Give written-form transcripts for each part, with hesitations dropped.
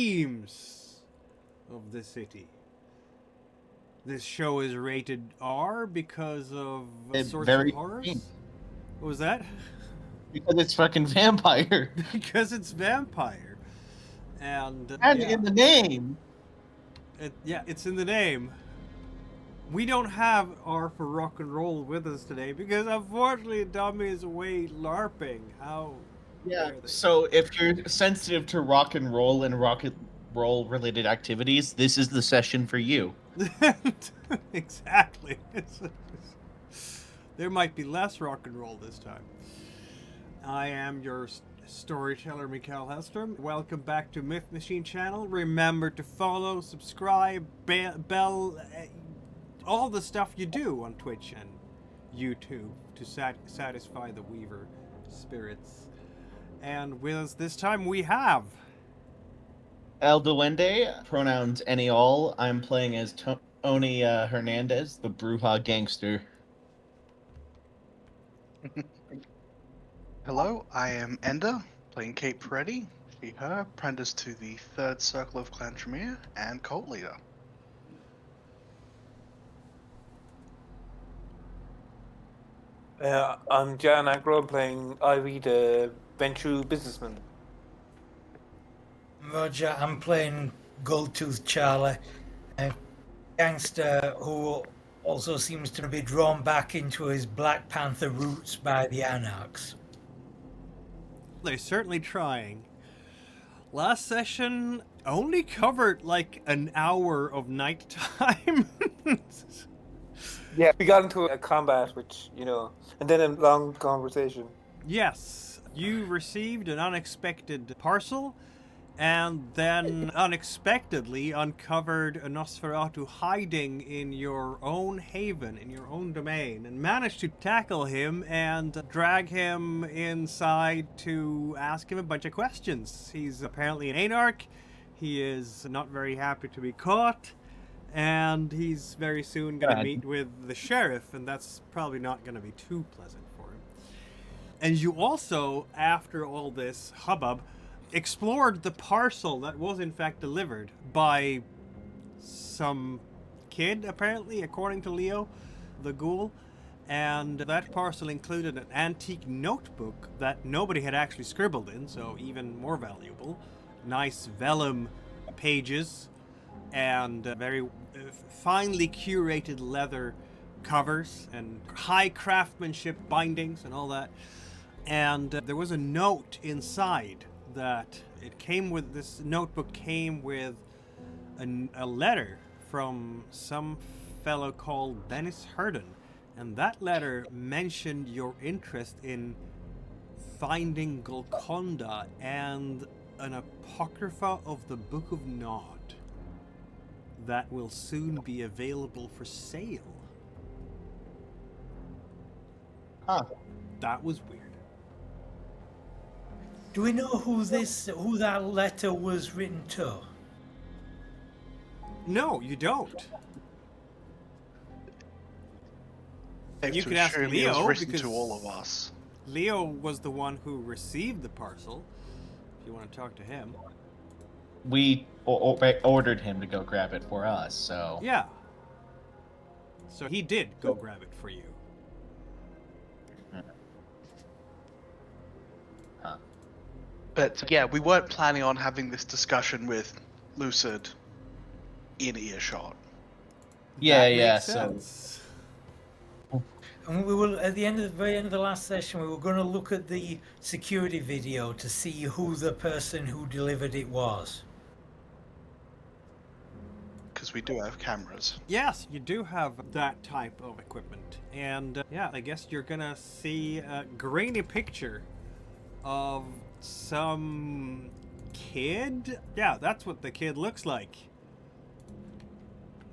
themes of the city. This show is rated R because of sorts of very horrors. What was that? because it's fucking vampire. Because it's vampire. And In the name. It's in the name. We don't have R for rock and roll with us today because unfortunately Dummy is away LARPing. How? Yeah. So if you're sensitive to rock and roll and rock and roll related activities, this is the session for you. Exactly. There might be less rock and roll this time. I am your storyteller, Mikael Hellstrom. Welcome back to Myth Machine Channel. Remember to follow, subscribe, bell, all the stuff you do on Twitch and YouTube to satisfy the Weaver spirits. And with us this time we have... El Duende, pronouns any all. I'm playing as Tony Hernandez, the Bruja gangster. Hello, I am Enda, playing Kate Peretti, she, her, apprentice to the Third Circle of Clan Tremere, and cult leader. I'm Jan Agro, playing Ivy, the Venture businessman. Roger, I'm playing Goldtooth Charlie, a gangster who also seems to be drawn back into his Black Panther roots by the Anarchs. They're certainly trying. Last session only covered like an hour of nighttime. Yeah, we got into a combat, which, and then a long conversation. Yes, you received an unexpected parcel and then unexpectedly uncovered a Nosferatu hiding in your own haven, in your own domain, and managed to tackle him and drag him inside to ask him a bunch of questions. He's apparently an anarch, he is not very happy to be caught, and he's very soon going to meet with the sheriff, and that's probably not going to be too pleasant for him. And you also, after all this hubbub, explored the parcel that was in fact delivered by some kid, apparently, according to Leo, the ghoul. And that parcel included an antique notebook that nobody had actually scribbled in, so even more valuable. Nice vellum pages and very finely curated leather covers and high craftsmanship bindings and all that. And there was a note inside that this notebook came with a letter from some fellow called Dennis Herden, and that letter mentioned your interest in finding Golconda and an apocrypha of the Book of Nod that will soon be available for sale. Huh. That was weird. Do we know who that letter was written to? No, you don't. You could ask It was Leo, written because to all of us. Leo was the one who received the parcel. If you want to talk to him. We ordered him to go grab it for us, so... Yeah. So he did go grab it for you. Huh. But yeah, we weren't planning on having this discussion with Lucid in earshot. Yeah, Makes so... sense. And we will, at the very end of the last session, we were going to look at the security video to see who the person who delivered it was. Because we do have cameras. Yes, you do have that type of equipment. And I guess you're gonna see a grainy picture of some kid. Yeah, that's what the kid looks like.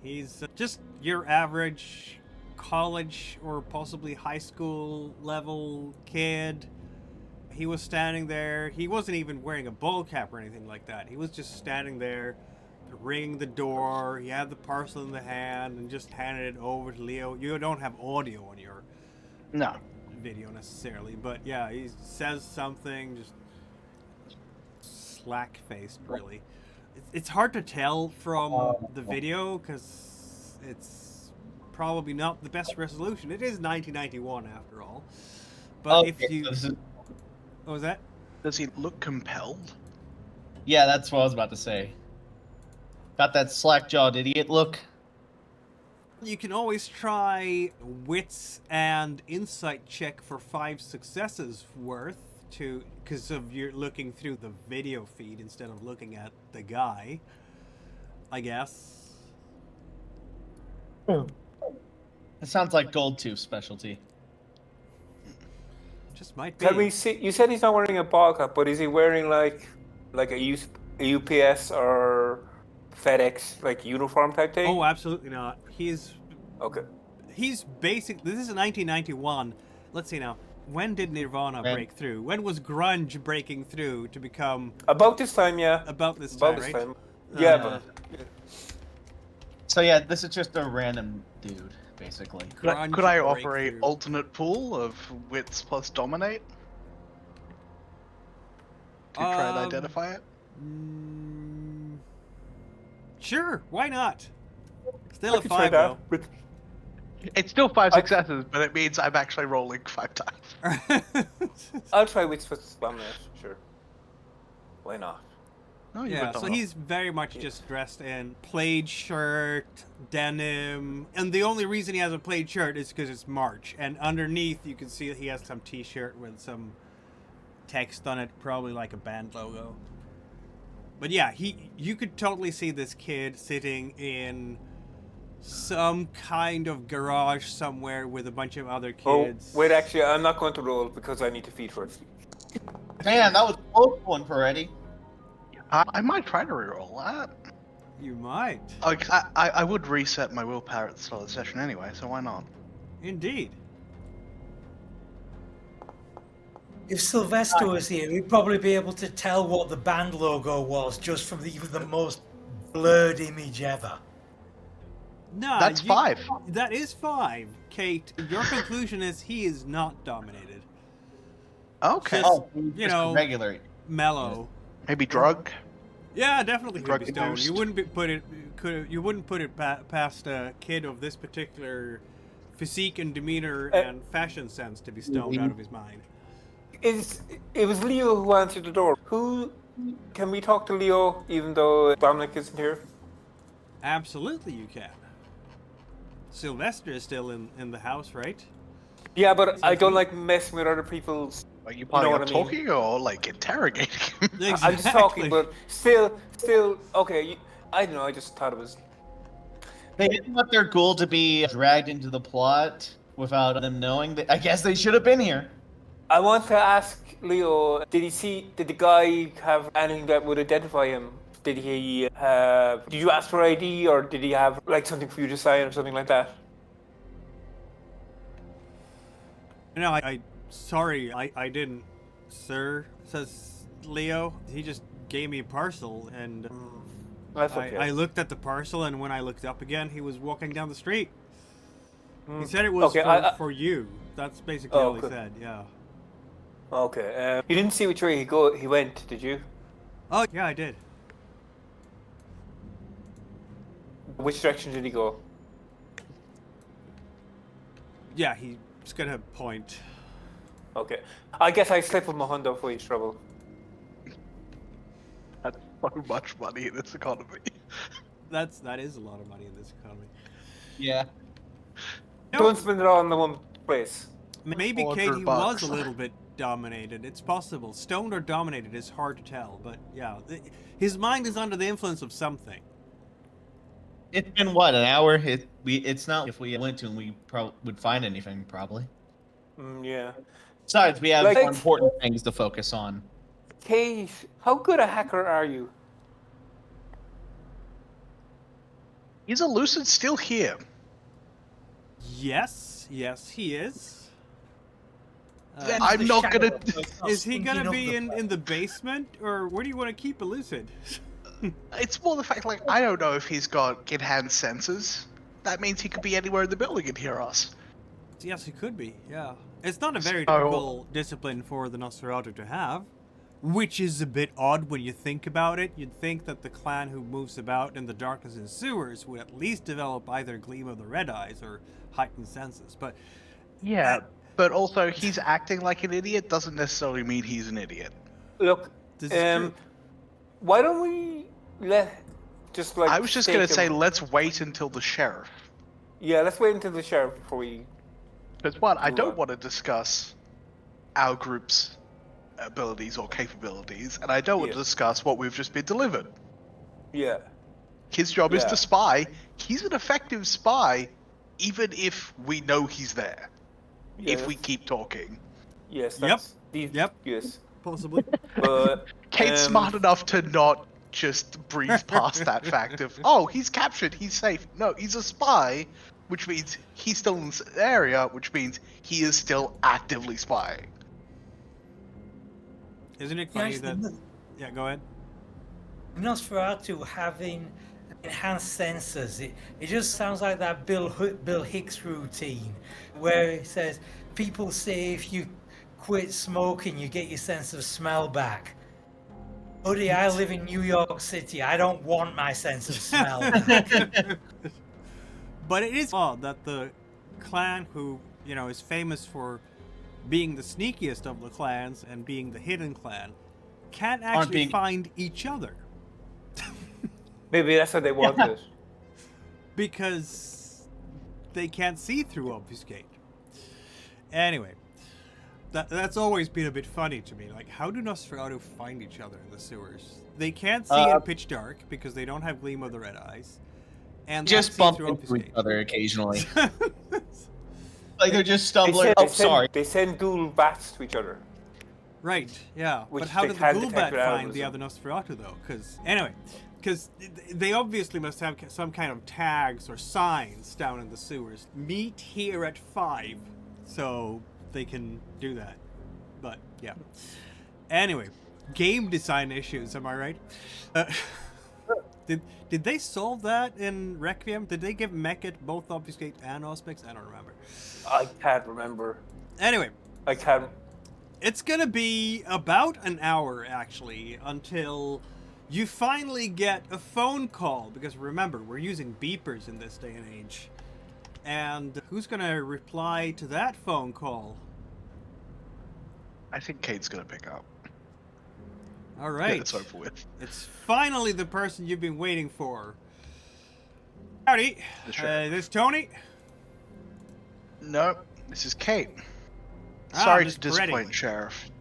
He's just your average college or possibly high school level kid. He was standing there. He wasn't even wearing a ball cap or anything like that. He was just standing there, ringing the door. He had the parcel in the hand and just handed it over to Leo. You don't have audio on your video necessarily, but yeah, he says something, just slack-faced, really. It's hard to tell from the video because it's probably not the best resolution. It is 1991 after all. But Okay, if you, so this is- what was that? Does he look compelled? yeah, that's what I was about to say. Got that slack-jawed idiot look. You can always try wits and insight check for 5 successes worth to, because of you're looking through the video feed instead of looking at the guy, I guess. It sounds like Goldtooth specialty. Just might be. Can we see? You said he's not wearing a ball cap, but is he wearing like a UPS or FedEx like uniform type thing? Oh, absolutely not. He's Okay. basic. This is 1991. Let's see now. When did Nirvana break through? When was grunge breaking through to become About this time, yeah. about this About time, this right? time. Yeah, So yeah, this is just a random dude, basically. Grunge Could I offer a breakthrough. alternate pool of wits plus dominate? To try and identify it? Sure, why not? Still I a could try 5 that. though. But It's still 5 successes, but it means I'm actually rolling 5 times. I'll try wits with dominate. Sure. Why not? Oh, you Yeah, went so down. he's very much just dressed in plaid shirt, denim, and the only reason he has a plaid shirt is because it's March. And underneath, you can see that he has some T-shirt with some text on it, probably like a band logo. But yeah, you could totally see this kid sitting in some kind of garage somewhere with a bunch of other kids. Oh, wait, actually, I'm not going to roll because I need to feed first. Damn, that was a close one, Peretti. I might try to reroll that. You might. Like, I would reset my willpower at the start of the session anyway, so why not? Indeed. If Sylvester was here, he'd probably be able to tell what the band logo was just from even the most blurred image ever. No, That's 5. That is 5. Kate, your conclusion is he is not dominated. Okay. Just- Oh, you just know, regular. Mellow. Maybe drug? Yeah, definitely could be Drug stoned. You induced. wouldn't put it past a kid of this particular physique and demeanor Uh, and fashion sense to be stoned out of his mind. It was Leo who answered the door. Who can we talk to Leo even though Dominic isn't here? Absolutely, you can. Sylvester is still in the house, right? Yeah, but I don't like messing with other people's. Are you know planning what on I mean. talking or like interrogating him? I'm just talking, but still, okay. I don't know. I just thought it was. They didn't want their ghoul to be dragged into the plot without them knowing that. I guess they should have been here. I want to ask Leo. Did the guy have anything that would identify him? Did he have? Did you ask for ID, or did he have like something for you to sign or something like that? No, sorry, I didn't, sir, says Leo. He just gave me a parcel, and That's okay. I looked at the parcel, and when I looked up again, he was walking down the street. He said it Okay, was for you. That's basically Oh, all he good. said, yeah. Okay. You didn't see which way he went, did you? Oh, yeah, I did. Which direction did he go? Yeah, he's gonna point. Okay. I guess I slept with my Honda for each trouble. That's so much money in this economy. That is a lot of money in this economy. Yeah. No, Don't spend it all in the one place. maybe 400 Katie bucks. was a little bit dominated. It's possible. Stoned or dominated is hard to tell, but yeah, his mind is under the influence of something. It's been what, an hour? It's not. If we went to him, we would find anything probably. Yeah. Besides, we have Like- more important things to focus on. Kate, how good a hacker are you? Is Elusive still here? Yes, he is. Then He's I'm the not shadow gonna- of us, not Is he thinking gonna of be the in the basement, or where do you want to keep Elucid? It's more the fact, like, I don't know if he's got enhanced senses. That means he could be anywhere in the building and hear us. Yes, he could be. Yeah, it's not a very So- typical discipline for the Nosferatu to have. Which is a bit odd when you think about it. You'd think that the clan who moves about in the darkness and sewers would at least develop either Gleam of the Red Eyes or heightened senses. But Yeah, but also he's acting like an idiot doesn't necessarily mean he's an idiot. Look, this is true. why don't we just like? I was just take gonna say, him- let's wait until the sheriff. Yeah, let's wait until the sheriff before we. Because one, I Move don't on. want to discuss our group's abilities or capabilities, and I don't want to Yeah. discuss what we've just been delivered. Yeah. His job is Yeah. to spy. He's an effective spy, even if we know he's there. Yeah, If we keep talking. Yes. Yep. That's, these, Yep. Yes. Possibly. But Kate's smart enough to not just breeze past that fact of, oh, he's captured, he's safe. No, he's a spy, which means he's still in this area, which means he is still actively spying. Isn't it Yeah, funny actually, that... Yeah, go ahead. Nosferatu having enhanced sensors, it just sounds like that Bill Hicks routine where it says people say if you quit smoking you get your sense of smell back. Buddy, I live in New York City. I don't want my sense of smell back. But it is odd that the clan who, is famous for being the sneakiest of the clans and being the hidden clan can't actually being- find each other. maybe that's what they wanted. Because they can't see through obfuscate. Anyway, that's always been a bit funny to me. Like, how do Nosferatu find each other in the sewers? They can't see in pitch dark because they don't have Gleam of the Red Eyes. And they Just can't bump see through into each obfuscate. other occasionally. Like they're just They stumbling. send, Oh, they send- sorry. They send ghoul bats to each other. Right, yeah. Which But how they did the can't Ghoulbat detect without find the other wisdom. Nosferatu, though? Because they obviously must have some kind of tags or signs down in the sewers. Meet here at 5, so they can do that. But, yeah. Anyway, game design issues, am I right? Did they solve that in Requiem? Did they give Mekit both Obfuscate and Auspex? I don't remember. I can't remember. Anyway, I can't. it's gonna be about an hour, actually, until you finally get a phone call. Because remember, we're using beepers in this day and age. And who's gonna reply to that phone call? I think Kate's gonna pick up. All Get right. this over with. It's finally the person you've been waiting for. Howdy. The sheriff. This Tony? No, this is Kate. Ah, Sorry Miss to disappoint, Peretti. Sheriff.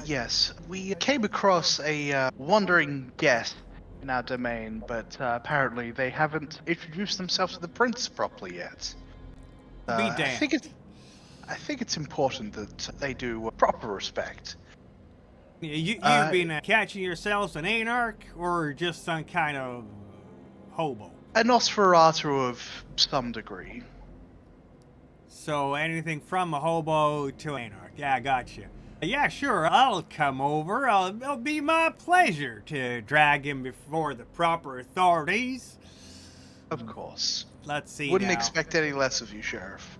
Yes, we came across a wandering guest in our domain, but apparently they haven't introduced themselves to the prince properly yet. Be I damned. think it's important that they do proper respect. You've been catching yourselves an anarch or just some kind of hobo? A Nosferatu of some degree. So anything from a hobo to anarch. Yeah, gotcha. Yeah, sure, I'll come over. It'll be my pleasure to drag him before the proper authorities. Of course. Let's see Wouldn't now. expect any less of you, Sheriff.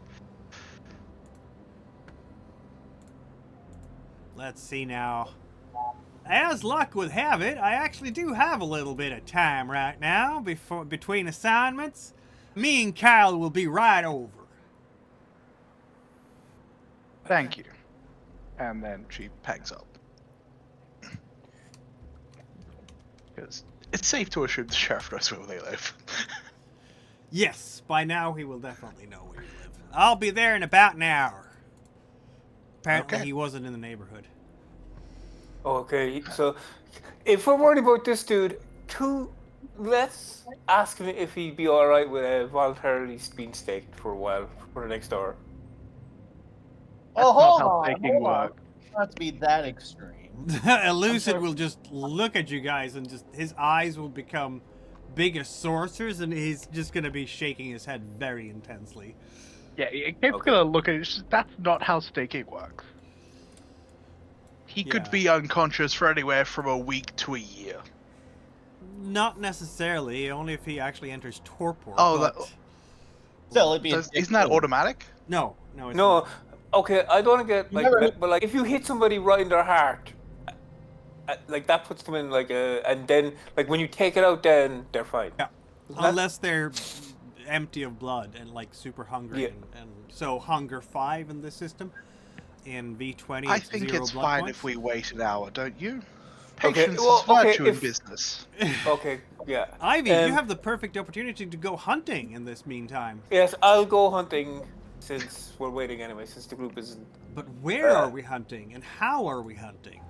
Let's see now. As luck would have it, I actually do have a little bit of time right now between assignments. Me and Kyle will be right over. Thank you. And then she packs up. Because it's safe to assume the sheriff knows where they live. Yes, by now he will definitely know where you live. I'll be there in about an hour. Apparently Okay. he wasn't in the neighborhood. Okay, so if we're worried about this dude, let's ask him if he'd be alright with voluntarily being staked for a while for the next hour. Oh, That's not hold how on. taking Hold on. work. Not to be that extreme. Elusive will just look at you guys and just his eyes will become big as saucers and he's just gonna be shaking his head very intensely. Yeah, Kate's gonna look at it. It's just, that's not how staking works. He could Yeah. be unconscious for anywhere from a week to a year. Not necessarily, only if he actually enters torpor. Oh, but... that- Still, it'd be. Isn't that automatic? No, it's No, not. Okay, I don't want to get like, Never- but like if you hit somebody right in their heart, like that puts them in like a, and then like when you take it out, then they're fine. Yeah. Isn't that- Unless they're empty of blood and like super hungry. Yeah. And so hunger 5 in this system. In V20, I it's think 0 it's blood fine points. if we wait an hour, don't you? Okay, Patience well, is virtue okay, in if- business. Okay, yeah. Ivy, you Um, have the perfect opportunity to go hunting in this meantime. Yes, I'll go hunting since we're waiting anyway. Since the group isn't. But where are we hunting and how are we hunting?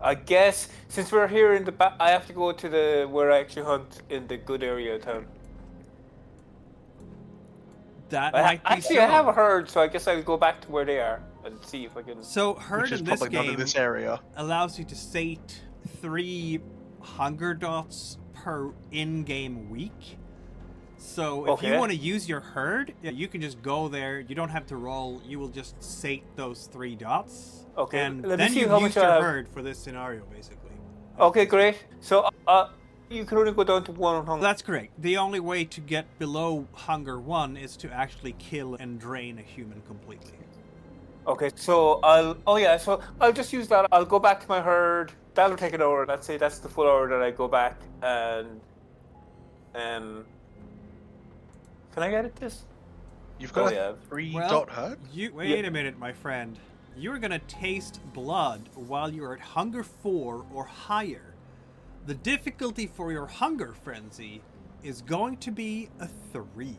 I guess since we're here in the back, I have to go to the where I actually hunt in the good area of town. That might be Actually, so. I have a herd, so I guess I'll go back to where they are and see if I can. So herd Which is in this probably not in game this area. allows you to sate 3 hunger dots per in-game week. So if you Okay. want to use your herd, you can just go there. You don't have to roll. You will just sate those 3 dots. Okay, And let me then see you how use much I your have. herd for this scenario, basically. Okay, great. So you can only go down to 1 hunger. That's correct. The only way to get below hunger 1 is to actually kill and drain a human completely. Okay, so I'll. Oh yeah, so I'll just use that. I'll go back to my herd. That'll take an hour. Let's say that's the full hour that I go back and. Can I get it this? You've got Oh, yeah. a 3 Well, dot herd? You wait a minute, my friend. You're gonna taste blood while you're at hunger 4 or higher. The difficulty for your hunger frenzy is going to be a 3.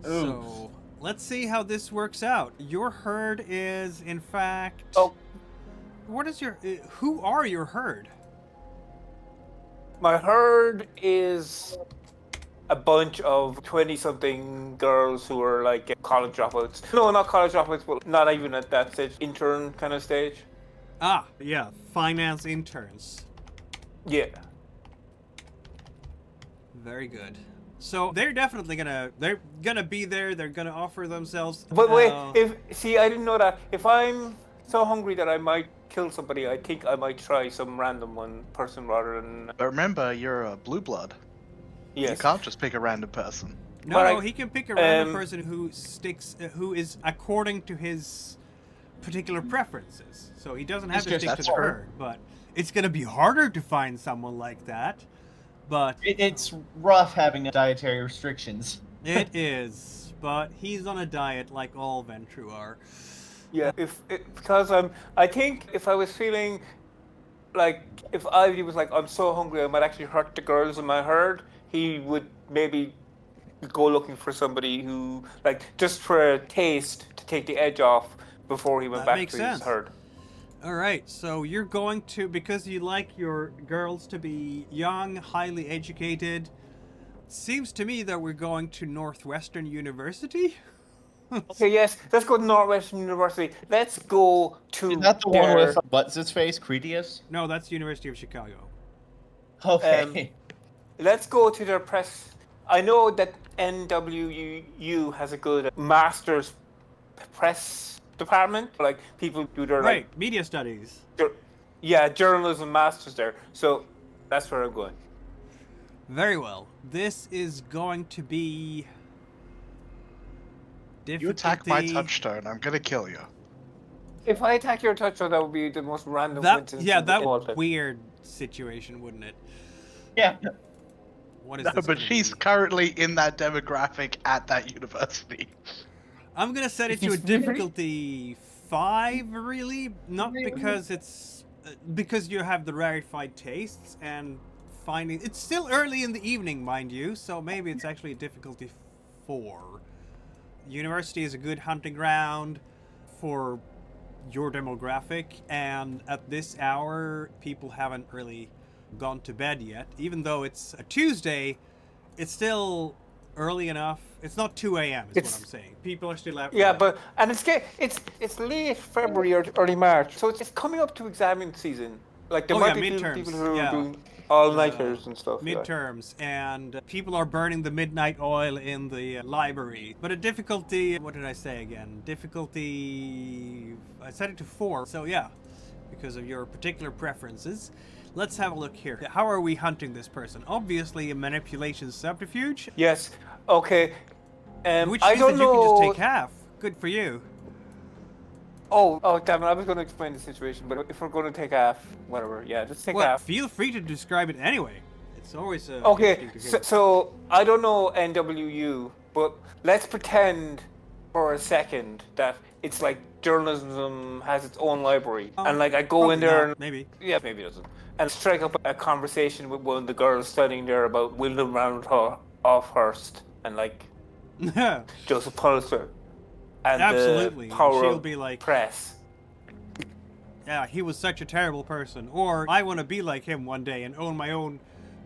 So let's see how this works out. Your herd is, in fact. Oh. What is your? Who are your herd? My herd is a bunch of 20-something girls who are like college dropouts. No, not college dropouts, but not even at that stage. Intern kind of stage. Ah, yeah, finance interns. Yeah. Very good. So they're definitely they're gonna be there. They're gonna offer themselves. But wait, I didn't know that. If I'm so hungry that I might kill somebody, I think I might try some random person rather than. But remember, you're a blue blood. You Yes. can't just pick a random person. No, But he can pick a random um, person who is according to his particular preferences. So he doesn't have It's to just stick to that's the hard. herd, but it's gonna be harder to find someone like that. But It's rough having dietary restrictions. it is. But he's on a diet like all Ventru are. Yeah. Because I think if I was feeling like if Ivy was like I'm so hungry I might actually hurt the girls in my herd, he would maybe go looking for somebody who like just for a taste to take the edge off before he went That back makes to sense. his herd. All right, so you're going to, because you like your girls to be young, highly educated. Seems to me that we're going to Northwestern University. Okay, yes, let's go to Northwestern University. Let's go to Is that the one their- with what's his face, Cretius? No, that's University of Chicago. Okay. Let's go to their press. I know that NWU has a good master's press department. Like people do their Right, media studies. journalism masters there. So that's where I'm going. Very well. This is going to be difficulty. You attack my touchstone, I'm gonna kill you. If I attack your touchdown, that would be the most random That coincidence. yeah, of that all time. weird situation, wouldn't it? Yeah. What is No, this but gonna she's be? currently in that demographic at that university. I'm gonna set it to a difficulty 5, really, not because it's because you have the rarefied tastes and finding. It's still early in the evening, mind you, so maybe it's actually a difficulty 4. University is a good hunting ground for your demographic, and at this hour, people haven't really gone to bed yet. Even though it's a Tuesday, it's still early enough. It's not 2 a.m. is It's- what I'm saying. People are still out. Yeah, but and it's late February or early March, so it's coming up to exam season. Like there Oh, might yeah, be midterms, people who yeah. are doing all-nighters and stuff. yeah. midterms, and people are burning the midnight oil in the library. But a difficulty, what did I say again? Difficulty, I set it to 4, so yeah, because of your particular preferences. Let's have a look here. How are we hunting this person? Obviously a manipulation subterfuge, Yes. Okay. which I means don't that you know. can just take half. Good for you. Oh, damn it! I was going to explain the situation, but if we're going to take half, whatever. Yeah, just take Well, half. feel free to describe it anyway. It's always Okay, interesting to hear. so I don't know NWU, but let's pretend for a second that it's like journalism has its own library, and like I go in Probably there not, and maybe. yeah, maybe it doesn't, and strike up a conversation with one of the girls studying there about William Randolph-Hearst and like Joseph Pulitzer and Absolutely. the power She'll of be like, press. yeah, he was such a terrible person. Or I want to be like him one day and own my own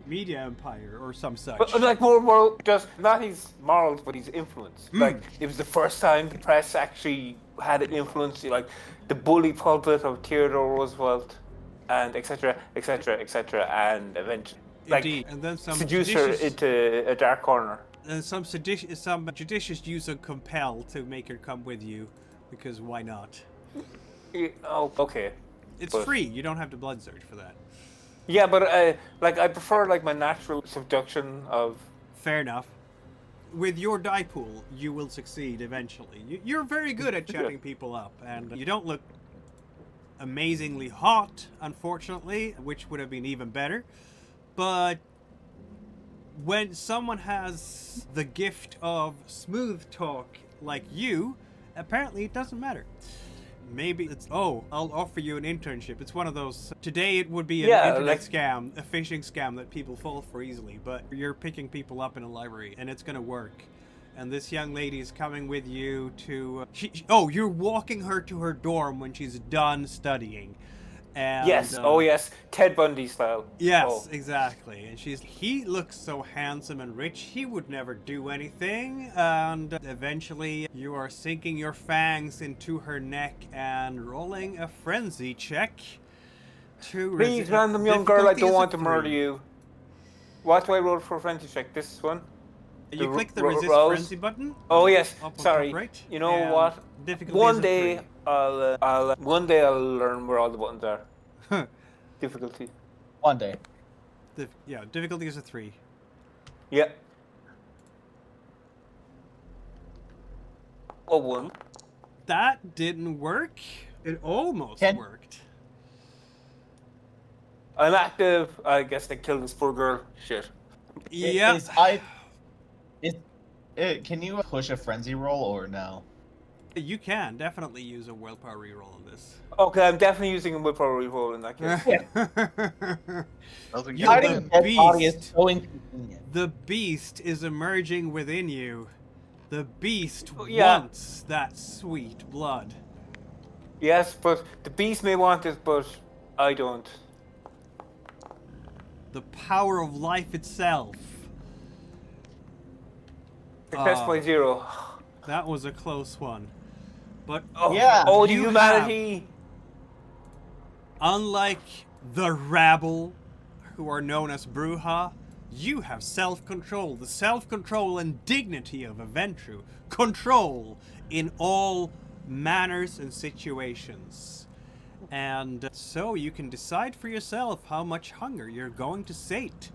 media empire or some such. But like more just not his morals, but his influence. Like it was the first time the press actually had an influence, like the bully pulpit of Theodore Roosevelt, and etc., etc., etc., and eventually, like, Indeed. And then some seduce her into a dark corner. And some judicious use of compel to make her come with you, because why not? Oh, okay. It's But- free. You don't have to blood search for that. Yeah, but like I prefer like my natural subduction of. Fair enough. With your die pool, you will succeed eventually. You're very good at chatting people up, and you don't look amazingly hot, unfortunately, which would have been even better. But when someone has the gift of smooth talk like you, apparently it doesn't matter. Maybe it's, oh, I'll offer you an internship. It's one of those, today it would be an internet scam, a phishing scam that people fall for easily, but you're picking people up in a library and it's going to work. And this young lady is coming with you to, oh, you're walking her to her dorm when she's done studying. And, Yes. Oh yes. Ted Bundy style. Yes, Oh. exactly. And he looks so handsome and rich, he would never do anything. And eventually you are sinking your fangs into her neck and rolling a frenzy check to Please, random young girl, I difficulty don't is a want to murder 3. you. What do I roll for a frenzy check? This one? You The click the ro- resist rouse? frenzy button. Oh yes. Up on Sorry. top right, You know and what? difficulty One is a day 3. I'll learn where all the buttons are. Difficulty. One day. Yeah, difficulty is a 3. Yeah. Oh, 1. That didn't work. It almost Can- worked. I'm active. I guess I killed this poor girl. Shit. Yeah. Can you push a frenzy roll or no? You can definitely use a willpower reroll on this. Okay, I'm definitely using a willpower reroll in that case. Doesn't You get the in. Dead body is beast. so inconvenient. The beast is emerging within you. The beast Yeah. wants that sweet blood. Yes, but the beast may want it, but I don't. The power of life itself. Success by 0. That was a close one. But Oh, Yeah, oh, the you humanity. unlike the rabble, who are known as Bruja, you have self-control. The self-control and dignity of a Ventru. Control in all manners and situations. And so you can decide for yourself how much hunger you're going to sate.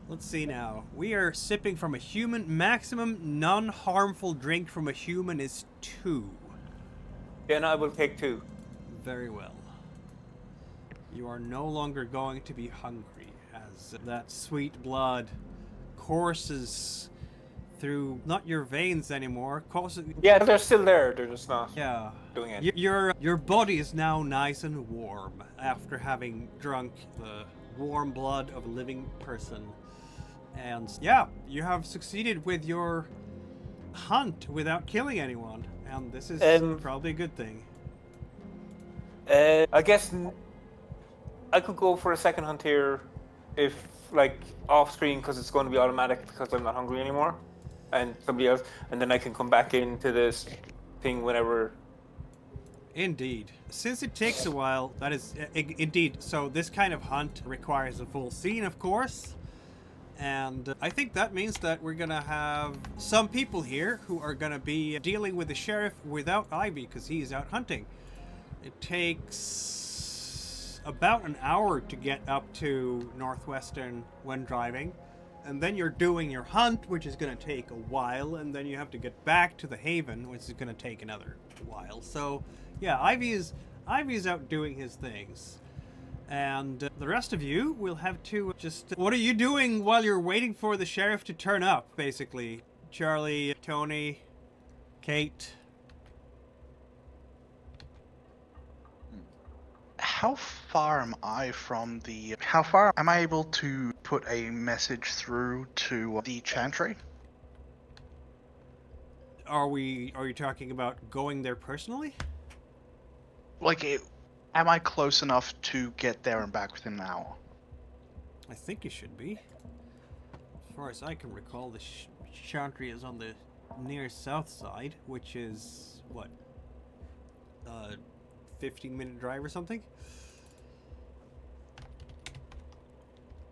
Let's see now. We are sipping from a human. Maximum non-harmful drink from a human is 2. Then I will take 2. Very well. You are no longer going to be hungry as that sweet blood courses through not your veins anymore. Yeah, they're still there. They're just not Yeah. doing it. Your body is now nice and warm after having drunk the warm blood of a living person. And yeah, you have succeeded with your hunt without killing anyone. And this is probably a good thing. I guess I could go for a second hunt here if, like, off screen because it's going to be automatic because I'm not hungry anymore. And somebody else, and then I can come back into this thing whenever. Indeed. Since it takes a while, that is indeed. So this kind of hunt requires a full scene, of course. And I think that means that we're gonna have some people here who are gonna be dealing with the sheriff without Ivy because he's out hunting. It takes about an hour to get up to Northwestern when driving. and then you're doing your hunt, which is going to take a while, and then you have to get back to the haven, which is going to take another while. So, yeah, Ivy's out doing his things. And the rest of you will have to just... What are you doing while you're waiting for the sheriff to turn up, basically? Charlie, Tony, Kate... How far am I from the... How far am I able to put a message through to the Chantry? Are you talking about going there personally? Like, am I close enough to get there and back within an hour? I think you should be. As far as I can recall, the Chantry is on the near south side, which is, what, 15-minute drive or something?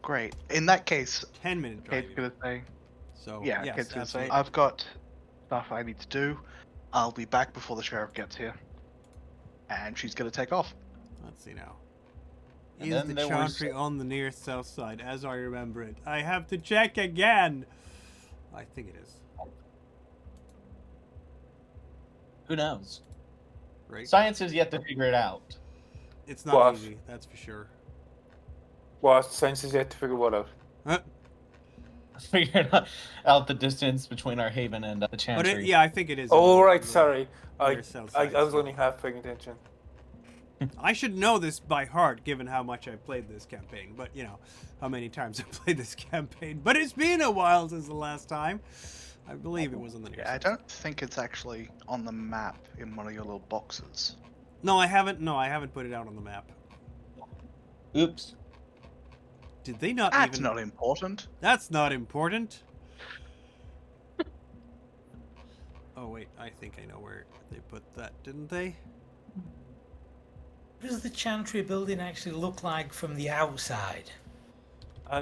Great. In that case, 10-minute drive. Kate's gonna say... So, Yeah, yes, Kate's gonna say, absolutely. I've got stuff I need to do. I'll be back before the sheriff gets here. And she's gonna take off. Let's see now. And Is then the there was- Chantry on the near south side, as I remember it? I have to check again! I think it is. Who knows? Right? Science has yet to figure it out. It's not What? easy, that's for sure. What? Science is yet to figure what out. Huh? Figuring out the distance between our haven and the But Chantry. yeah, I think it is. Oh, on the- right, the sorry. near I, south I, side, I was so- only half paying attention. I should know this by heart, given how much I've played this campaign. But, you know, how many times I've played this campaign. But it's been a while since the last time. I believe it was on the near Yeah, I south don't think it's actually on the map in one of your little boxes. No, I haven't. No, I haven't put it out on the map. Oops. Did they not That's even... not important. That's not important. Oh, wait. I think I know where they put that, didn't they? What does the Chantry building actually look like from the outside? Oh,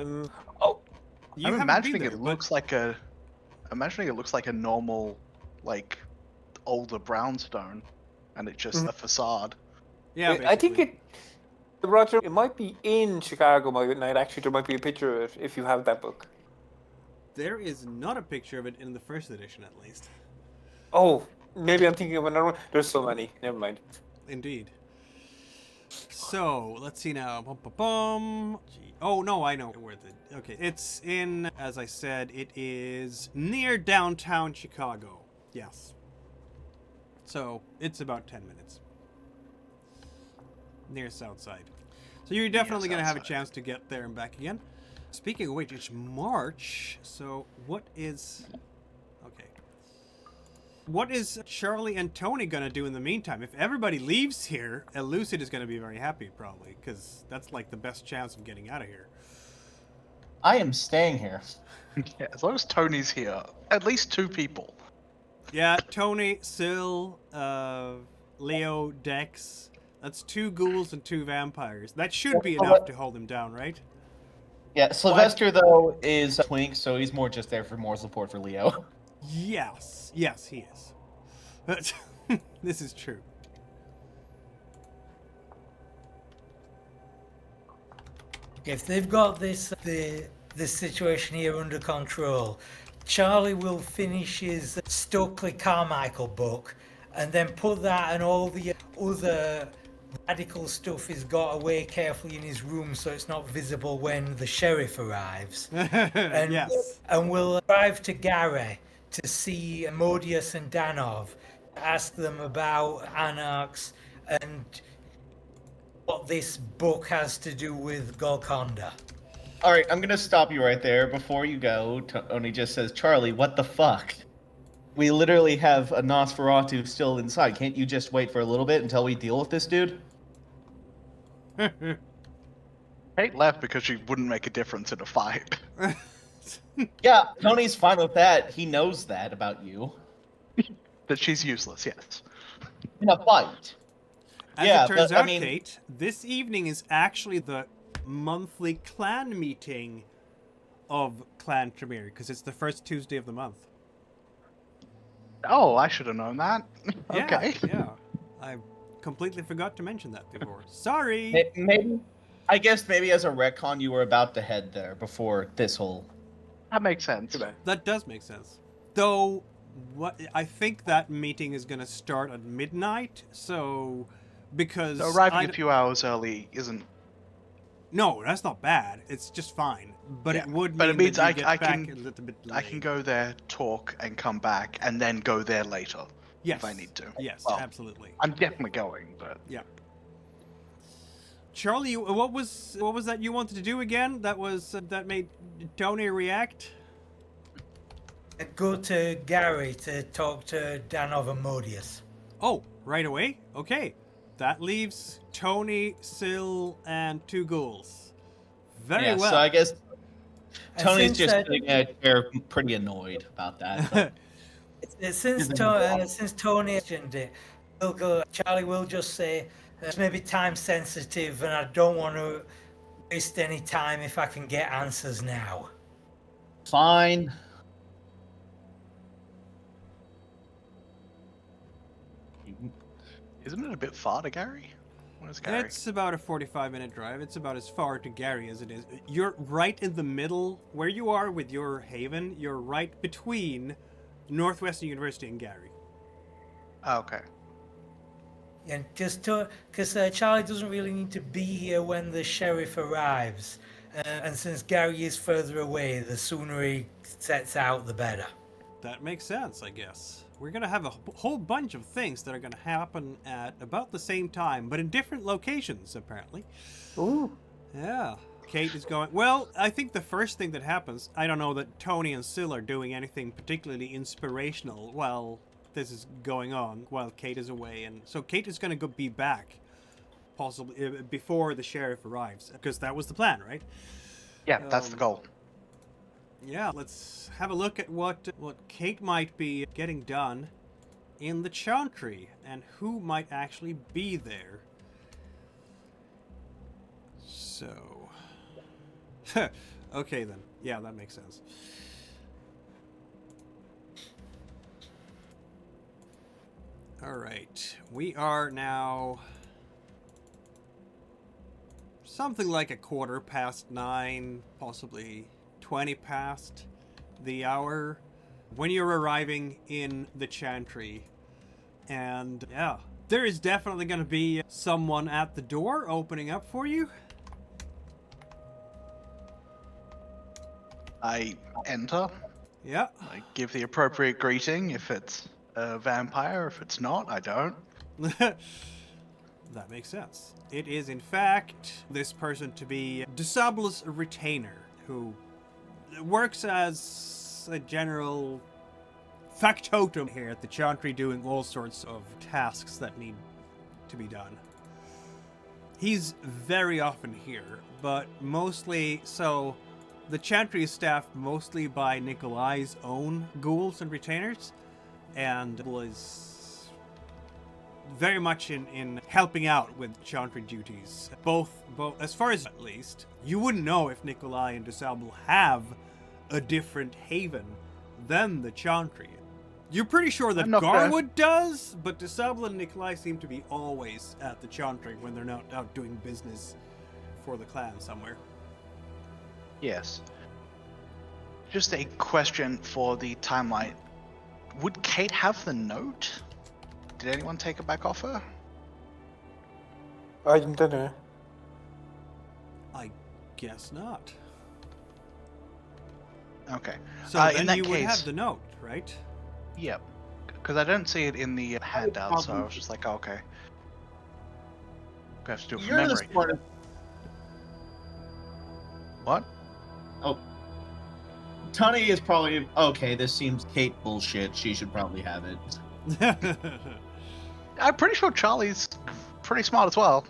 You I'm haven't imagining been it there, looks like a... Imagining it looks like a normal, like, older brownstone. And it's just a facade. but... Yeah, I think basically. Roger, it might be in Chicago by night. Actually, there might be a picture of it if you have that book. There is not a picture of it in the first edition, at least. Oh, maybe I'm thinking of another one. There's so many. Never mind. Indeed. So, let's see now. Bum, bum, bum. Gee. Oh, no, I know where the... Okay, it's in, as I said, it is near downtown Chicago. Yes. So, it's about 10 minutes. Near south side. So you're definitely going to have a south chance to get there and back again. Speaking of which, it's March, so what is... Okay. What is Charlie and Tony gonna do in the meantime? If everybody leaves here, Elusive is gonna be very happy, probably, because that's like the best chance of getting out of here. I am staying here. Yeah, as long as Tony's here, at least 2 people. Yeah, Tony, Syl, Leo, Dex. That's 2 ghouls and 2 vampires. That should be enough to hold him down, right? Yeah, Sylvester, though, is a twink, so he's more just there for more support for Leo. Yes. Yes, he is. This is true. If they've got the situation here under control, Charlie will finish his Stokely Carmichael book and then put that and all the other radical stuff he's got away carefully in his room so it's not visible when the sheriff arrives. And, Yes. and we'll drive to Gary to see Modius and Danov, ask them about Anarchs and what this book has to do with Golconda. All right, I'm gonna stop you right there. Before you go, Tony just says, "Charlie, what the fuck? We literally have a Nosferatu still inside. Can't you just wait for a little bit until we deal with this dude?" Kate left because she wouldn't make a difference in a fight. Yeah, Tony's fine with that. He knows that about you. That she's useless, yes. In a fight. As Yeah, it turns but, I out, mean- Kate, this evening is actually the monthly clan meeting of Clan Tremere, because it's the first Tuesday of the month. Oh, I should have known that. Yeah, Okay. Yeah. I completely forgot to mention that before. Sorry. Maybe, I guess maybe as a retcon, you were about to head there before this whole That makes sense. Goodbye. That does make sense. Though, what I think that meeting is going to start at midnight, so because So arriving a few hours early isn't. No, that's not bad. It's just fine. But Yeah, it would but mean it means that you I get back can- a little bit late. I can go there, talk, and come back, and then go there later yes. if I need to. Yes, Well, absolutely. I'm definitely going, but Yeah. Charlie, what was that you wanted to do again? That was that made Tony react. Go to Gary to talk to Dan over Modius. Oh, right away. Okay, that leaves Tony, Syl, and two ghouls. Very Yeah, well. so I guess And Tony's since, just sitting in a chair, pretty annoyed about that. But Since Tony mentioned it, Charlie will just say it's maybe time sensitive, and I don't want to waste any time if I can get answers now. fine. isn't it a bit far to Gary? Where's Gary? It's about a 45-minute drive. It's about as far to Gary as it is. You're right in the middle. Where you are with your haven, you're right between Northwestern University and Gary. Oh, okay. And just because Charlie doesn't really need to be here when the sheriff arrives, and since Gary is further away, the sooner he sets out, the better. That makes sense, I guess. We're going to have a whole bunch of things that are going to happen at about the same time, but in different locations, apparently. Ooh. Yeah. Kate is going... Well, I think the first thing that happens... I don't know that Tony and Syl are doing anything particularly inspirational while this is going on, while Kate is away. And so Kate is going to be back, possibly, before the sheriff arrives. Because that was the plan, right? Yeah, that's the goal. Yeah, let's have a look at what Kate might be getting done in the Chantry and who might actually be there. So, okay then. Yeah, that makes sense. All right, we are now something like 9:15, possibly 20 past the hour when you're arriving in the Chantry. And yeah, there is definitely going to be someone at the door opening up for you. I enter. Yeah. I give the appropriate greeting if it's a vampire. If it's not, I don't. That makes sense. It is in fact this person to be Disable's retainer, who works as a general factotum here at the Chantry, doing all sorts of tasks that need to be done. He's very often here, but mostly so the Chantry is staffed mostly by Nikolai's own ghouls and retainers, and was very much in helping out with Chantry duties. Both as far as at least, you wouldn't know if Nikolai and Disable have a different haven than the Chantry. You're pretty sure that I'm not Garwood does, but Disable and Nikolai seem to be always at the Chantry when they're not out doing business for the clan somewhere. Yes. Just a question for the timeline. Would Kate have the note? Did anyone take it back off her? I don't know. I guess not. Okay. So in then that you would case- have the note, right? Yep. Because I don't see it in the handout, so I was just like, okay. We have to do it from You're the memory. smartest. What? Oh. Tony is probably okay. This seems Kate bullshit. She should probably have it. I'm pretty sure Charlie's pretty smart as well,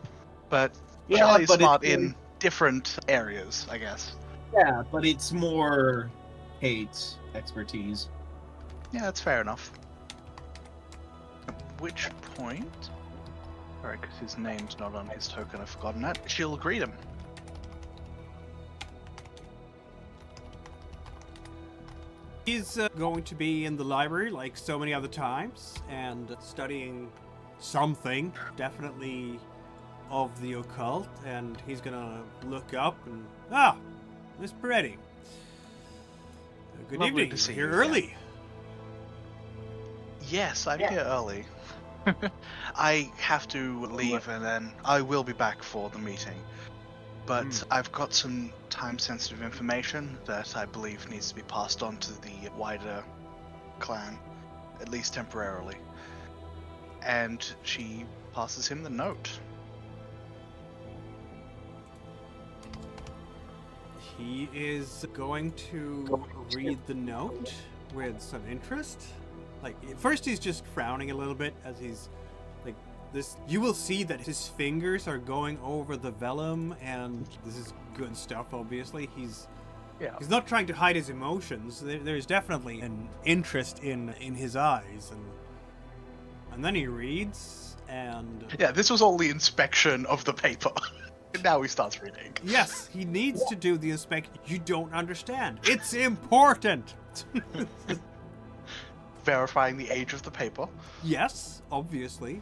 but Yeah, Charlie's but smart it's- in different areas, I guess. Yeah, but it's more Kate's expertise. Yeah, that's fair enough. At which point, alright, because his name's not on his token, I've forgotten that. She'll greet him. He's going to be in the library like so many other times and studying something, definitely of the occult, and he's gonna look up and Miss Peretti. Good Lovely evening. to see You're you here again. early. Yes, I'm here early. I have to leave and then I will be back for the meeting. But I've got some time-sensitive information that I believe needs to be passed on to the wider clan, at least temporarily. And she passes him the note. He is going to read the note with some interest. Like, at first he's just frowning a little bit as he's like this. You will see that his fingers are going over the vellum, and this is good stuff. Obviously, he's not trying to hide his emotions. There's definitely an interest in his eyes, and then he reads, and Yeah, this was all the inspection of the paper. Now he starts reading. yes, he needs to do the inspection. You don't understand. It's important. Verifying the age of the paper. Yes, obviously.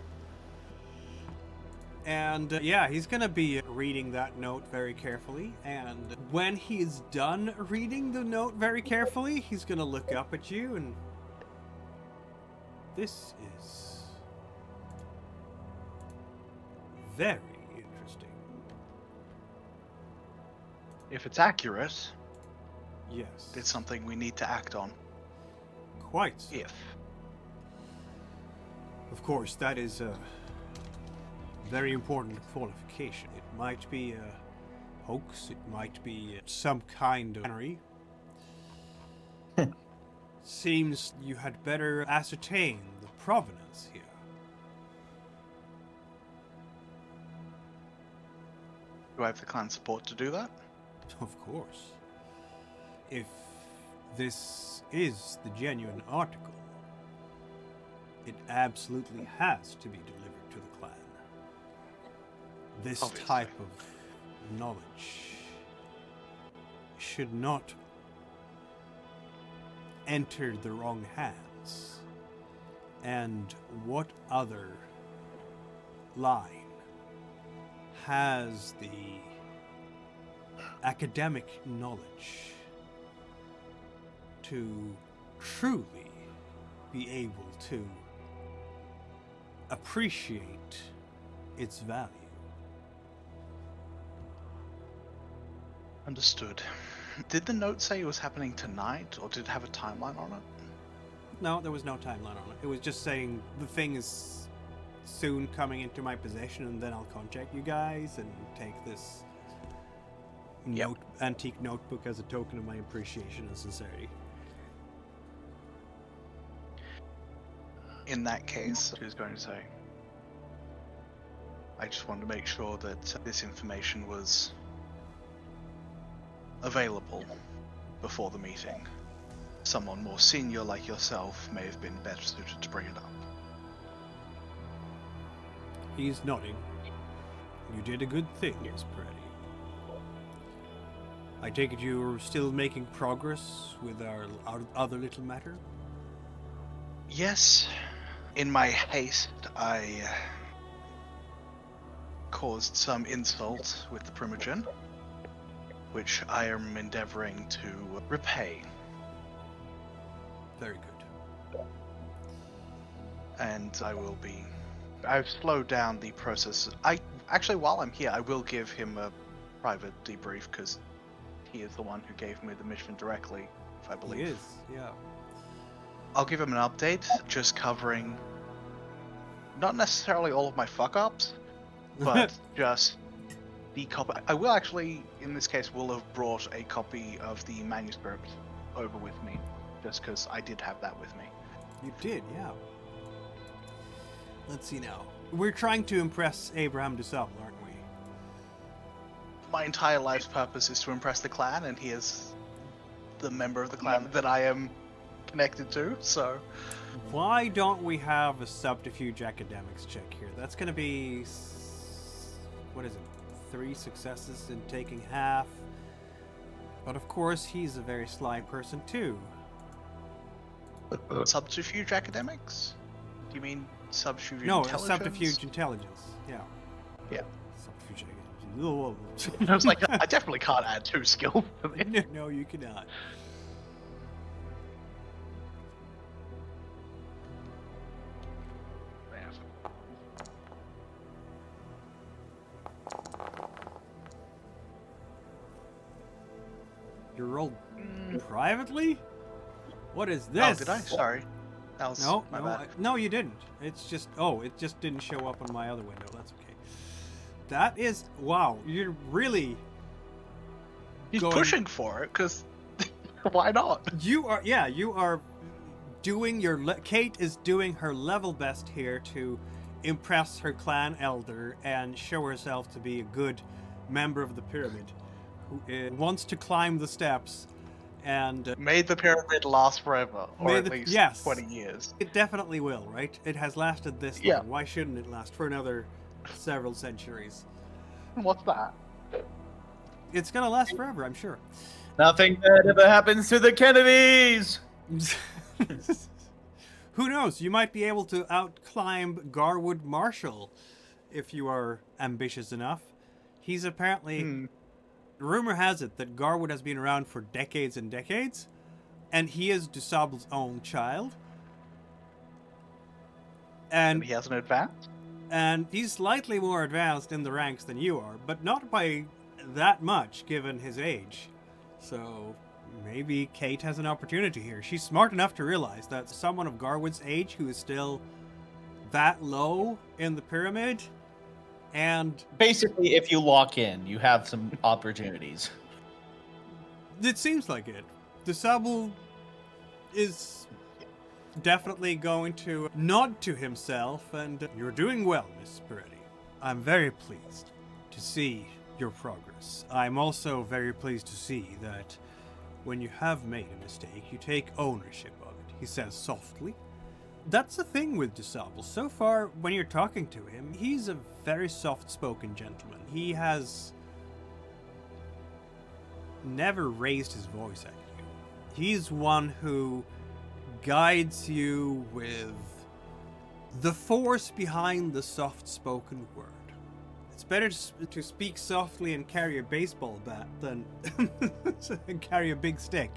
And yeah, he's gonna be reading that note very carefully. And when he's done reading the note very carefully, he's gonna look up at you and... This is... very interesting. If it's accurate, Yes. it's something we need to act on. Quite so. If. Of course, that is a very important qualification. It might be a hoax, it might be some kind of cannery. Seems you had better ascertain the provenance here. Do I have the clan support to do that? Of course. If this is the genuine article, it absolutely has to be delivered to the clan. This Obviously. type of knowledge should not enter the wrong hands. And what other line has the academic knowledge to truly be able to appreciate its value? Understood. Did the note say it was happening tonight, or did it have a timeline on it? No, there was no timeline on it. It was just saying the thing is soon coming into my possession, and then I'll contact you guys and take this antique notebook as a token of my appreciation and sincerity. In that case, she was going to say, I just wanted to make sure that this information was available before the meeting. Someone more senior like yourself may have been better suited to bring it up. He's nodding. You did a good thing, Miss Pretty. I take it you're still making progress with our other little matter? Yes, in my haste, I caused some insult with the Primogen, which I am endeavoring to repay. Very good. And I've slowed down the process. Actually, while I'm here, I will give him a private debrief, because he is the one who gave me the mission directly, if I believe. He is, yeah. I'll give him an update, just covering not necessarily all of my fuck-ups, but just the copy. I will actually, in this case, will have brought a copy of the manuscript over with me, just because I did have that with me. You did, yeah. Let's see now. We're trying to impress Abraham DeSalle, aren't we? My entire life's purpose is to impress the clan, and he is the member of the clan that I am connected to, so... Why don't we have a subterfuge academics check here? That's going to be... what is it? 3 successes in taking half. But of course, he's a very sly person too. Subterfuge academics? Do you mean subterfuge No, intelligence? subterfuge intelligence. Yeah. Yeah. Subterfuge intelligence. I was like, I definitely can't add 2 skill to this. No, you cannot. You rolled privately? What is Oh, this? did I? Sorry. That was No, my no, bad. no, you didn't. It's just, it just didn't show up on my other window. That's okay. That is, wow, you're really He's going- pushing for it, because why not? You are doing Kate is doing her level best here to impress her clan elder and show herself to be a good member of the pyramid who wants to climb the steps and Made the pyramid last forever, or May at the- least yes. 20 years. it definitely will, right? It has lasted this Yeah. long. Why shouldn't it last for another several centuries? What's that? It's gonna last forever, I'm sure. Nothing bad ever happens to the Kennedys. Who knows? You might be able to outclimb Garwood Marshall if you are ambitious enough. He's apparently. Rumor has it that Garwood has been around for decades and decades, and he is Dusable's own child. And he has an advance? And he's slightly more advanced in the ranks than you are, but not by that much given his age. So maybe Kate has an opportunity here. She's smart enough to realize that someone of Garwood's age who is still that low in the pyramid, and Basically, if you lock in, you have some opportunities. it seems like it. Dusable is definitely going to nod to himself, and you're doing well, Miss Peretti. I'm very pleased to see your progress. I'm also very pleased to see that when you have made a mistake, you take ownership of it, he says softly. That's the thing with Dusable. So far, when you're talking to him, he's a very soft-spoken gentleman. He has never raised his voice at you. He's one who guides you with the force behind the soft-spoken word. It's better to speak softly and carry a baseball bat than carry a big stick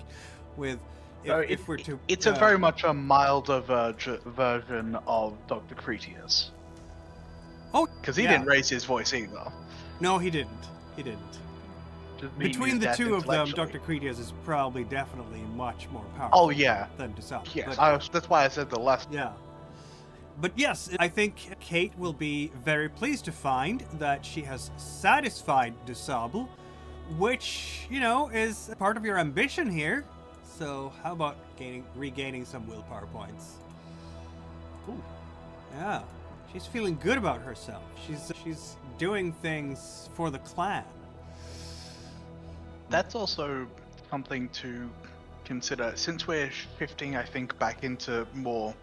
with... If we're to, It's a very much a milder version of Dr. Cretius. Oh, Because he yeah. didn't raise his voice either. No, he didn't. He didn't. Just meaning Between his the death two of them, intellectually. Dr. Cretius is probably definitely much more powerful Oh, yeah. than Dusable. Yes, But- that's why I said the less. Yeah. But yes, I think Kate will be very pleased to find that she has satisfied Dusable, which, is part of your ambition here. So how about regaining some willpower points? Ooh. Yeah. She's feeling good about herself. She's doing things for the clan. That's also something to consider. Since we're shifting, I think, back into more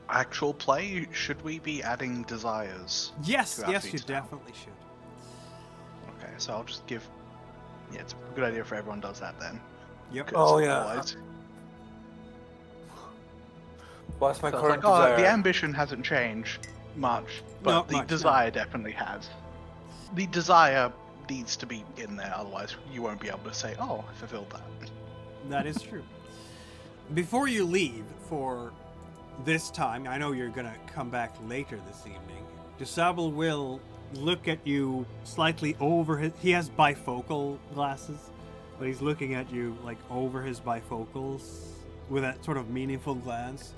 actual play, should we be adding desires? Yes, to our yes, you feats now? definitely should. Okay, so I'll just give... Yeah, it's a good idea if everyone does that then. Yep. 'Cause Oh, yeah. otherwise- What's my So it's current like, desire? the ambition hasn't changed much, but Not the much, no. desire definitely has. The desire needs to be in there, otherwise you won't be able to say, oh, I fulfilled that. That is true. Before you leave for this time, I know you're gonna come back later this evening. Dusable will look at you slightly over his... He has bifocal glasses, but he's looking at you like over his bifocals with that sort of meaningful glance.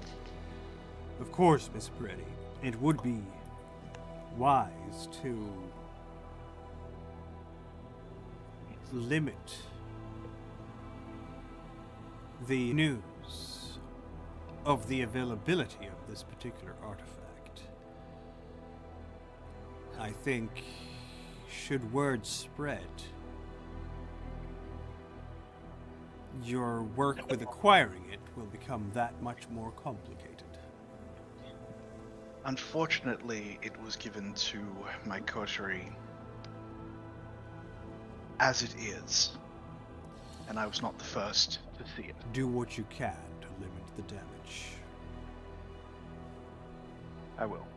Of course, Miss Peretti, it would be wise to limit the news of the availability of this particular artifact. I think, should word spread, your work with acquiring it will become that much more complicated. Unfortunately, it was given to my coterie as it is, and I was not the first to see it. Do what you can to limit the damage. I will.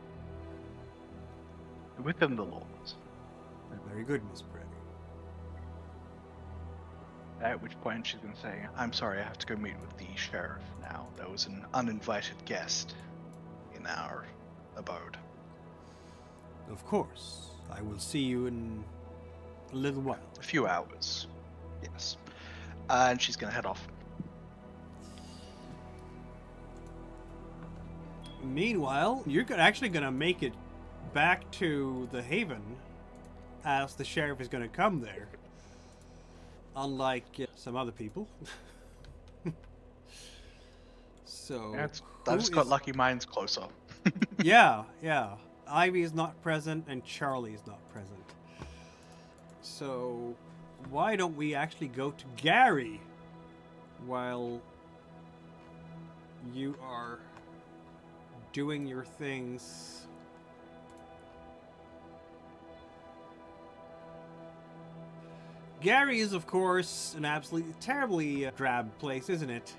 Within the laws. Very good, Miss Peretti. At which point she's going to say, I'm sorry, I have to go meet with the sheriff now. There was an uninvited guest in our abode. Of course. I will see you in a little while. A few hours. Yes. and she's gonna head off. Meanwhile, you're actually gonna make it back to the Haven, as the sheriff is gonna come there. Unlike some other people. So I just got lucky. Mine's closer. yeah. Ivy is not present and Charlie is not present. So why don't we actually go to Gary while you are doing your things? Gary is, of course, an absolutely terribly drab place, isn't it?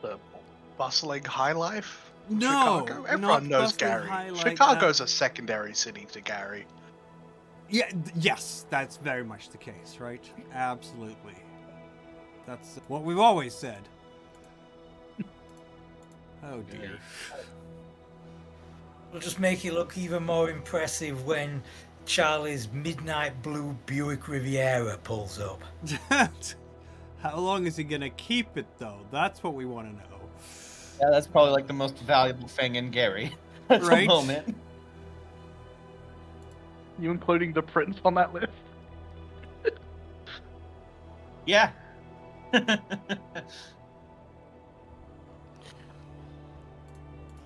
The bustling high life? No, Chicago? Everyone knows bustling Gary. high like Chicago's a secondary city to Gary. Yeah, yes, that's very much the case, right? Absolutely. That's what we've always said. Oh dear. It'll just make it look even more impressive when Charlie's midnight blue Buick Riviera pulls up. How long is he gonna keep it though? That's what we want to know. Yeah, that's probably like the most valuable thing in Gary at Right? the moment. You including the prince on that list? Yeah.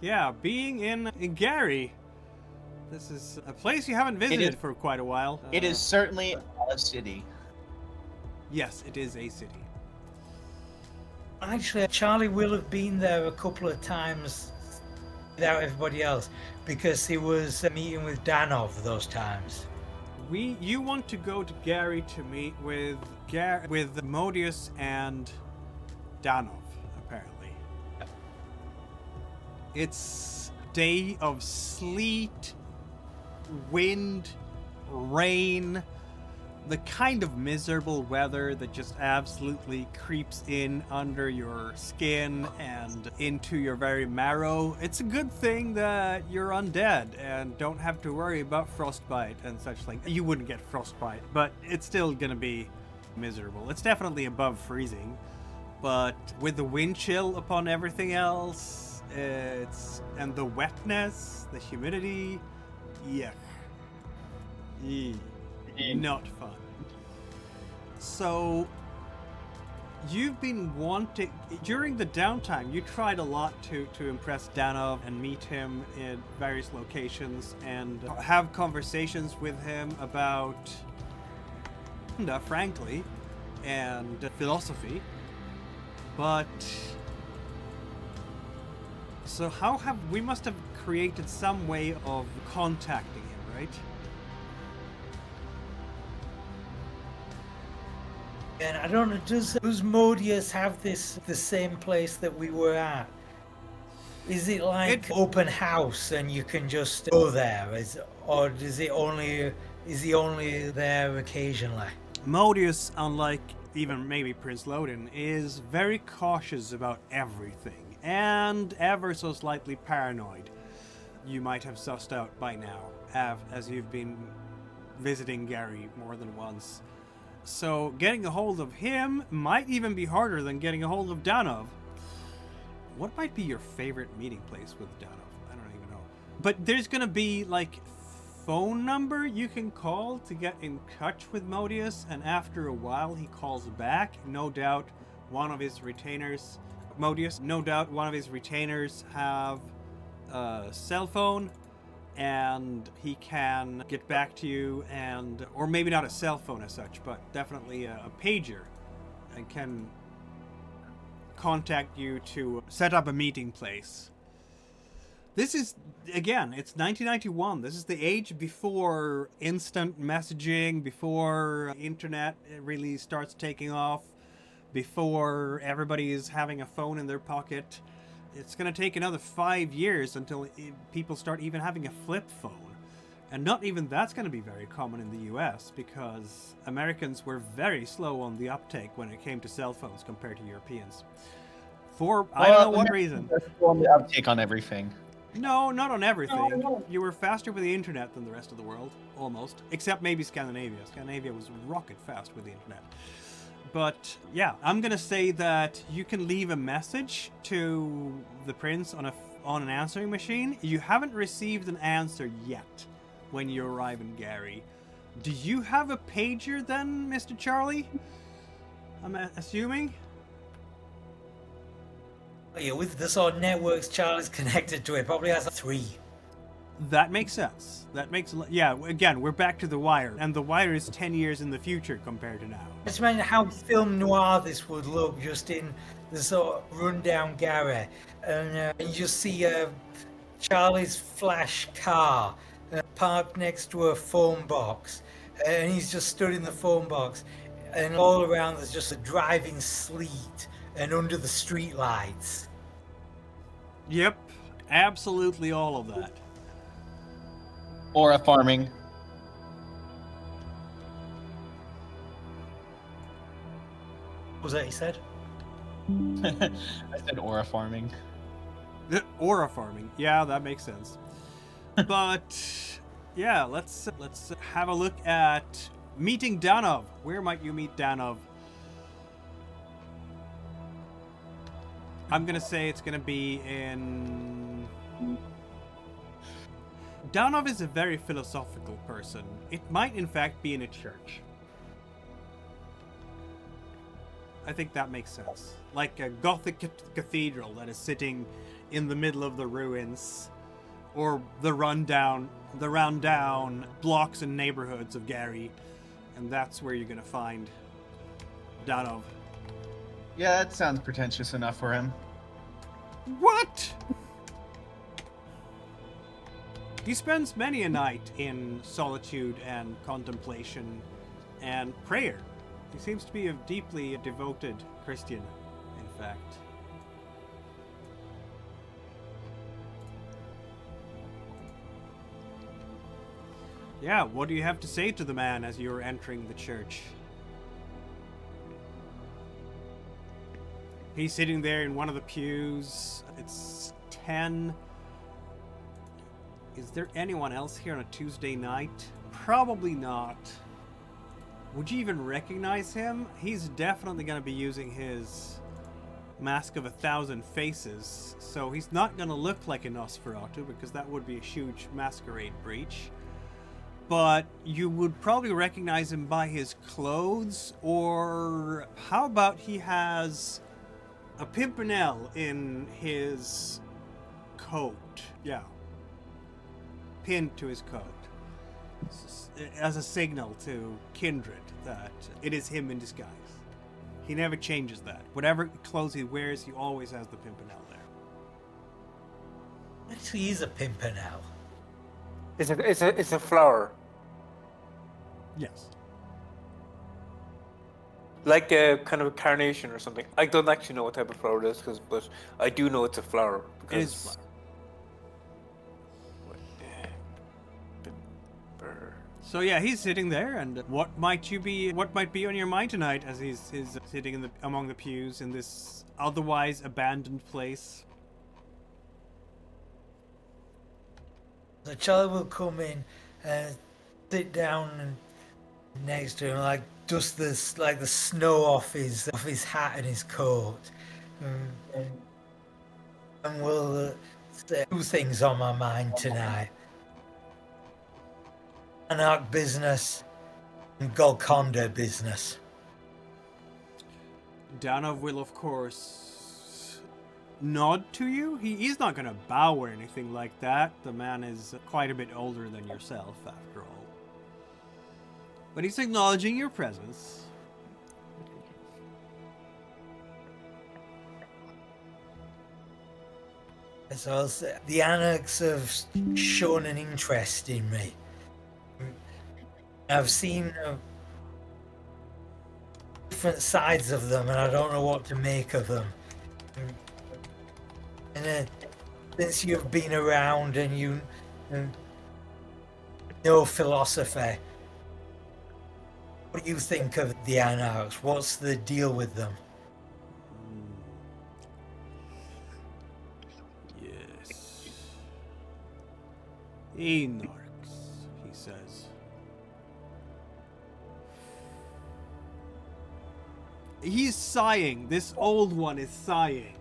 Yeah, being in Gary. This is a place you haven't visited for quite a while. It is certainly a city. Yes, it is a city. Actually, Charlie will have been there a couple of times without everybody else because he was meeting with Danov those times. You want to go to Gary to meet with Modius and Danov, apparently. It's a day of sleet, wind, rain, the kind of miserable weather that just absolutely creeps in under your skin and into your very marrow. It's a good thing that you're undead and don't have to worry about frostbite and such thing. You wouldn't get frostbite, but it's still gonna be miserable. It's definitely above freezing, but with the wind chill upon everything else, and the wetness, the humidity, yuck. Not fun. So, you've been wanting, during the downtime, you tried a lot to impress Danov and meet him in various locations and have conversations with him about, frankly, and philosophy. But, so we must have created some way of contacting him, right? And I don't know, does Modius have the same place that we were at? Is it like open house and you can just go there? Or is he only there occasionally? Modius, unlike even maybe Prince Lodin, is very cautious about everything and ever so slightly paranoid. You might have sussed out by now, as you've been visiting Gary more than once. So getting a hold of him might even be harder than getting a hold of Danov. What might be your favorite meeting place with Danov? I don't even know. But there's gonna be like phone number you can call to get in touch with Modius, and after a while he calls back. No doubt one of his retainers, Modius, no doubt one of his retainers have a cell phone, and he can get back to you, or maybe not a cell phone as such, but definitely a pager, and can contact you to set up a meeting place. This is, again, it's 1991. This is the age before instant messaging, before internet really starts taking off, before everybody is having a phone in their pocket. It's going to take another 5 years until people start even having a flip phone. And not even that's going to be very common in the US, because Americans were very slow on the uptake when it came to cell phones compared to Europeans. I don't know what reason. On the uptake on everything. No, not on everything. You were faster with the internet than the rest of the world, almost. Except maybe Scandinavia. Scandinavia was rocket fast with the internet. But yeah, I'm gonna say that you can leave a message to the prince on an answering machine. You haven't received an answer yet when you arrive in Gary. Do you have a pager then, Mr. Charlie? I'm assuming? Yeah, with the sort of networks Charlie's connected to, it probably has 3. That makes sense. Yeah, again, we're back to The Wire, and The Wire is 10 years in the future compared to now. Just imagine how film noir this would look just in the sort of rundown Gary. And you just see Charlie's flash car parked next to a phone box. And he's just stood in the phone box. And all around there's just a driving sleet and under the street lights. Yep, absolutely all of that. Aura farming. What was that you said? I said aura farming. Aura farming. Yeah, that makes sense. But yeah, let's have a look at meeting Danov. Where might you meet Danov? I'm gonna say it's gonna be in... Danov is a very philosophical person. It might in fact be in a church. I think that makes sense. Like a Gothic cathedral that is sitting in the middle of the ruins, or the rundown blocks and neighborhoods of Gary, and that's where you're gonna find Danov. Yeah, that sounds pretentious enough for him. What? He spends many a night in solitude and contemplation and prayer. He seems to be a deeply devoted Christian, in fact. Yeah, what do you have to say to the man as you're entering the church? He's sitting there in one of the pews. It's 10. Is there anyone else here on a Tuesday night? Probably not. Would you even recognize him? He's definitely going to be using his Mask of 1,000 Faces, so he's not going to look like a Nosferatu because that would be a huge masquerade breach. But you would probably recognize him by his clothes, or how about he has a pimpernel in his coat? Yeah. Pinned to his coat. As a signal to Kindred that it is him in disguise. He never changes that. Whatever clothes he wears, he always has the pimpernel there. Actually, is a pimpernel. It's a flower. Yes. Like a kind of a carnation or something. I don't actually know what type of flower it is, but I do know it's a flower. It is a flower. So yeah, he's sitting there, and what might be on your mind tonight as he's sitting among the pews in this otherwise abandoned place? The child will come in and sit down and next to him, like dust the snow off his hat and his coat, and we'll say 2 things on my mind tonight. Anarch business and Golconda business. Danov will, of course, nod to you. He's not going to bow or anything like that. The man is quite a bit older than yourself, after all. But he's acknowledging your presence. So I'll say, the Anarchs have shown an interest in me. I've seen different sides of them, and I don't know what to make of them. And since you've been around and you know philosophy, what do you think of the Anarchs? What's the deal with them? Yes. Anarchs, he says. He's sighing. This old one is sighing.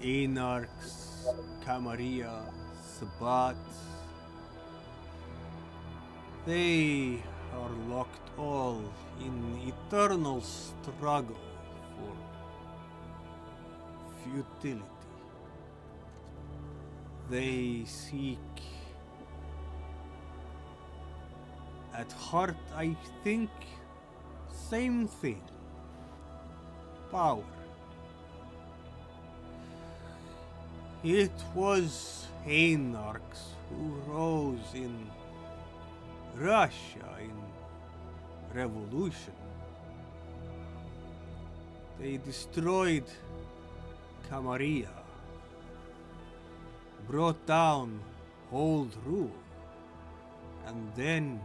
Anarchs, Camarilla, Sabat. They are locked all in eternal struggle for futility. They seek, at heart, I think, same thing. Power. It was Anarchs who rose in Russia in revolution. They destroyed Camarilla, brought down old rule, and then,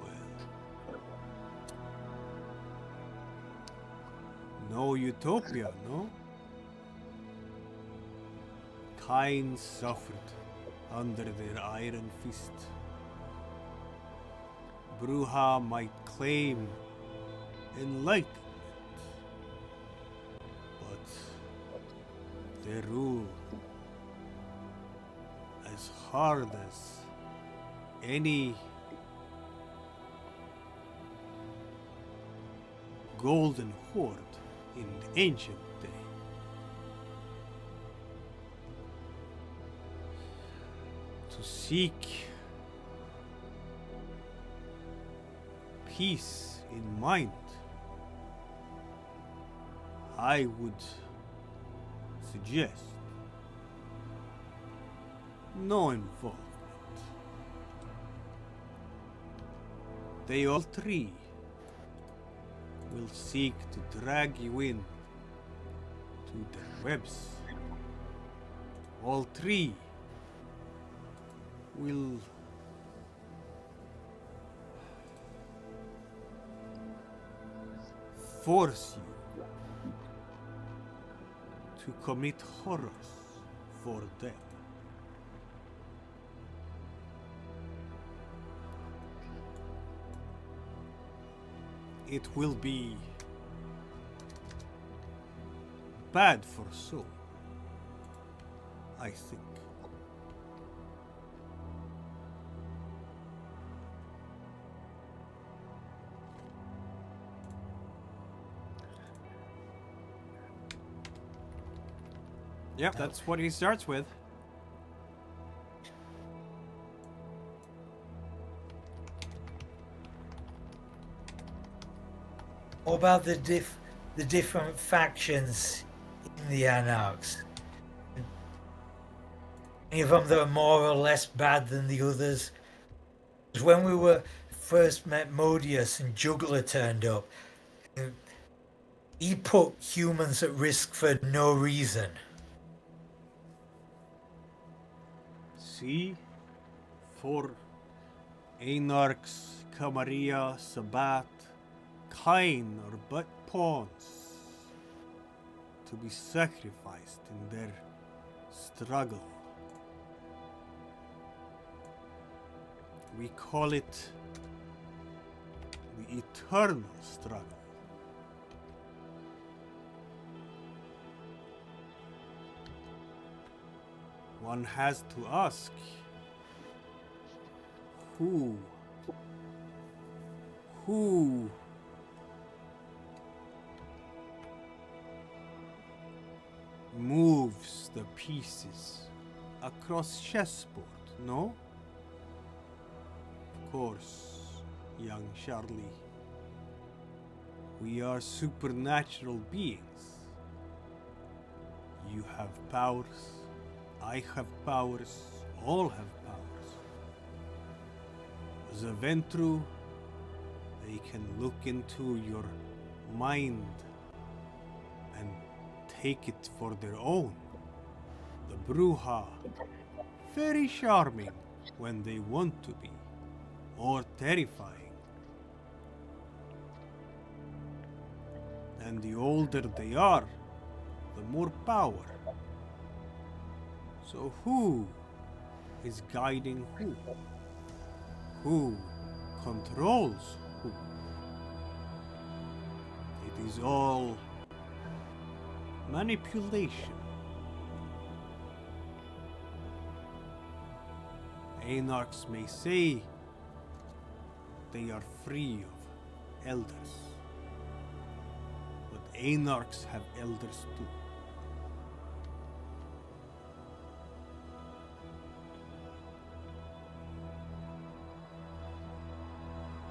well, no utopia, no? Kind suffered under their iron fist. Bruja might claim enlightenment, but their rule as hard as any golden horde in ancient day. To seek peace in mind, I would suggest no involvement. They all three will seek to drag you in to their webs. All three will force you to commit horrors for them. It will be bad for soul, I think. Yep, that's what he starts with. What about the different factions in the Anarchs? Any of them that are more or less bad than the others? 'Cause when we were first met Modius and Juggler turned up, he put humans at risk for no reason. See, for Anarchs, Camarilla, Sabat, Kain are but pawns to be sacrificed in their struggle. We call it the eternal struggle. One has to ask, who moves the pieces across chessboard, no? Of course, young Charlie. We are supernatural beings. You have powers, I have powers, all have powers. The Ventru, they can look into your mind and take it for their own. The Bruja, very charming when they want to be, or terrifying. And the older they are, the more power So who is guiding who? Who controls who? It is all manipulation. Anarchs may say they are free of elders, but Anarchs have elders too.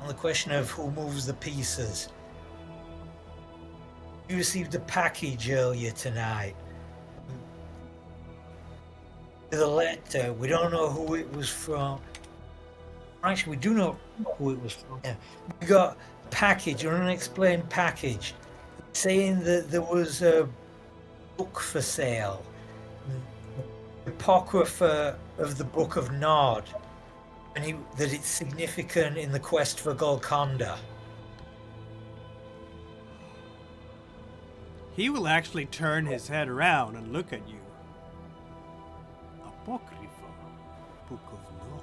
On the question of who moves the pieces, you received a package earlier tonight with a letter. We don't know who it was from. Actually, we do know who it was from. Yeah. We got a package, an unexplained package, saying that there was a book for sale, the Apocrypha of the Book of Nod, and that it's significant in the quest for Golconda. He will actually turn his head around and look at you. Apocrypha, Book of Nod.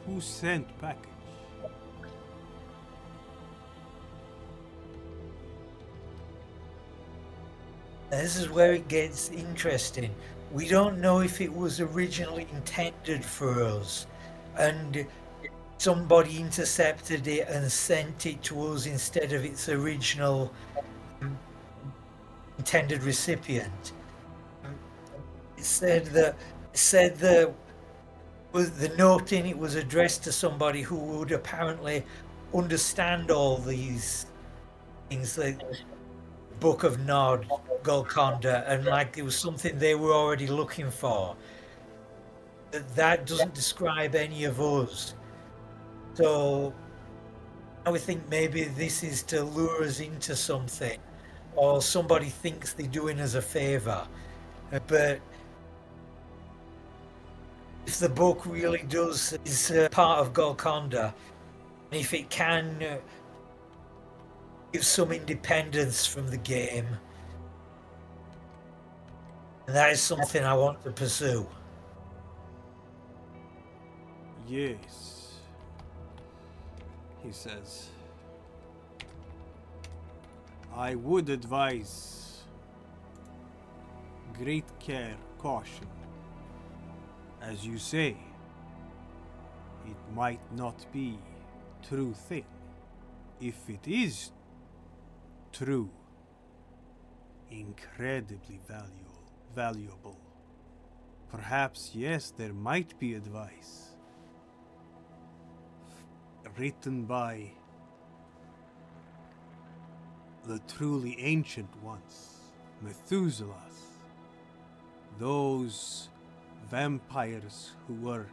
Who sent package? This is where it gets interesting. We don't know if it was originally intended for us, and somebody intercepted it and sent it to us instead of its original intended recipient. It said that with the note in it was addressed to somebody who would apparently understand all these things, like Book of Nod, Golconda, and like it was something they were already looking for. That doesn't describe any of us. So I would think maybe this is to lure us into something, or somebody thinks they're doing us a favor. But if the book really is part of Golconda, and if it can give some independence from the game, that is something I want to pursue. Yes, he says. I would advise great care, caution. As you say, it might not be true thing. If it is true, incredibly valuable. Perhaps, yes, there might be advice written by the truly ancient ones, Methuselahs, those vampires who were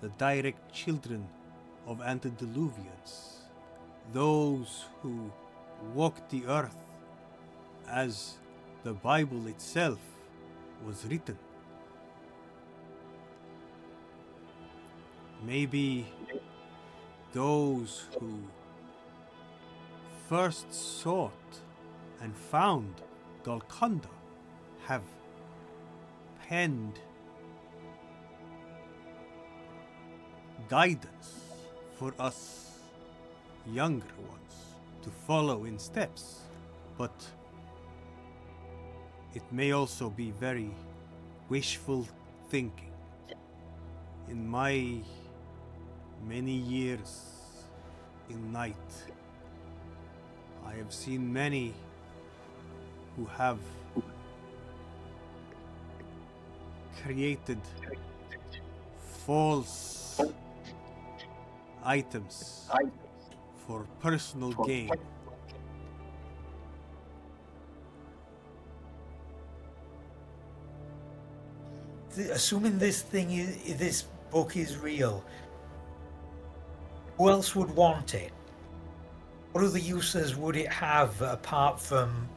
the direct children of antediluvians, those who walked the earth as the Bible itself was written. Maybe those who first sought and found Golconda have penned guidance for us younger ones to follow in steps, but it may also be very wishful thinking. In my many years in night, I have seen many who have created false items for personal gain. Assuming this book is real, who else would want it? What other uses would it have apart from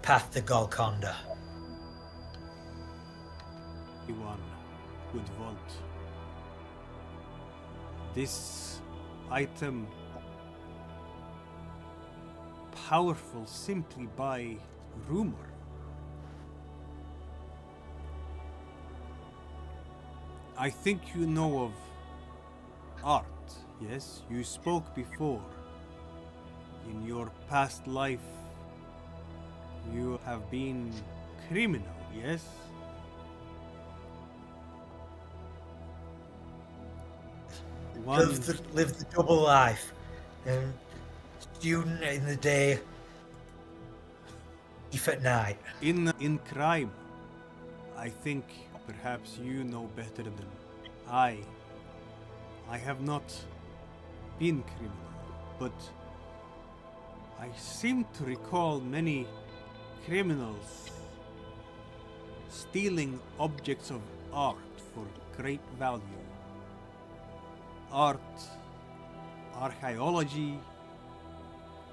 Path to Golconda? Anyone would want this item powerful simply by rumor. I think you know of art, yes? You spoke before. In your past life, you have been criminal, yes? Live the double life. Student in the day, thief at night. In crime, I think perhaps you know better than I. I have not been criminal, but I seem to recall many criminals stealing objects of art for great value. Art, archaeology,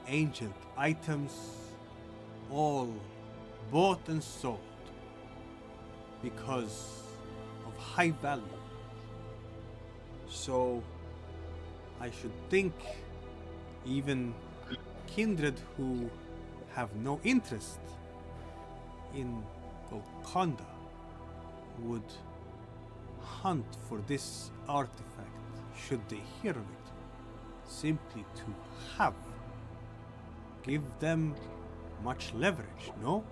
ancient items, all bought and sold because of high value. So I should think even Kindred who have no interest in Golconda would hunt for this artifact should they hear of it, simply to have. Give them much leverage, no?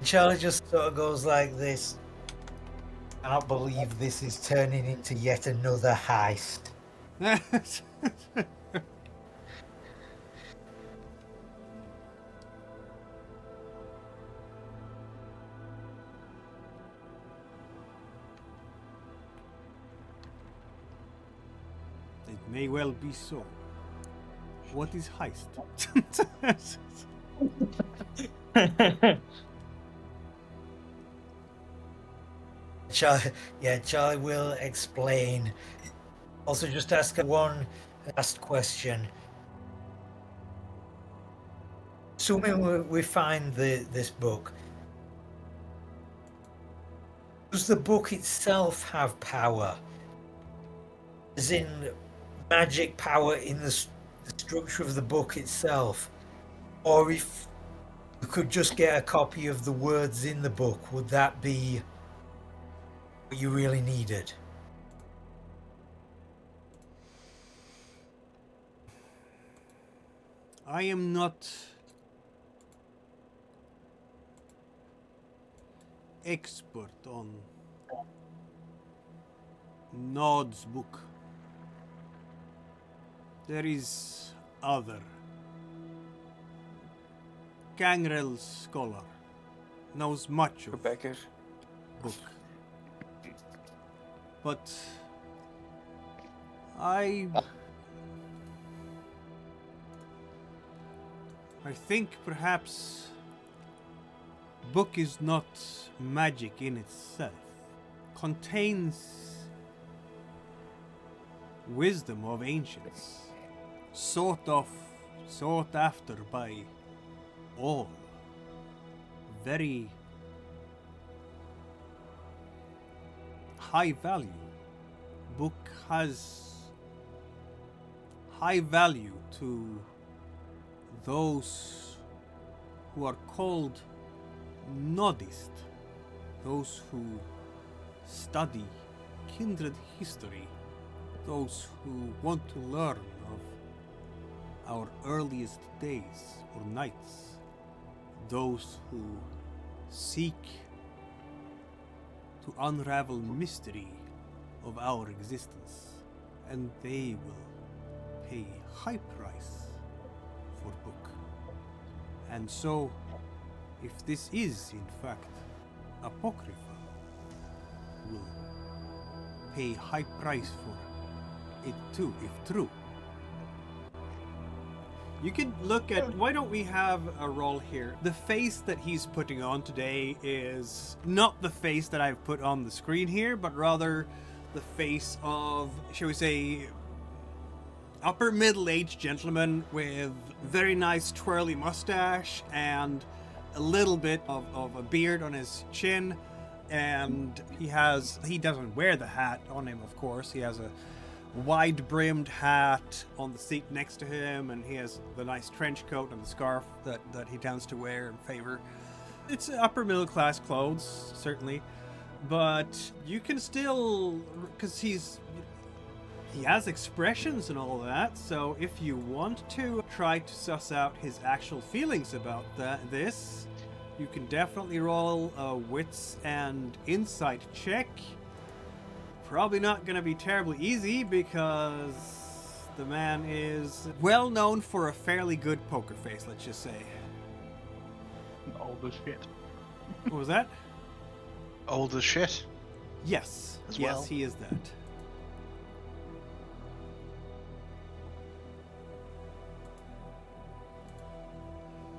Charlie just sort of goes like this. I can't believe this is turning into yet another heist. It may well be so. What is heist? Charlie will explain. Also, just ask one last question. Assuming we find this book, does the book itself have power? As in magic power in the structure of the book itself? Or if you could just get a copy of the words in the book, would that be what you really needed? I am not expert on Nod's book. There is other. Gangrel's scholar knows much of Beckett. book. But I think perhaps book is not magic in itself. Contains wisdom of ancients, sought after by all. Very high value. Book has high value to those who are called Nodist, those who study Kindred history, those who want to learn of our earliest days or nights, those who seek to unravel mystery of our existence, and they will pay high price for book. And so, if this is in fact apocrypha, will pay high price for it too, if true. You could look at, why don't we have a roll here? The face that he's putting on today is not the face that I've put on the screen here, but rather the face of, shall we say, upper middle-aged gentleman with very nice twirly mustache and a little bit of a beard on his chin. And he doesn't wear the hat on him, of course. He has a wide-brimmed hat on the seat next to him, and he has the nice trench coat and the scarf that he tends to wear in favor. It's upper middle class clothes, certainly, but you can still, because he has expressions and all that, so if you want to try to suss out his actual feelings about this, you can definitely roll a wits and insight check. Probably not going to be terribly easy because the man is well known for a fairly good poker face, let's just say. Old as shit. What was that? Old as shit. Yes. As yes, well. he is that.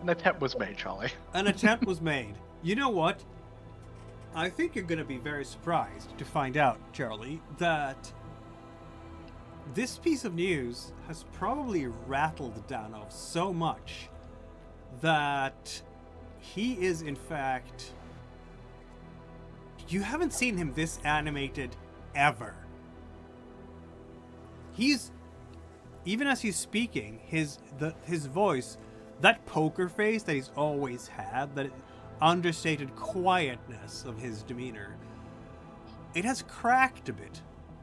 An attempt was made, Charlie. An attempt was made. You know what? I think you're going to be very surprised to find out, Charlie, that this piece of news has probably rattled Danov so much that he is, in fact... You haven't seen him this animated ever. He's... Even as he's speaking, his voice, that poker face that he's always had, that understated quietness of his demeanor, it has cracked a bit.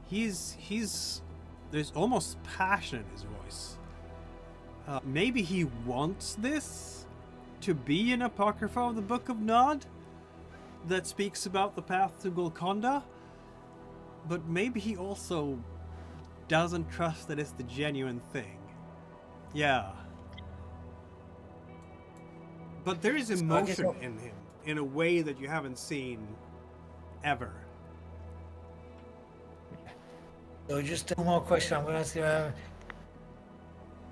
There's almost passion in his voice. Maybe he wants this to be an apocrypha of the Book of Nod that speaks about the path to Golconda, but maybe he also doesn't trust that it's the genuine thing. Yeah. But there is emotion in him in a way that you haven't seen ever. So just one more question I'm going to ask you.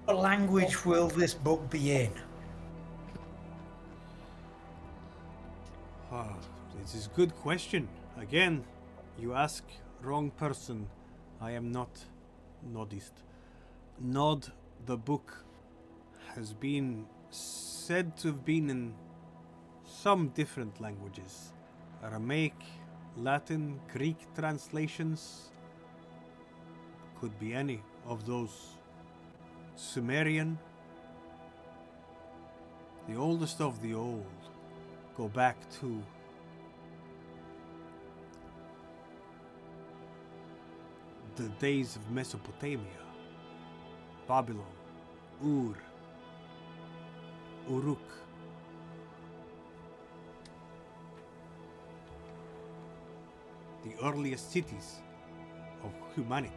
What language will this book be in? This is a good question. Again, you ask wrong person. I am not Nodist. Nod, the book, has been said to have been in some different languages. Aramaic, Latin, Greek translations. Could be any of those. Sumerian. The oldest of the old. Go back to the days of Mesopotamia, Babylon, Ur, Uruk. The earliest cities of humanity.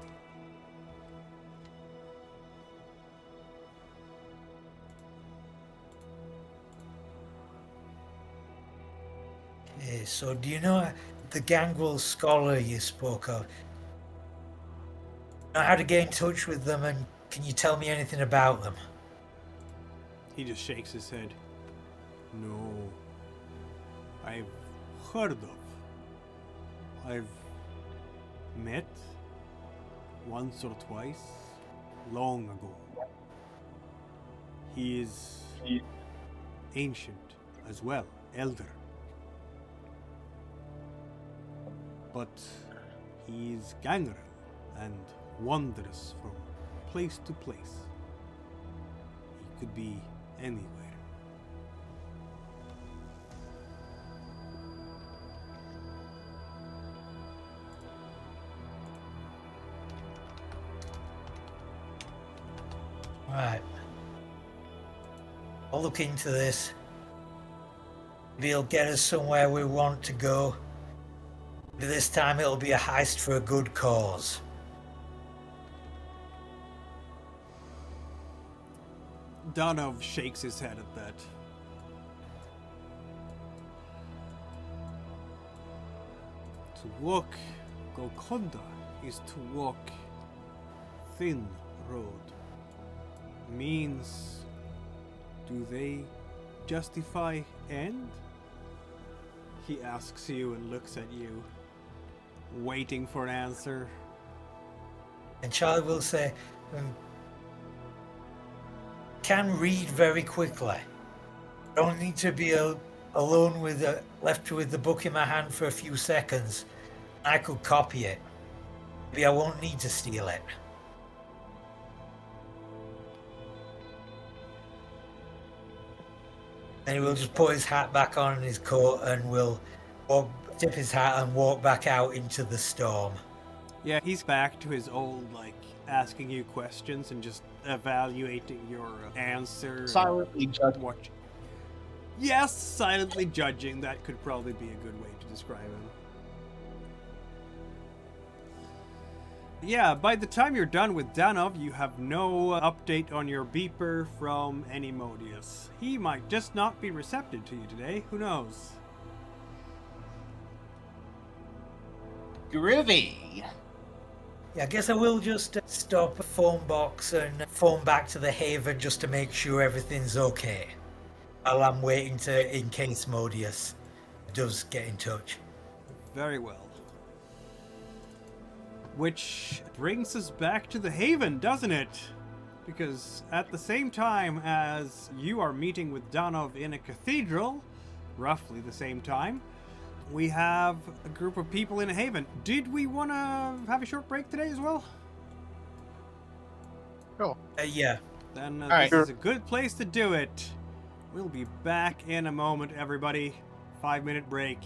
Okay, so do you know the Gangrel scholar you spoke of? Know how to get in touch with them, and can you tell me anything about them? He just shakes his head. No. I've heard of. I've met once or twice long ago. He is ancient as well, elder. But he is gangrel and wanders from place to place. He could be anywhere. Right. I'll look into this. Maybe it'll get us somewhere we want to go. Maybe this time it'll be a heist for a good cause. Danov shakes his head at that. To walk Golconda is to walk thin road. Means, do they justify end? He asks you and looks at you, waiting for an answer. And Charlie will say, can read very quickly. Don't need to be alone with left with the book in my hand for a few seconds. I could copy it. Maybe I won't need to steal it. And he will just put his hat back on and his coat and will tip his hat and walk back out into the storm. Yeah, he's back to his old, like, asking you questions and just evaluating your answer. Silently judge. What? Yes, silently judging. That could probably be a good way to describe him. Yeah, by the time you're done with Danov, you have no update on your beeper from Anymodius. He might just not be receptive to you today. Who knows? Groovy. Yeah, I guess I will just stop a phone box and phone back to the Haven just to make sure everything's okay. While I'm waiting in case Modius does get in touch. Very well. Which brings us back to the Haven, doesn't it? Because at the same time as you are meeting with Danov in a cathedral, roughly the same time, we have a group of people in a Haven. Did we want to have a short break today as well? Sure. Yeah. Then this right. is a good place to do it. We'll be back in a moment, everybody. 5-minute break.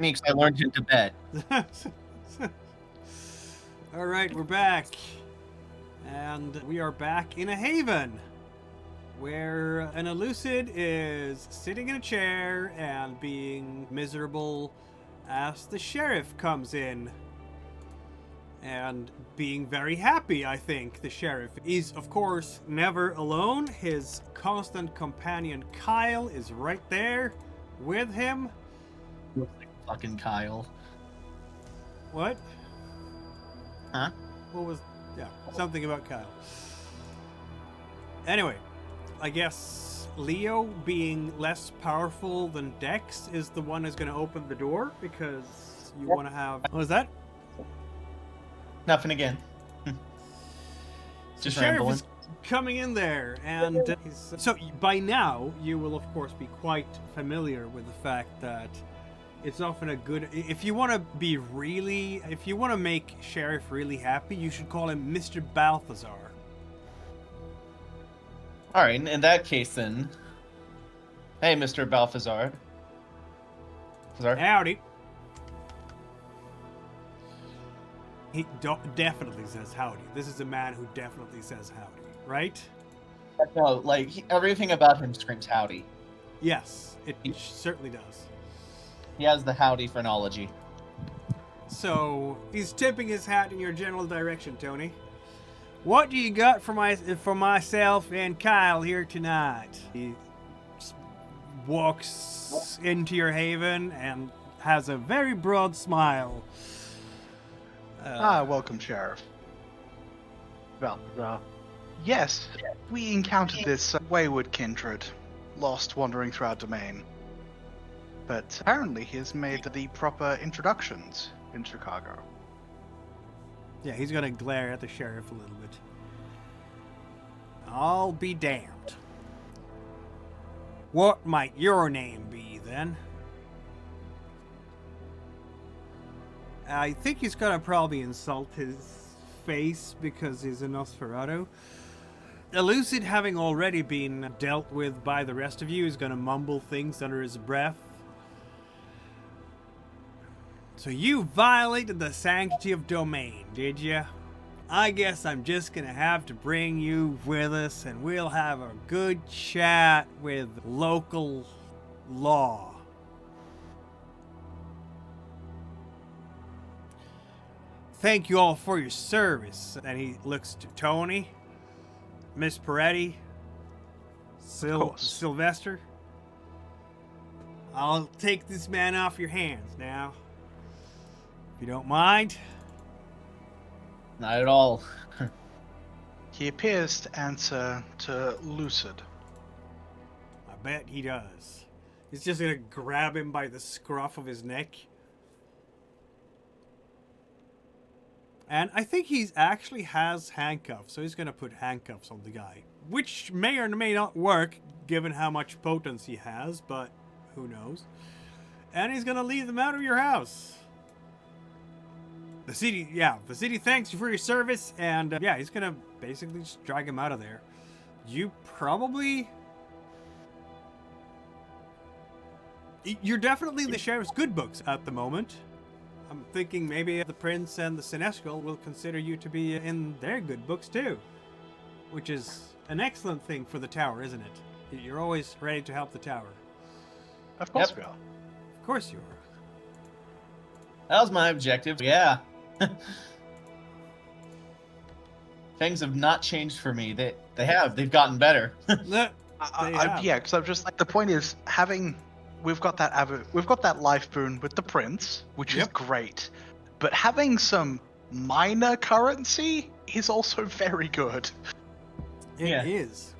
techniques I learned in Tibet. All right, we're back. And we are back in a haven where an elusive is sitting in a chair and being miserable as the sheriff comes in. And being very happy, I think, the sheriff. Is, of course, never alone. His constant companion, Kyle, is right there with him. Looks like fucking Kyle. What? Huh? What was... Yeah, something about Kyle. Anyway, I guess Leo, being less powerful than Dex, is the one who's going to open the door, because you want to have... What was that? Nothing again. Just the sheriff rambling. is coming in there, and so by now you will of course be quite familiar with the fact that it's often a good, if you want to make Sheriff really happy, you should call him Mr. Balthazar. All right, in that case then. Hey, Mr. Balthazar. Howdy. He definitely says howdy. This is a man who definitely says howdy, right? No, everything about him screams howdy. Yes, it certainly does. He has the howdy phrenology. So, he's tipping his hat in your general direction, Tony. What do you got for myself and Kyle here tonight? He walks into your haven and has a very broad smile. Welcome, Sheriff. Well, yes, we encountered this wayward kindred, lost wandering through our domain. But apparently he has made the proper introductions in Chicago. Yeah, he's gonna glare at the sheriff a little bit. I'll be damned. What might your name be, then? I think he's gonna probably insult his face because he's a Nosferatu. Elusive, having already been dealt with by the rest of you, is gonna mumble things under his breath. So you violated the sanctity of domain, did you? I guess I'm just gonna have to bring you with us and we'll have a good chat with local law. Thank you all for your service. And he looks to Tony, Miss Peretti, Sylvester. I'll take this man off your hands now. If you don't mind. Not at all. He appears to answer to Lucid. I bet he does. He's just gonna grab him by the scruff of his neck. And I think he's actually has handcuffs, so he's gonna put handcuffs on the guy. Which may or may not work, given how much potency he has, but who knows. And he's gonna lead them out of your house. The city thanks you for your service, and he's gonna basically just drag him out of there. You probably... You're definitely in the sheriff's good books at the moment. I'm thinking maybe the Prince and the Seneschal will consider you to be in their good books too. Which is an excellent thing for the tower, isn't it? You're always ready to help the tower. Of course we are. Of course you are. That was my objective. Yeah. Things have not changed for me. They've gotten better. Yeah, because I'm just like, the point is we've got that life boon with the prince, which is great, but having some minor currency is also very good. It is.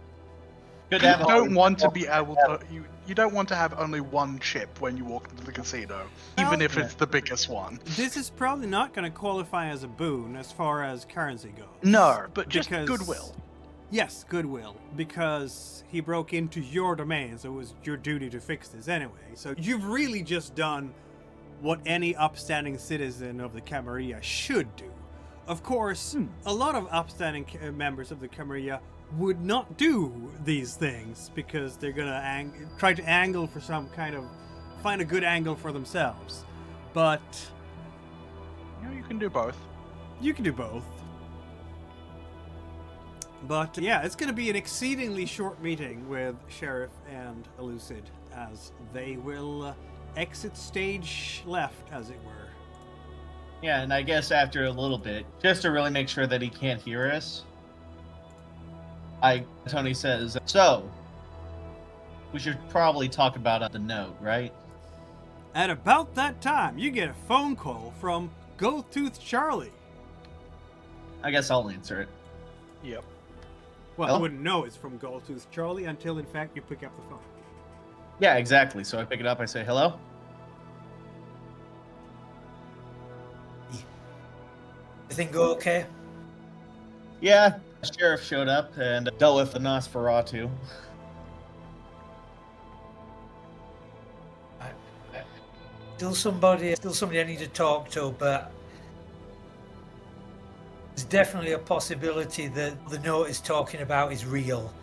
Good to have You don't want to be able to. You don't want to have only one chip when you walk into the casino, even if it's the biggest one. This is probably not going to qualify as a boon as far as currency goes. No, but just goodwill. Yes, goodwill, because he broke into your domain, so it was your duty to fix this anyway. So you've really just done what any upstanding citizen of the Camarilla should do. Of course, a lot of upstanding members of the Camarilla would not do these things because they're gonna try to angle for some kind of find a good angle for themselves. but You can do both. you can do both. But yeah, it's going to be an exceedingly short meeting with Sheriff and Elusive as they will exit stage left, as it were. Yeah, and I guess after a little bit, just to really make sure that he can't hear us, Tony says, so, we should probably talk about the note, right? At about that time, you get a phone call from Goldtooth Charlie. I guess I'll answer it. Yep. Well, Hello? I wouldn't know it's from Goldtooth Charlie until, in fact, you pick up the phone. Yeah, exactly. So I pick it up, I say, hello? Everything go okay? Yeah, the sheriff showed up and dealt with the Nosferatu. Still somebody I need to talk to, but there's definitely a possibility that the note is talking about is real.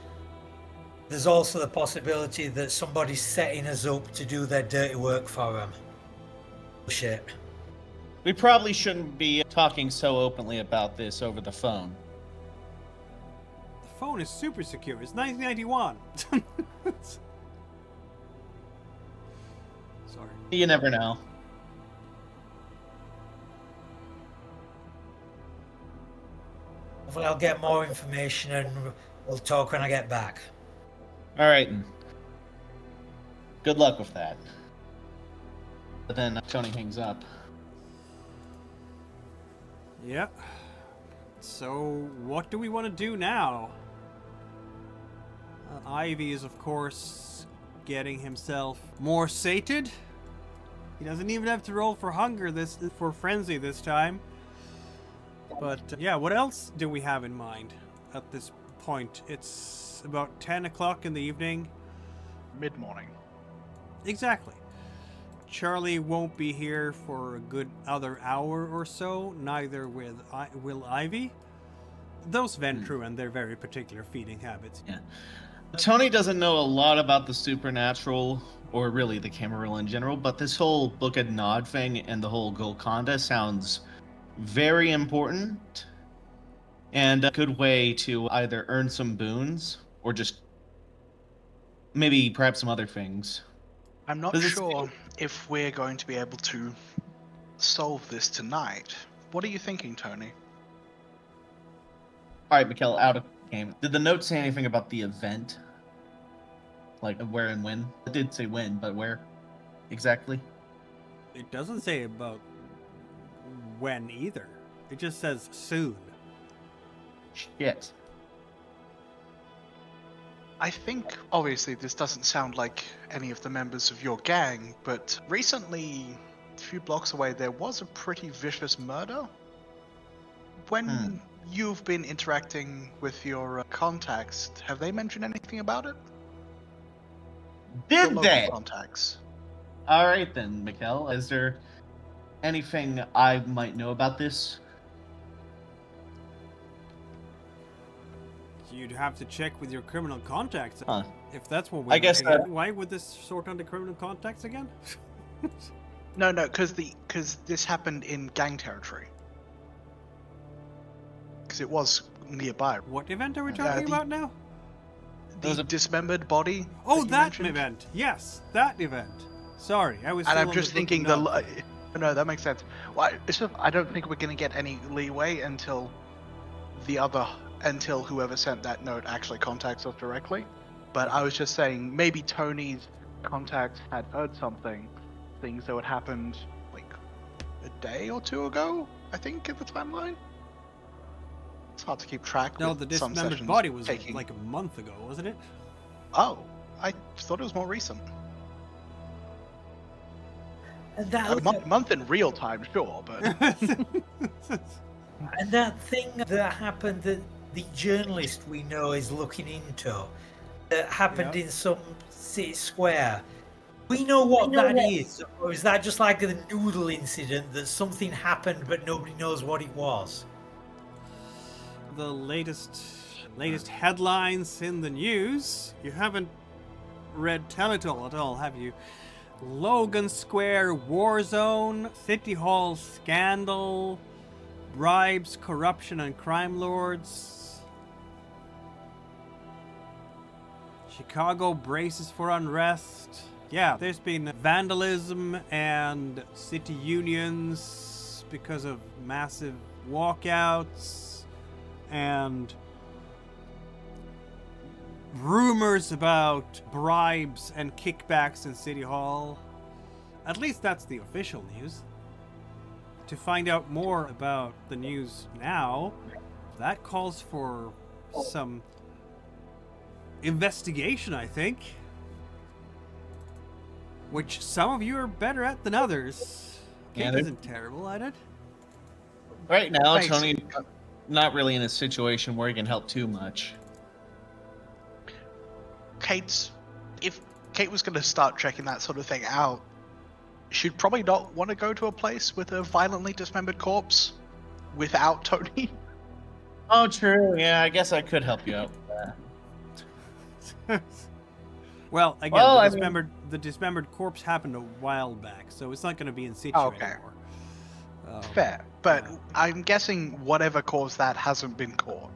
There's also the possibility that somebody's setting us up to do their dirty work for them. Shit. We probably shouldn't be talking so openly about this over the phone. The phone is super secure. It's 1991. Sorry. You never know. Hopefully I'll get more information and we'll talk when I get back. All right. Good luck with that. But then Tony hangs up. Yep. So, what do we want to do now? Ivy is, of course, getting himself more sated. He doesn't even have to roll for for frenzy this time. But yeah, what else do we have in mind at this point? It's about 10 o'clock in the evening. Mid-morning. Exactly. Charlie won't be here for a good other hour or so, neither will Ivy. Those Ventru and their very particular feeding habits. Yeah. Tony doesn't know a lot about the supernatural, or really the Camarilla in general, but this whole Book of Nod thing and the whole Golconda sounds very important and a good way to either earn some boons or just maybe perhaps some other things. I'm not Does it sure if we're going to be able to solve this tonight. What are you thinking, Tony? All right, Mikkel, out of game. Did the note say anything about the event? Like where and when? It did say when, but where exactly? It doesn't say about when either. It just says soon. Shit. I think, obviously, this doesn't sound like any of the members of your gang, but recently, a few blocks away, there was a pretty vicious murder. When you've been interacting with your contacts, have they mentioned anything about it? Your Did local they? contacts. All right then, Mikkel. Is there anything I might know about this? You'd have to check with your criminal contacts. Huh. If that's what we're I guess looking at. Why would this sort under criminal contacts again? No, because this happened in gang territory. Because it was nearby. What event are we talking about now? The dismembered body. Oh, you that mentioned? event. Yes, that event. Sorry, I was. And still I'm on just the thinking looking the. up. No, that makes sense. Well, I don't think we're going to get any leeway until whoever sent that note actually contacts us directly. But I was just saying maybe Tony's contacts had heard things that had happened like a day or two ago. I think at the timeline. It's hard to keep track. No, with the some dismembered sessions body was taking... like a month ago, wasn't it? Oh, I thought it was more recent. And that, A month in real time, sure, but and that thing that happened that the journalist we know is looking into, that happened Yeah. in some city square. We know what that is, or is that just like the noodle incident that something happened but nobody knows what it was? The latest headlines in the news. You haven't read Tell It All at all, have you? Logan Square war zone, City Hall scandal, bribes, corruption, and crime lords. Chicago braces for unrest. Yeah, there's been vandalism and city unions because of massive walkouts and rumors about bribes and kickbacks in City Hall. At least that's the official news. To find out more about the news now, that calls for some investigation, I think. Which some of you are better at than others. Yeah, Kate isn't terrible at it. Right now, Thanks. Tony, not really in a situation where he can help too much. If Kate was going to start checking that sort of thing out, she'd probably not want to go to a place with a violently dismembered corpse without Tony. Oh, true. Yeah, I guess I could help you out with that. Well, again, Well, the dismembered corpse happened a while back, so it's not going to be in situ Okay. anymore. Fair, but I'm guessing whatever caused that hasn't been caught,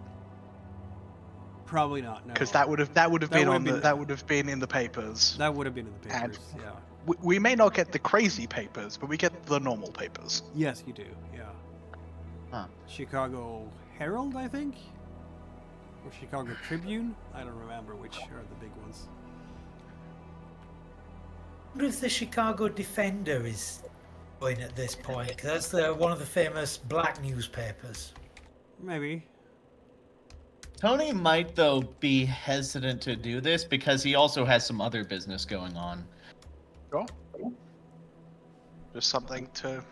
Probably not. No, because that would have been would've that would have been in the papers. that would have been in the And- papers. Yeah. We may not get the crazy papers, but we get the normal papers. Yes, you do. Yeah. Huh. Chicago Herald, I think, or Chicago Tribune. I don't remember which are the big ones. I wonder if the Chicago Defender is going at this point, because that's one of the famous black newspapers. Maybe. Tony might, though, be hesitant to do this because he also has some other business going on. Sure. Just something to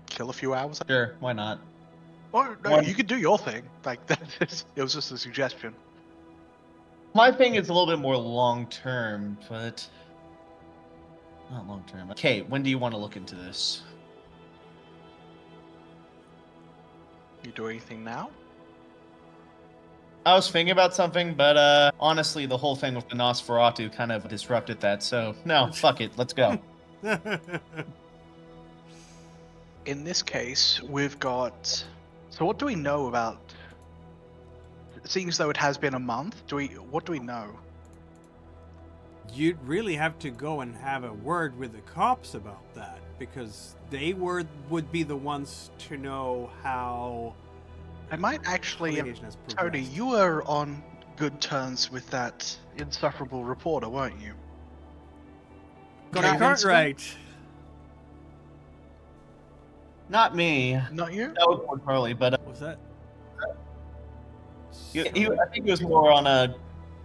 kill a few hours. Sure, why not? Or no, One- you could do your thing. Like it was just a suggestion. My thing is a little bit more long-term, but... Not long-term. Okay, when do you want to look into this? You do anything now? I was thinking about something, but honestly, the whole thing with the Nosferatu kind of disrupted that, so no, fuck it, let's go. In this case, we've got. So what do we know about? It seems though it has been a month. What do we know? You'd really have to go and have a word with the cops about that, because they would be the ones to know how I might actually. litigation has Tony, progressed. you were on good terms with that insufferable reporter, weren't you? Got a Cartwright. Not me. Not you? That was more Charlie, but Was that? I think he was more on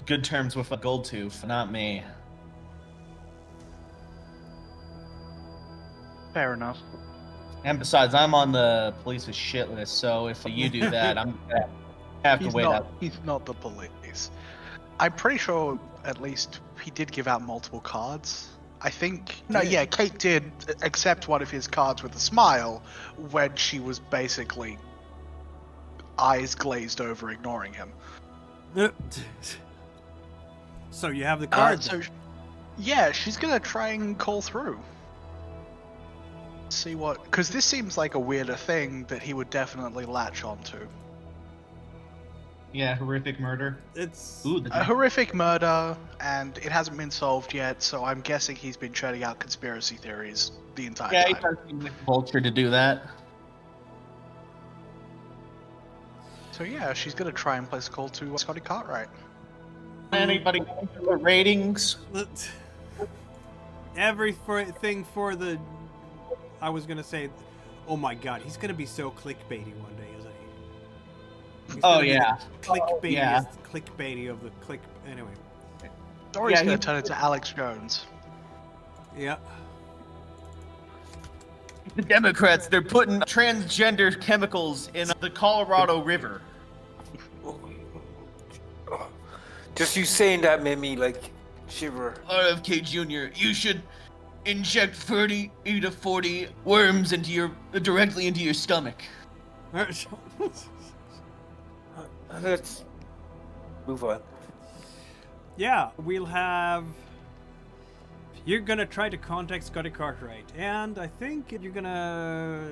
good terms with Goldtooth, not me. Fair enough. And besides, I'm on the police's shit list, so if you do that, I'm gonna have to wait out. He's not the police. I'm pretty sure at least he did give out multiple cards. I think Kate did accept one of his cards with a smile when she was basically eyes glazed over, ignoring him. So you have the card. Yeah, she's gonna try and call through. See what, because this seems like a weirder thing that he would definitely latch onto. Yeah, horrific murder. It's Ooh, A horrific murder, and it hasn't been solved yet, so I'm guessing he's been churning out conspiracy theories the entire yeah, he time. does seem like Vulture to do that. So yeah, she's gonna try and place a call to Scotty Cartwright. Anybody going for the ratings? everything for the. I was gonna say, oh my god, he's gonna be so clickbaity one day, isn't he? He's Oh gonna be yeah. the clickbaitiest yeah. clickbaity of the click. Anyway, Or he's Yeah, gonna he- turn into Alex Jones. yeah. The Democrats, they're putting transgender chemicals in the Colorado River. Just you saying that made me like shiver. RFK Jr., you should inject 30 to 40 worms directly into your stomach. Let's move on. Yeah, we'll have You're gonna try to contact Scotty Cartwright, and I think you're gonna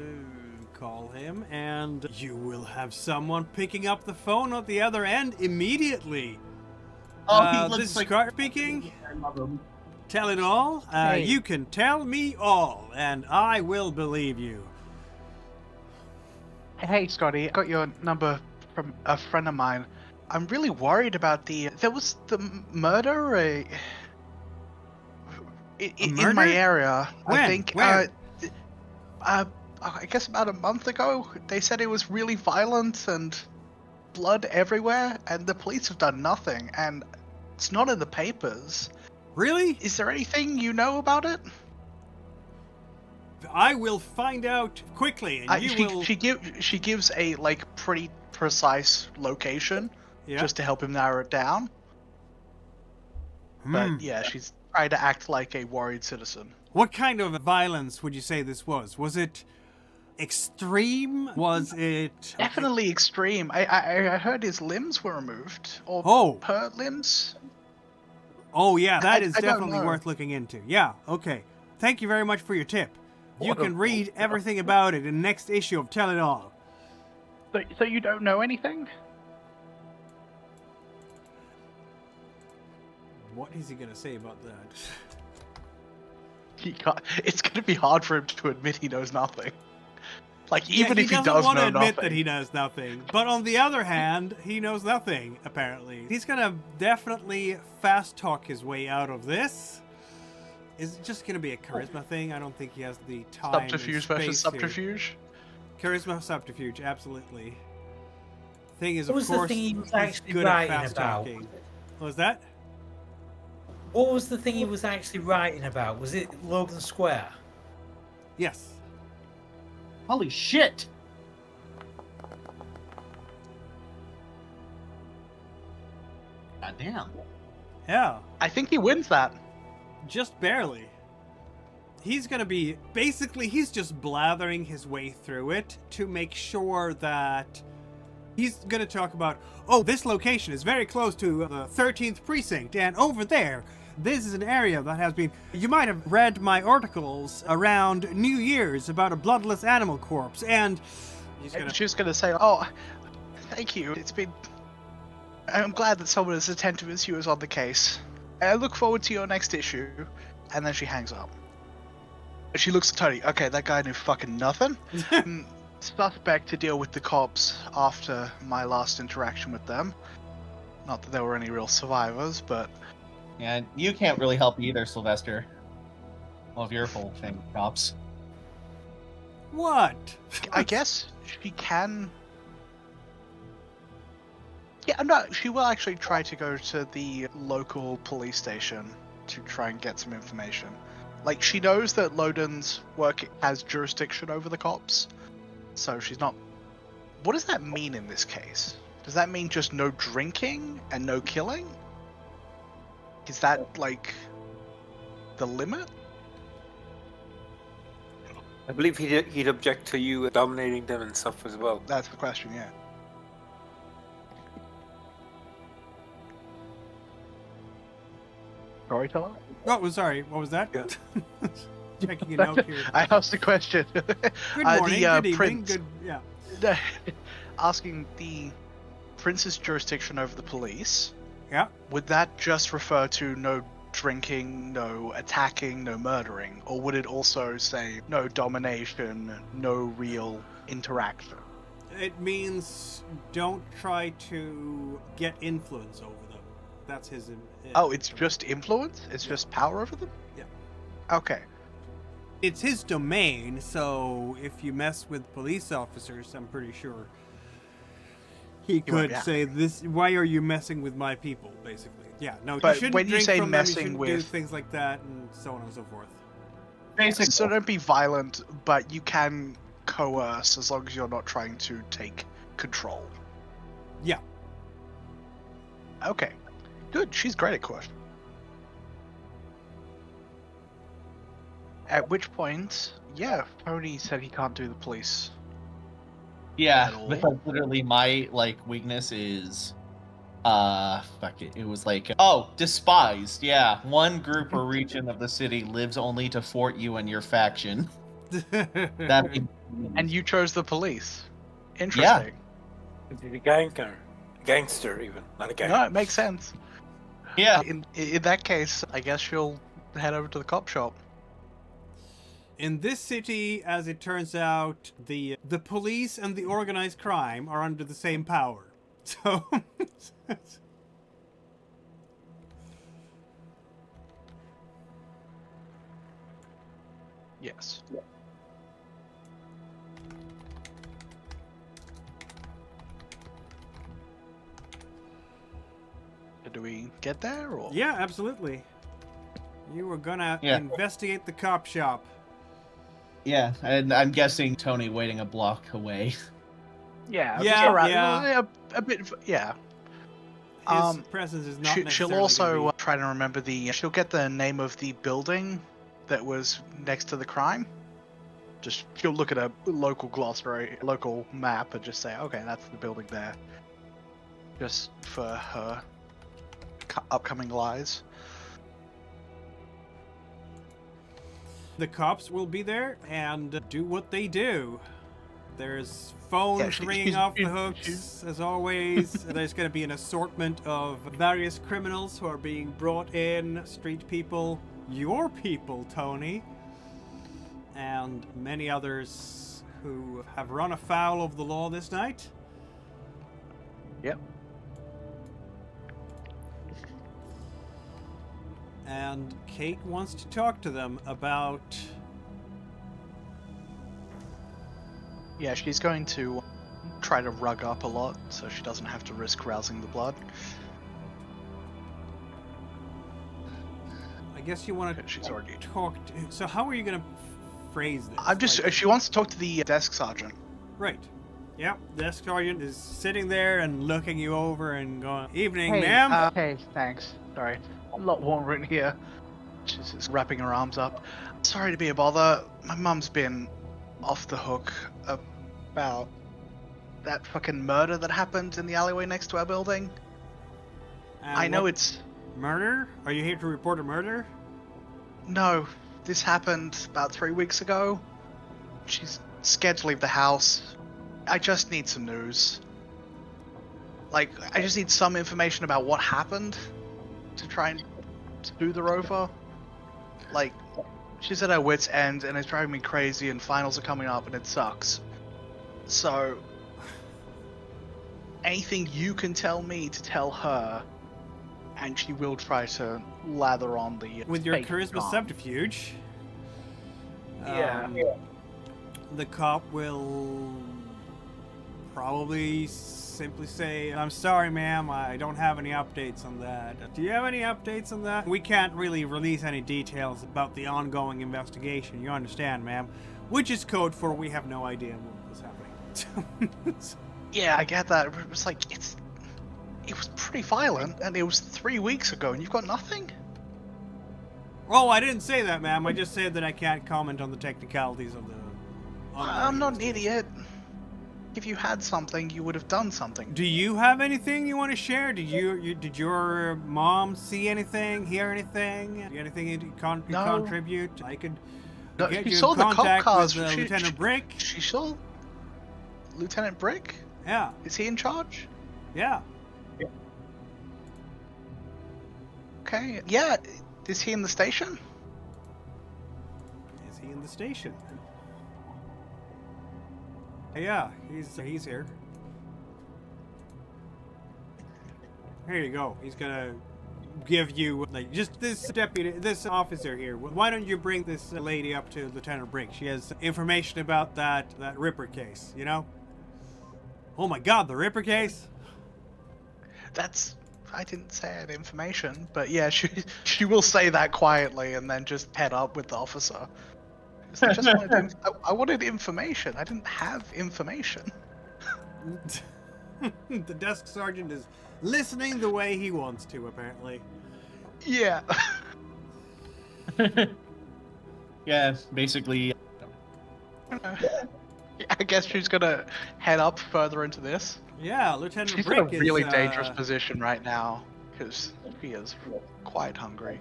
call him, and you will have someone picking up the phone at the other end immediately. He This looks is like Scott speaking. I love him. Tell it all. Hey. You can tell me all, and I will believe you. Hey, Scotty, I got your number from a friend of mine. I'm really worried about there was the murder in my murder? area. When? I think. Where? I guess about a month ago. They said it was really violent and blood everywhere, and the police have done nothing, and it's not in the papers. Really? Is there anything you know about it? I will find out quickly, and you will. She gives a pretty precise location Yeah. just to help him narrow it down. But yeah, she's trying to act like a worried citizen. What kind of violence would you say this was? Was it extreme? Was it Definitely extreme. I heard his limbs were removed, or Oh. her limbs. Oh yeah, that I is don't definitely know. worth looking into. Yeah, okay. Thank you very much for your tip. You What a can read everything about it in the next issue of Tell It All. So you don't know anything? What is he gonna say about that? He can't, it's going to be hard for him to admit he knows nothing. Yeah, Even if he doesn't does want know to admit nothing. that he knows nothing. But on the other hand, he knows nothing, apparently. He's gonna definitely fast talk his way out of this. Is it just gonna be a charisma thing? I don't think he has the time. and Subterfuge space versus to. subterfuge. Charisma subterfuge, absolutely. Thing is, What of was the course, thing he was he's actually good at writing fast about? talking. What was that? What was the thing he was actually writing about? Was it Logan Square? Yes. Holy shit! God damn. Yeah. I think he wins that. Just barely. He's gonna be basically he's just blathering his way through it to make sure that he's gonna talk about, oh, this location is very close to the 13th precinct, and over there, this is an area that has been. You might have read my articles around New Year's about a bloodless animal corpse, and he's gonna. She's going to say, "Oh, thank you. I'm glad that someone as attentive as you is on the case. I look forward to your next issue." And then she hangs up. She looks at Tony. Okay, that guy knew fucking nothing. Suspect to deal with the cops after my last interaction with them. Not that there were any real survivors, but Yeah, you can't really help either, Sylvester. Well, if your whole thing cops. What? I guess she can. Yeah, no, she will actually try to go to the local police station to try and get some information. Like, she knows that Loden's work has jurisdiction over the cops, so she's not. What does that mean in this case? Does that mean just no drinking and no killing? Is that, like, the limit? I believe he'd object to you dominating them and stuff as well. That's the question, yeah. Storyteller? Oh, sorry. What was that? Yeah. Checking it out here. I asked the question. Good morning. Good evening. Prince, Good. Yeah. asking the prince's jurisdiction over the police. Yeah. Would that just refer to no drinking, no attacking, no murdering? Or would it also say no domination, no real interaction? It means don't try to get influence over them. That's his. Oh, it's just influence? It's just power over them? Yeah. Okay. It's his domain, so if you mess with police officers, I'm pretty sure he could yeah. say this. Why are you messing with my people? Basically, yeah. No, But you shouldn't when you drink say from them, you messing shouldn't do with- things like that, and so on and so forth. Basically, So don't be violent, but you can coerce as long as you're not trying to take control. Yeah. Okay. Good. She's great at coercion. At which point, yeah, Tony said he can't do the police. yeah, at all. because literally my weakness is Fuck it. It was like, oh, despised. Yeah, one group or region of the city lives only to thwart you and your faction. That And you chose the police. Interesting. He's a gangster even, not a gang. No, it makes sense. Yeah. In that case, I guess you'll head over to the cop shop. In this city, as it turns out, the police and the organized crime are under the same power. So Yes. Do we get there, or? yeah, absolutely. You were gonna Yeah. investigate the cop shop. Yeah, and I'm guessing Tony waiting a block away. Yeah. Yeah, just around, yeah. A bit. Yeah. His presence is not necessarily She'll gonna also be- try to remember she'll get the name of the building that was next to the crime. Just she'll look at a local glossary, local map, and just say, okay, that's the building there. Just for her upcoming lies. The cops will be there and do what they do. There's phones ringing off the hooks, as always. There's going to be an assortment of various criminals who are being brought in, street people, your people, Tony, and many others who have run afoul of the law this night. Yep. And Kate wants to talk to them about... Yeah, she's going to try to rug up a lot so she doesn't have to risk rousing the blood. I guess you want to She's already. talk to... So how are you going to phrase this? I'm just. Like- She wants to talk to the desk sergeant. Right. Yep, desk sergeant is sitting there and looking you over and going, "Evening, Hey, ma'am." hey, thanks. Sorry, a lot warmer in here. She's just wrapping her arms up. Sorry to be a bother. My mum's been off the hook about that fucking murder that happened in the alleyway next to our building. And I know what- it's Murder? Are you here to report a murder? no. This happened about 3 weeks ago. She's scared to leave the house. I just need some news. Like, I just need some information about what happened to try and smooth her over. Like, she's at her wit's end and it's driving me crazy and finals are coming up and it sucks. So, anything you can tell me to tell her, and she will try to lather on the With your fake charisma calm. subterfuge. Yeah. The cop will probably simply say, "I'm sorry, ma'am, I don't have any updates on that." Do you have any updates on that? We can't really release any details about the ongoing investigation, you understand, ma'am? Which is code for we have no idea what was happening. Yeah, I get that. It was like, it was pretty violent, and it was 3 weeks ago, and you've got nothing? Oh, I didn't say that, ma'am. I just said that I can't comment on the technicalities of the... I'm not an idiot. If you had something, you would have done something. Do you have anything you want to share? Did did your mom see anything, hear anything? Anything you No. contribute? I could No, get you you saw in the cop contact cars. with Lieutenant Brick. She saw Lieutenant Brick? Yeah, Is he in charge? yeah. Okay. Yeah. Is he in the station? Is he in the station? Yeah, he's here. Here you go. He's gonna give you like just this officer here. Why don't you bring this lady up to Lieutenant Brink? She has information about that Ripper case. You know? Oh my God, the Ripper case! I didn't say I had information, but yeah, she will say that quietly and then just head up with the officer. I wanted information. I didn't have information. The desk sergeant is listening the way he wants to, apparently. Yeah. Yeah, basically. I guess she's gonna head up further into this. Yeah, Lieutenant She's in a Brick really is dangerous position right now because she is quite hungry.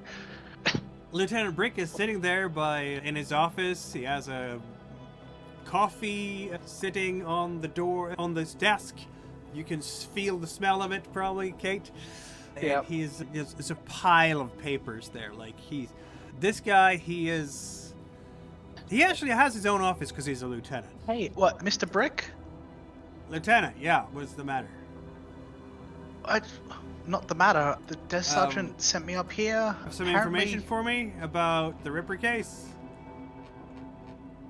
Lieutenant Brick is sitting there in his office. He has a coffee sitting on this desk. You can feel the smell of it, probably, Kate. Yep. And there's a pile of papers there. Like this guy, he actually has his own office because he's a lieutenant. Hey, what, Mr. Brick? Lieutenant, yeah, what's the matter? Not the matter. The desk sergeant sent me up here. Have some information for me about the Ripper case?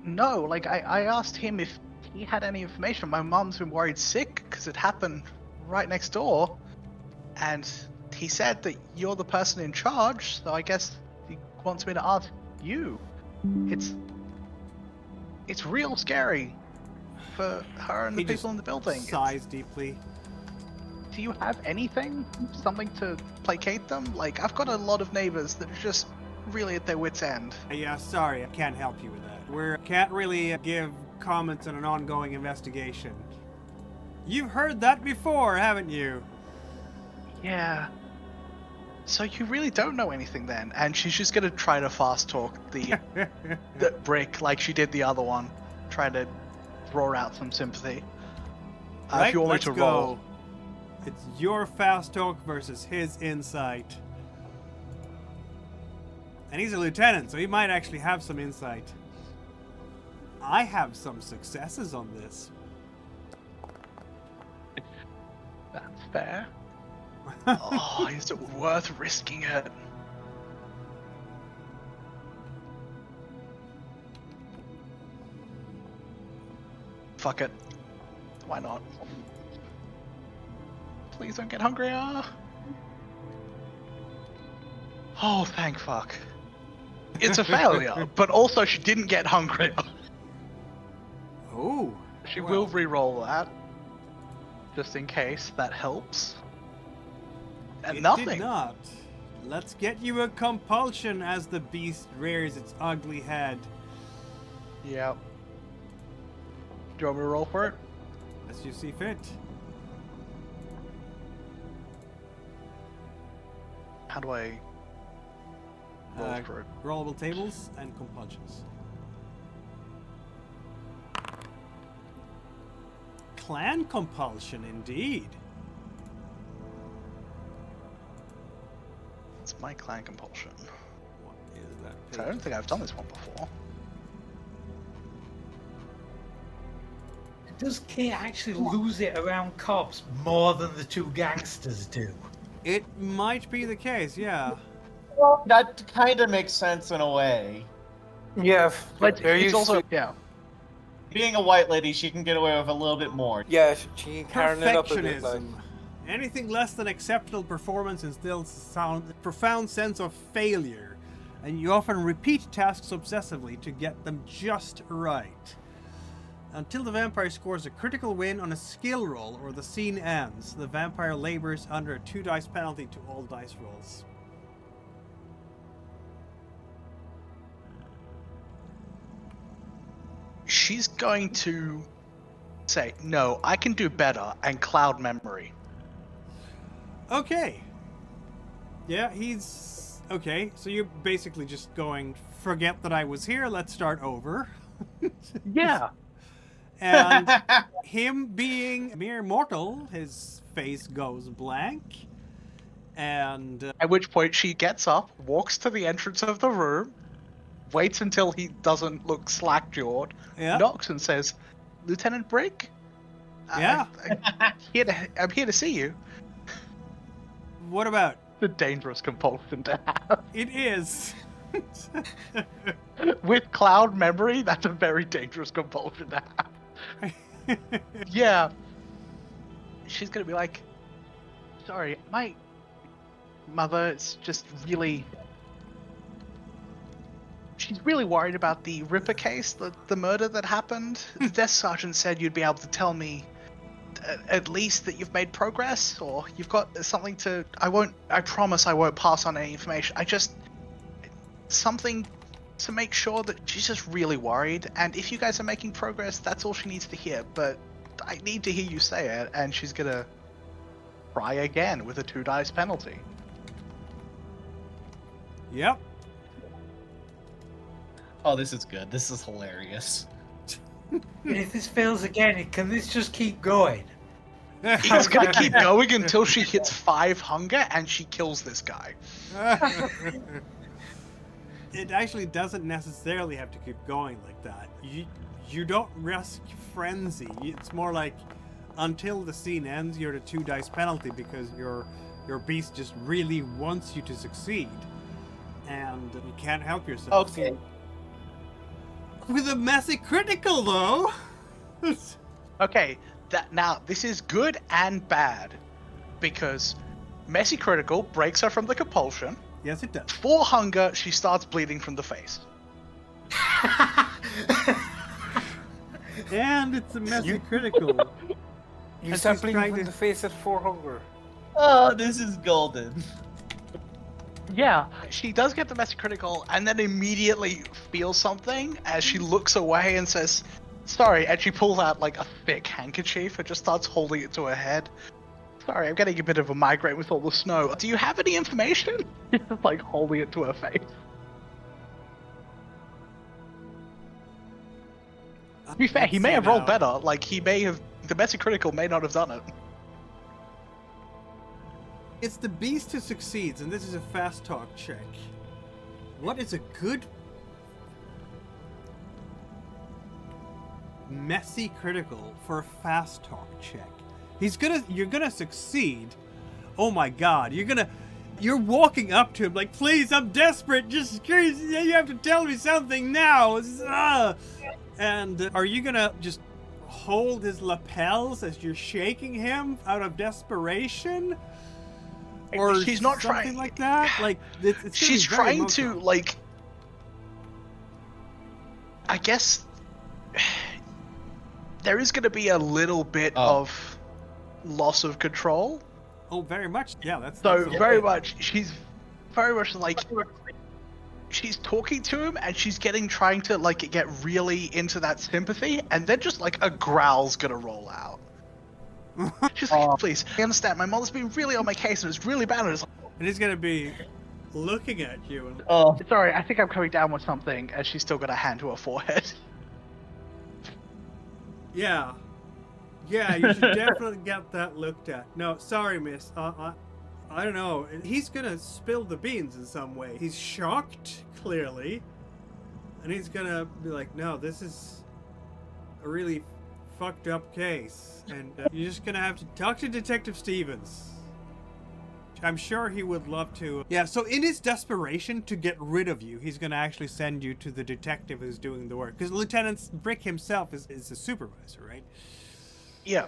No, like I asked him if he had any information. My mom's been worried sick because it happened right next door, and he said that you're the person in charge. So I guess he wants me to ask you. It's real scary for her and the people in the building. Sighs deeply. Do you have anything? Something to placate them? Like, I've got a lot of neighbors that are just really at their wits' end. Yeah, sorry, I can't help you with that. Can't really give comments on an ongoing investigation. You've heard that before, haven't you? Yeah. So you really don't know anything then? And she's just gonna try to fast talk the Brick like she did the other one. Try to draw out some sympathy. Right, if you want let's me to go. roll. It's your fast talk versus his insight. And he's a lieutenant, so he might actually have some insight. I have some successes on this. That's fair. Oh, is it worth risking it? Fuck it. Why not? Please don't get hungrier. Oh, thank fuck. It's a failure, but also she didn't get hungrier. Oh. She will re-roll that, just in case that helps. And It nothing. did not. Let's get you a compulsion as the beast rears its ugly head. Yep. Do you want me to roll for it? As you see fit. How do I roll for it? Rollable tables and compulsions. Clan compulsion, indeed. It's my clan compulsion. What is that? So I don't think I've done this one before. Does Kate actually lose it around cops more than the two gangsters do? It might be the case, yeah. Well, that kind of makes sense in a way. Yeah, But they're it's used also to- yeah. Being a white lady, she can get away with a little bit more. yeah, she can carry it up a bit. Like, Perfectionism. Anything less than acceptable performance instills a profound sense of failure, and you often repeat tasks obsessively to get them just right. Until the vampire scores a critical win on a skill roll or the scene ends, the vampire labors under a 2 dice penalty to all dice rolls. She's going to say, no, I can do better, and cloud memory. Okay. Yeah, he's... Okay, so you're basically just going, forget that I was here, let's start over. Yeah. And him being mere mortal, his face goes blank. And At which point she gets up, walks to the entrance of the room, waits until he doesn't look slack-jawed, yeah, knocks and says, Lieutenant Brick? Yeah. I'm here to see you. what about? The dangerous compulsion to have. It is. With cloud memory, that's a very dangerous compulsion to have. Yeah. She's gonna be like, sorry, my mother is just really... She's really worried about the Ripper case, the murder that happened. The desk sergeant said you'd be able to tell me at least that you've made progress, or you've got something to... I promise I won't pass on any information. Something to make sure that she's just really worried, and if you guys are making progress, that's all she needs to hear, but I need to hear you say it, and she's gonna try again with a 2 dice penalty. Yep. Oh, this is good. This is hilarious. And if this fails again, can this just keep going? It's gonna keep going until she hits 5 hunger and she kills this guy. It actually doesn't necessarily have to keep going like that. You don't risk frenzy. It's more like until the scene ends, you're at a 2 dice penalty because your beast just really wants you to succeed, and you can't help yourself. Okay. With a messy critical though. Okay, now this is good and bad, because messy critical breaks her from the compulsion. Yes, it does. 4 hunger, she starts bleeding from the face. And it's a messy critical. You And start she's bleeding trying from to- the face at 4 hunger. Oh, this is golden. Yeah, she does get the messy critical and then immediately feels something as she looks away and says, sorry, and she pulls out like a thick handkerchief and just starts holding it to her head. Sorry, I'm getting a bit of a migraine with all the snow. Do you have any information? Just like holding it to her face. To be fair, he may have rolled better. Like, the messy critical may not have done it. It's the beast who succeeds, and this is a fast talk check. What is a good messy critical for a fast talk check? You're gonna succeed. Oh my god, you're walking up to him like, please, I'm desperate, just curious, you have to tell me something now. And are you gonna just hold his lapels as you're shaking him out of desperation? Or she's not something trying like that? Like, it's gonna she's be very trying emotional. to, like, I guess there is going to be a little bit of loss of control. Oh, very much. Yeah, that's So the very thing. much, she's very much like, she's talking to him and she's trying to like get really into that sympathy, and then just like a growl's gonna roll out. She's like, please, I understand, my mother's been really on my case and it's really bad. And it's like, And he's gonna be looking at you. And, Oh, sorry, I think I'm coming down with something, and she's still got a hand to her forehead. yeah, you should definitely get that looked at. No, sorry, miss. I don't know. He's gonna spill the beans in some way. He's shocked, clearly, and he's gonna be like, "No, this is a really fucked up case," and you're just gonna have to talk to Detective Stevens. I'm sure he would love to. Yeah, so in his desperation to get rid of you, he's gonna actually send you to the detective who's doing the work. Because Lieutenant Brick himself is the supervisor, right? Yeah.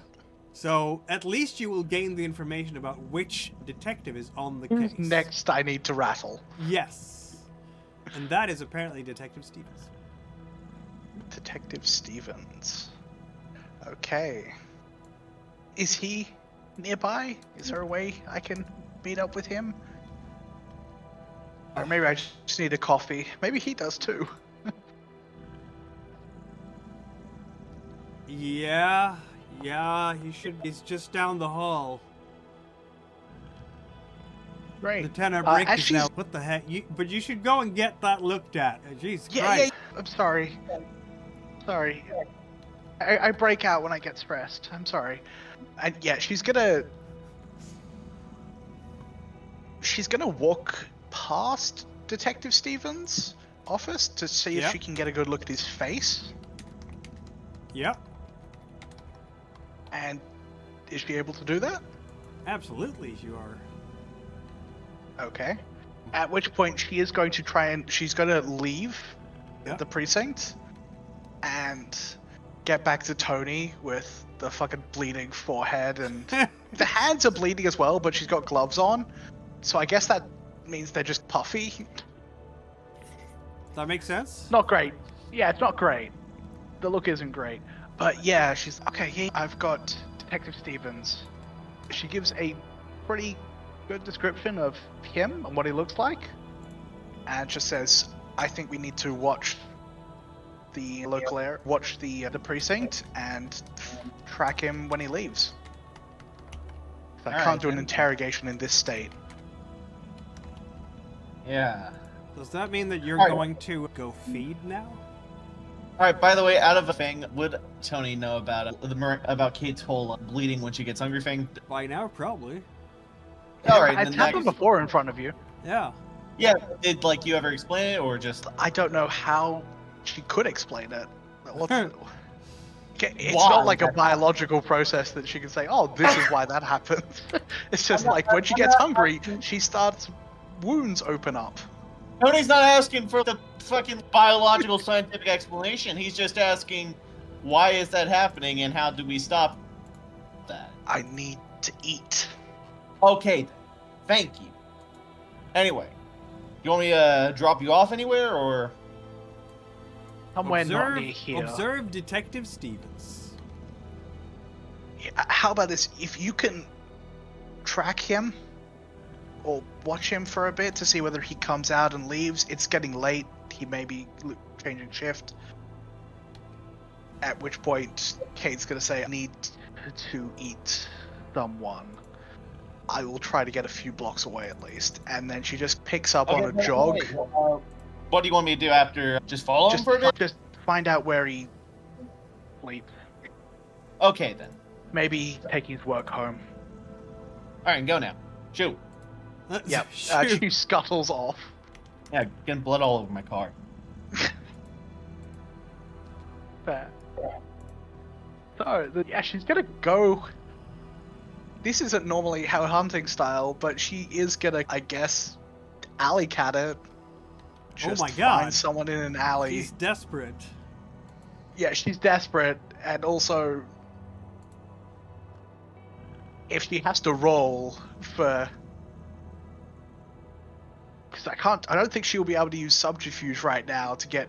So at least you will gain the information about which detective is on the Who's case. next I need to rattle? Yes. And that is apparently Detective Stevens. Detective Stevens. Okay. Is he nearby? Is there a way I can meet up with him? Or maybe I just need a coffee. Maybe he does too. Yeah, he should. He's just down the hall. Great. Lieutenant Uh, Brick as is she's- now. What the heck? But you should go and get that looked at. Jeez Yeah, Christ. I'm sorry. Sorry. I break out when I get stressed. I'm sorry. And yeah, she's gonna walk past Detective Stevens' office to see if Yep. she can get a good look at his face. Yep, And is she able to do that? absolutely you are. Okay. At which point she is going to she's going to leave Yep. the precinct and get back to Tony with the fucking bleeding forehead, and the hands are bleeding as well, but she's got gloves on. So I guess that means they're just puffy. Does that make sense? Not great. Yeah, it's not great. The look isn't great. But yeah, she's okay. Yeah, I've got Detective Stevens. She gives a pretty good description of him and what he looks like, and just says, I think we need to watch the local area, watch the precinct, and track him when he leaves. I Alright, can't do an then. interrogation in this state. Yeah. Does that mean that you're Alright. going to go feed now? Alright, by the way, out of a thing, would Tony know about it? About Kate's whole bleeding when she gets hungry thing? By now, probably. Alright, It's then happened next. before in front of you. Yeah. Yeah, did like you ever explain it or just I don't know how she could explain it. It's Why? not like a biological process that she can say, oh, this is why that happens. It's just like when she gets hungry, she starts wounds open up. Tony's not asking for the fucking biological scientific explanation. He's just asking why is that happening and how do we stop that? I need to eat. Okay, thank you. Anyway, you want me to drop you off anywhere or? Somewhere not near here. Observe Detective Stevens. How about this? If you can track him or watch him for a bit to see whether he comes out and leaves. It's getting late. He may be changing shift. At which point, Kate's going to say, I need to eat someone. I will try to get a few blocks away at least. And then she just picks up on a jog. What do you want me to do after? Just follow him for a bit? Just find out where he sleeps. Okay then. Maybe take his work home. Alright, go now. Shoot. Yep. Shoot. She scuttles off. Yeah, getting blood all over my car. Fair. So, yeah, she's gonna go. This isn't normally her hunting style, but she is gonna, I guess, alley cat it. Just my God. find someone in an alley. He's desperate. Yeah, she's desperate, and also, if she has to roll for, because I don't think she'll be able to use subterfuge right now to get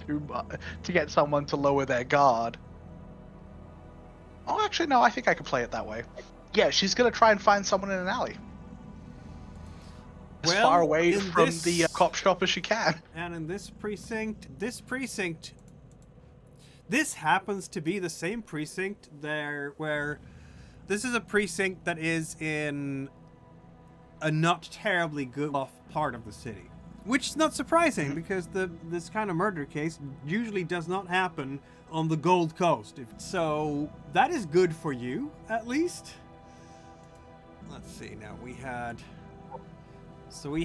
to get someone to lower their guard. Oh, actually, no, I think I can play it that way. Yeah, she's gonna try and find someone in an alley. As Well, far away in from this- the cop shop as she can. And in this precinct, this happens to be the same precinct there where this is a precinct that is in a not terribly good off part of the city. Which is not surprising because this kind of murder case usually does not happen on the Gold Coast. So that is good for you, at least. Let's see, now we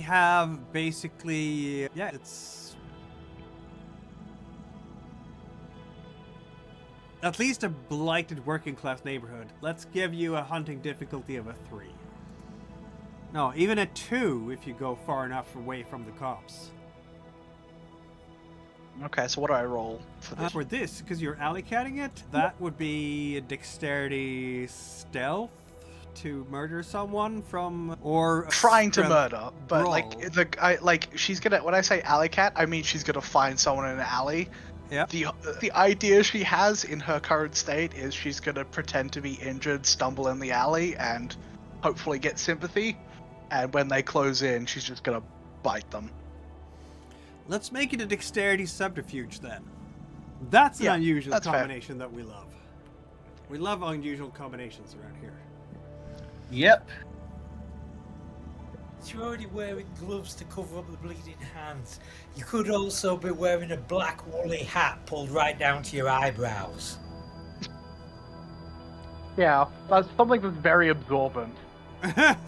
have basically, yeah, it's at least a blighted working class neighborhood. Let's give you a hunting difficulty of a 3. No, even a 2 if you go far enough away from the cops. Okay, so what do I roll for this? For this, because you're alley-catting it, that would be a dexterity stealth to murder someone from, or Trying to strength murder, but roll. like she's gonna. When I say alley cat, I mean she's gonna find someone in an alley. Yeah. The idea she has in her current state is she's gonna pretend to be injured, stumble in the alley, and hopefully get sympathy. And when they close in, she's just gonna bite them. Let's make it a dexterity subterfuge then. That's an Yeah, unusual that's fair. combination that we love. We love unusual combinations around here. Yep. You're already wearing gloves to cover up the bleeding hands. You could also be wearing a black woolly hat pulled right down to your eyebrows. Yeah, that's something that's very absorbent. Fuck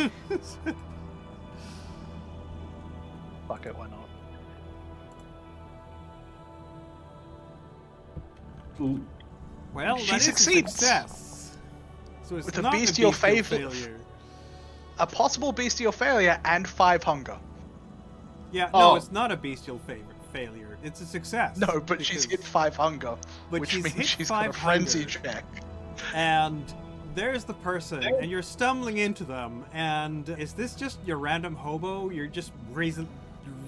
it, why not? Ooh. Well, She that is succeeds. a success. So it's With a not bestial failure. A possible bestial failure and 5 hunger. Yeah, no, Oh. it's not a bestial failure. It's a success. No, but she's hit because- 5 hunger, But which she's means hit she's got a 5 frenzy hunger. check. And there's the person, and you're stumbling into them, and is this just your random hobo? You're just really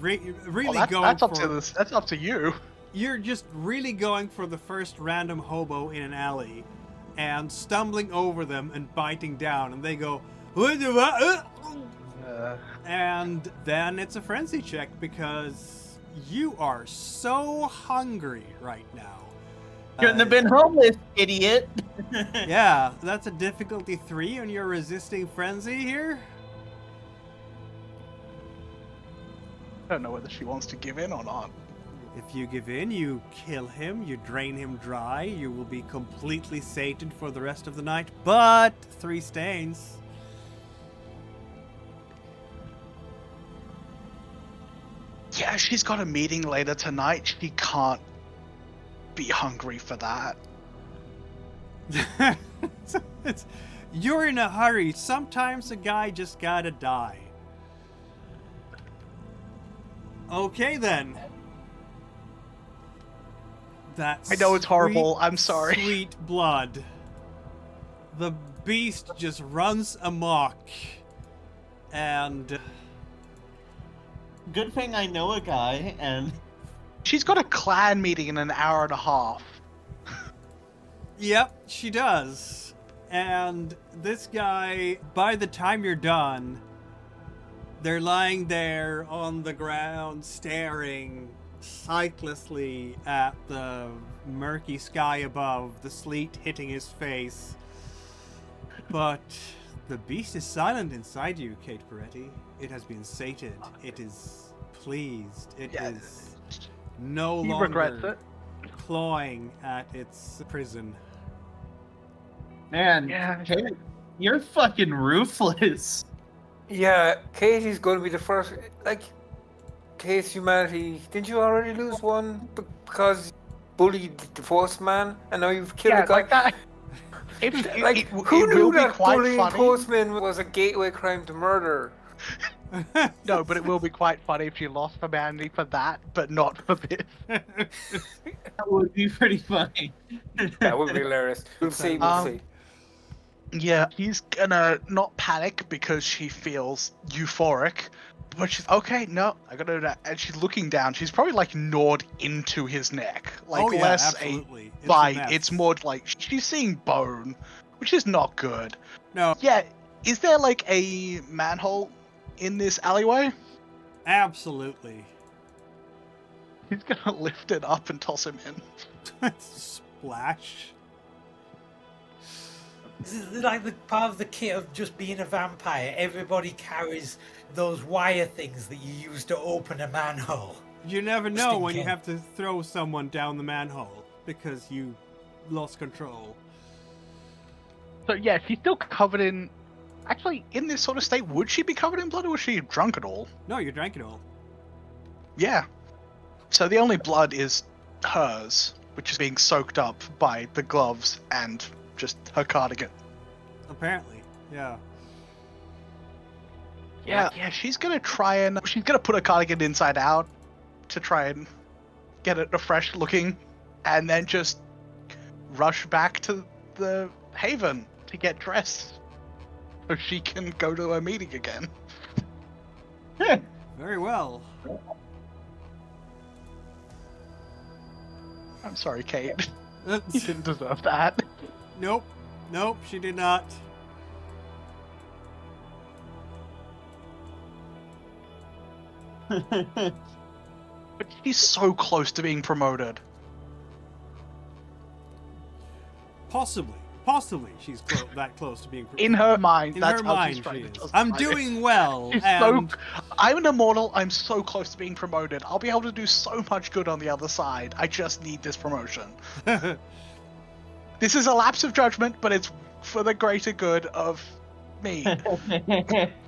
Well, going that's up for... to this. That's up to you. You're just really going for the first random hobo in an alley, and stumbling over them and biting down, and they go, "What the what?" And then it's a frenzy check because you are so hungry right now. Shouldn't have been homeless, idiot. Yeah, that's a difficulty 3 on your resisting frenzy here. I don't know whether she wants to give in or not. If you give in, you kill him, you drain him dry, you will be completely sated for the rest of the night, but 3 stains. Yeah, she's got a meeting later tonight. She can't be hungry for that. You're in a hurry. Sometimes a guy just gotta die. Okay then. That's I know it's horrible. I'm sorry. Sweet blood. The beast just runs amok. And Good thing I know a guy, and She's got a clan meeting in an hour and a half. yep, she does. And this guy, by the time you're done, they're lying there on the ground staring sightlessly at the murky sky above, the sleet hitting his face. But the beast is silent inside you, Kate Peretti. It has been sated. It is pleased. It is no He longer regrets it. clawing at its prison. man, Yeah. Kate, you're fucking ruthless. Yeah, Katie's going to be the first. Like, Kate's humanity. Didn't you already lose one because you bullied the postman, and now you've killed Yeah, a guy? like that. Like, who it knew will be that quite bullying funny. postman was a gateway crime to murder? No, but it will be quite funny if she lost humanity for that, but not for this. That would be pretty funny. That would be hilarious. We'll see. We'll see. Yeah, he's gonna not panic because she feels euphoric, but she's okay. No, I gotta do that. And she's looking down. She's probably like gnawed into his neck, like Oh, yeah, less absolutely. a It's a bite. mess. It's more like she's seeing bone, which is not good. No, Yeah, is there like a manhole in this alleyway? absolutely. He's gonna lift it up and toss him in. Splash. This is like the part of the kit of just being a vampire. Everybody carries those wire things that you use to open a manhole. You never know when you Stinking. have to throw someone down the manhole because you lost control. So yeah, she's still covered in. Actually, in this sort of state, would she be covered in blood or was she drunk at all? No, you drank it all. Yeah. So the only blood is hers, which is being soaked up by the gloves and just her cardigan. Apparently, yeah. Yeah, she's gonna she's gonna put her cardigan inside out to try and get it a fresh looking, and then just rush back to the Haven to get dressed so she can go to her meeting again. Very well. I'm sorry, Kate. You That's- didn't deserve that. Nope. Nope, she did not. But she's so close to being promoted. Possibly she's that close to being In her mind, in that's her how mind she's trying she to is. justify I'm it. doing well, She's and I'm an immortal. I'm so close to being promoted. I'll be able to do so much good on the other side. I just need this promotion. This is a lapse of judgment, but it's for the greater good of me.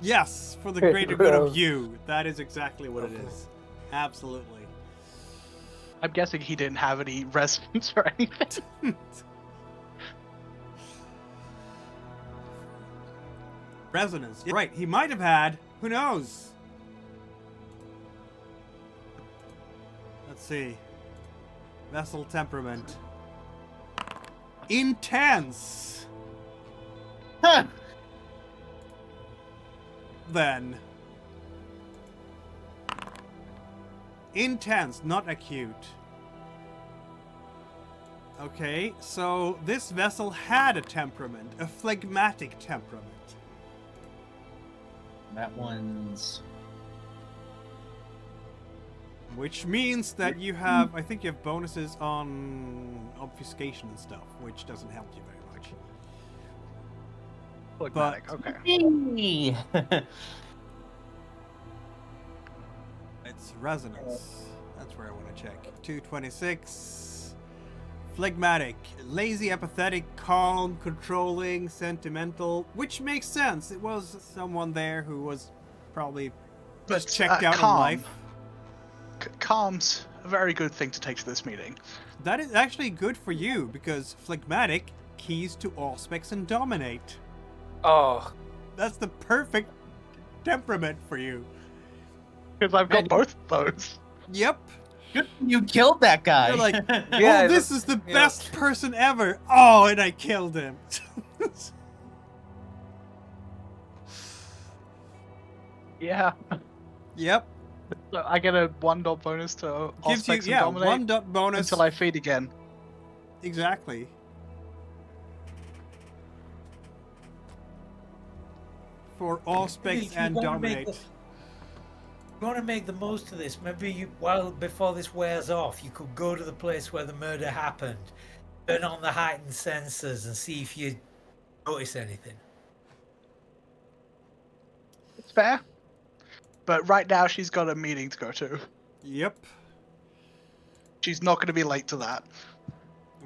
yes, for the greater good of you. That is exactly what it is. Absolutely. I'm guessing he didn't have any resonance or anything. Resonance. Right, he might have had. Who knows? Let's see. Vessel temperament. Intense. Huh. Then. Intense, not acute. Okay, so this vessel had a temperament, a phlegmatic temperament. That one's Which means that you have, I think you have bonuses on obfuscation and stuff, which doesn't help you very much. Phlegmatic, okay. It's resonance. That's where I want to check. 226. Phlegmatic. Lazy, apathetic, calm, controlling, sentimental. Which makes sense. It was someone there who was probably just checked out calm. on life. Calm's a very good thing to take to this meeting. That is actually good for you, because phlegmatic keys to aspects and dominate. Oh, That's the perfect temperament for you. Because I've got both of those. Yep. Good, you killed that guy. You're like, Yeah, oh, this look, is the yeah. best person ever. Oh, and I killed him. Yeah. Yep. So I get a 1 dot bonus to Gives you, aspects and yeah, dominate 1 dot bonus. until I feed again. Exactly. For aspects If you and wanna make dominate. You want to make the most of this. Maybe before this wears off, you could go to the place where the murder happened, turn on the heightened sensors, and see if you notice anything. It's fair. But right now she's got a meeting to go to. Yep. She's not going to be late to that.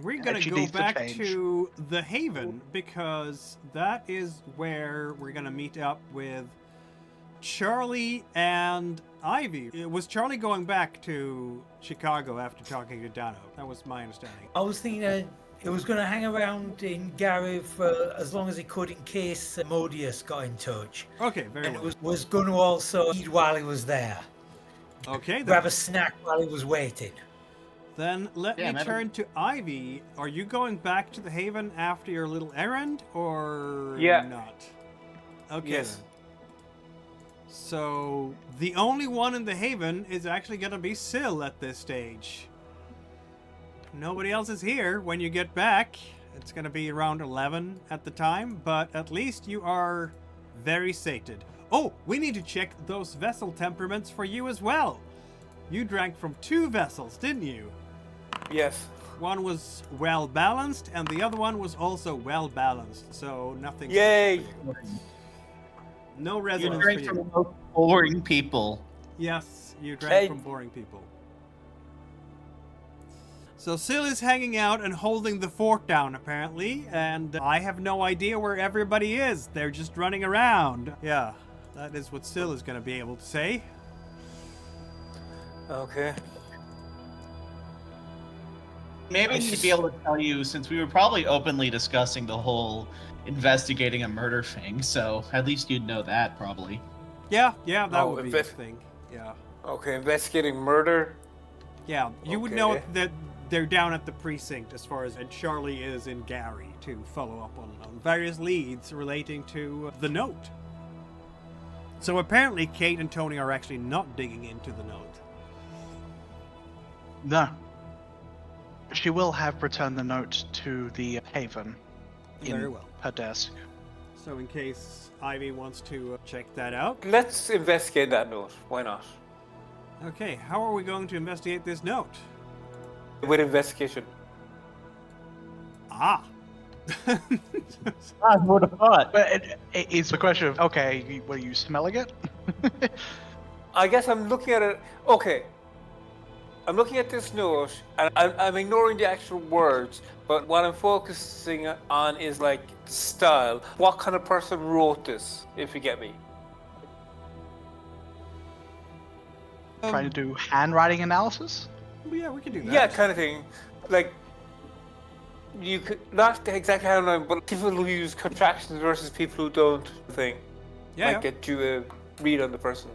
We're gonna she go needs to back change. to the Haven, because that is where we're gonna meet up with Charlie and Ivy. Was Charlie going back to Chicago after talking to Dano? That was my understanding. I was thinking it was going to hang around in Gary for as long as he could in case Modius got in touch. Okay, very And well. it was going to also eat while he was there. Okay, then. Grab a snack while he was waiting. Then let Yeah, me man. turn to Ivy. Are you going back to the Haven after your little errand, or Yeah. not? Okay. Yes. Then. So the only one in the Haven is actually going to be Syl at this stage. Nobody else is here when you get back. It's going to be around 11 at the time, but at least you are very sated. Oh, we need to check those vessel temperaments for you as well. You drank from 2 vessels, didn't you? yes. One was well balanced, and the other one was also well balanced. So nothing. Yay! No You resonance for drank you. from those boring people. Yes, you drank Hey. from boring people. So Syl is hanging out and holding the fort down, apparently, and I have no idea where everybody is. They're just running around. Yeah, that is what Syl is going to be able to say. Okay. Maybe he'd be able to tell you, since we were probably openly discussing the whole investigating a murder thing, so at least you'd know that, probably. Yeah, that Oh, would be the thing. Yeah. Okay, investigating murder. Yeah, you would know Okay. that they're down at the precinct as far as, and Charlie is in Gary to follow up on various leads relating to the note. So apparently Kate and Tony are actually not digging into the note. No. She will have returned the note to the Haven in Very well. her desk. So in case Ivy wants to check that out. Let's investigate that note. Why not? Okay, how are we going to investigate this note? With investigation. Ah. I would have thought. But it's a question of, okay, were you smelling it? I guess I'm looking at it. Okay. I'm looking at this note, and I'm ignoring the actual words, but what I'm focusing on is like style. What kind of person wrote this, if you get me? Trying to do handwriting analysis? Yeah, we can do that. Yeah, kind of thing. Like, you could, not exactly how I know, but people who use contractions versus people who don't thing. Yeah, Might get you a read on the person.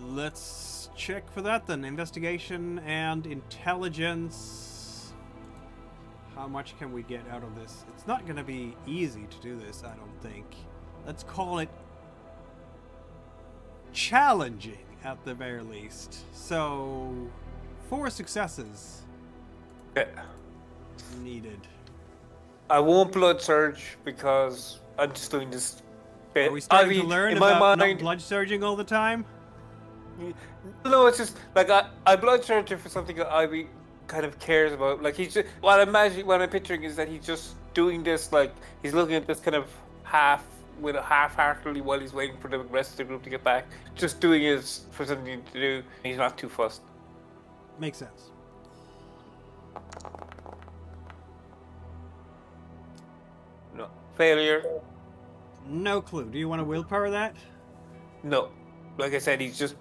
Let's check for that then. Investigation and intelligence. How much can we get out of this? It's not going to be easy to do this, I don't think. Let's call it challenging at the very least. So, 4 successes Yeah. needed. I won't blood surge because I'm just doing this bit. Are we starting I mean, to learn in about my not mind, blood surging all the time? No, it's just like I blood searching for something that Ivy kind of cares about. Like he's just what I'm picturing is that he's just doing this, like he's looking at this kind of half-heartedly while he's waiting for the rest of the group to get back. Just doing it for something to do. He's not too fussed. Makes sense. No failure. No clue. Do you want to willpower that? No, like I said, he's just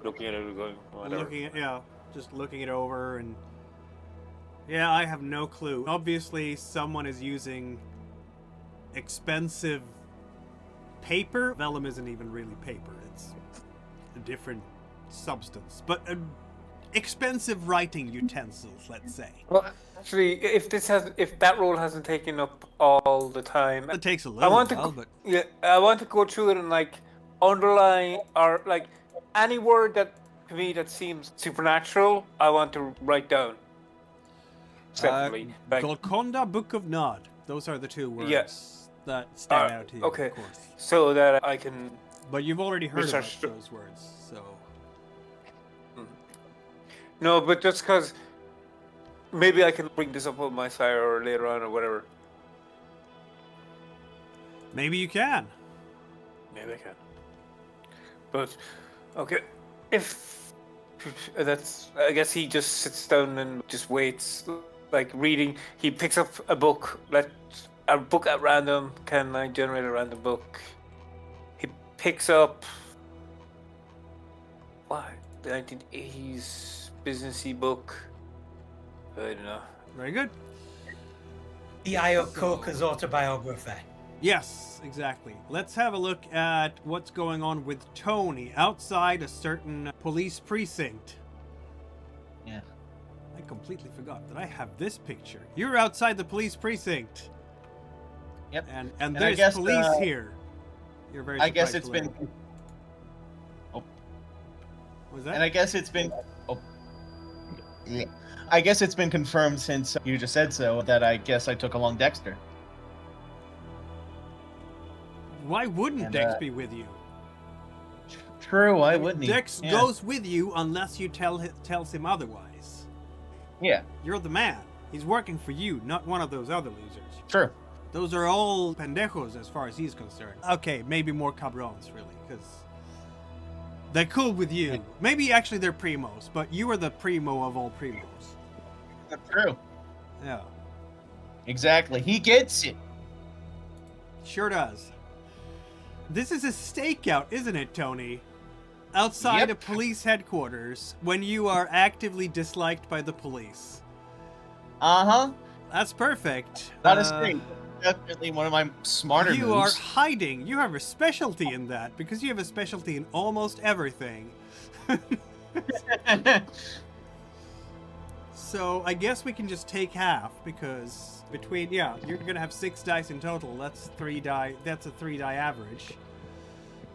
looking at it and going whatever. Just looking it over and I have no clue. Obviously, someone is using expensive paper. Vellum isn't even really paper. It's a different substance, but expensive writing utensils, let's say. Well, actually, if that role hasn't taken up all the time, It takes a little while, but yeah, I want to go through it and like underline or like any word that to me that seems supernatural. I want to write down separately. Like, Golconda, Book of Nod. Those are the two words that stand out to you, okay. of course. So that I can. But you've already heard about Research- those words, so. No, but just because maybe I can bring this up with my sire or later on or whatever. Maybe you can. Maybe I can. But okay, if that's, I guess he just sits down and just waits, like reading. He picks up a book. A book at random. Can I generate a random book? He picks up what, the 1980s businessy book. I don't know. Very good. The Iococca's autobiography. Yes, exactly. Let's have a look at what's going on with Tony outside a certain police precinct. Yeah. I completely forgot that I have this picture. You're outside the police precinct. Yep. And I there's guess, police here. You're very I guess surprised it's to been. learn. Oh. What was that? And I guess it's been. Oh. Yeah. I guess it's been confirmed since you just said so that I guess I took along Dexter. Why wouldn't And, Dex be with you? True, why wouldn't he? Dex Yeah. goes with you unless you tells him otherwise. Yeah, You're the man. He's working for you, not one of those other losers. true. Those are all pendejos as far as he's concerned. Okay, maybe more cabrons, really, because they're cool with you. Maybe actually they're primos, but you are the primo of all primos. True. Yeah, Exactly. He gets it. sure does. This is a stakeout, isn't it, Tony? Outside Yep. a police headquarters when you are actively disliked by the police. Uh-huh. That's perfect. That is great. Definitely one of my smarter You are moves. hiding. You have a specialty in that because you have a specialty in almost everything. So I guess we can just take half because you're gonna have 6 dice in total. That's 3 die. That's a 3 die average.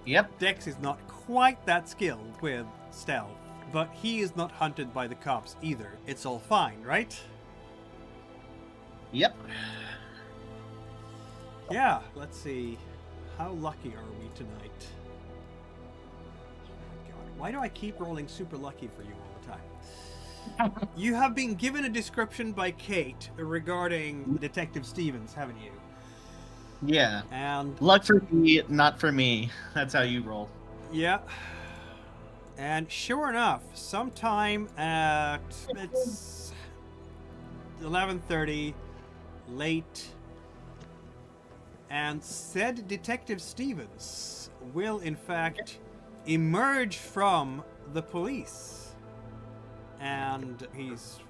Yep. Dex is not quite that skilled with stealth, but he is not hunted by the cops either. It's all fine, right? Yep. Yeah, let's see. How lucky are we tonight? God, why do I keep rolling super lucky for you all the time? You have been given a description by Kate regarding Detective Stevens, haven't you? Yeah. And Luck for me, not for me. That's how you roll. yeah. And sure enough, sometime at it's 11:30, late, and said Detective Stevens will in fact emerge from the police. And he's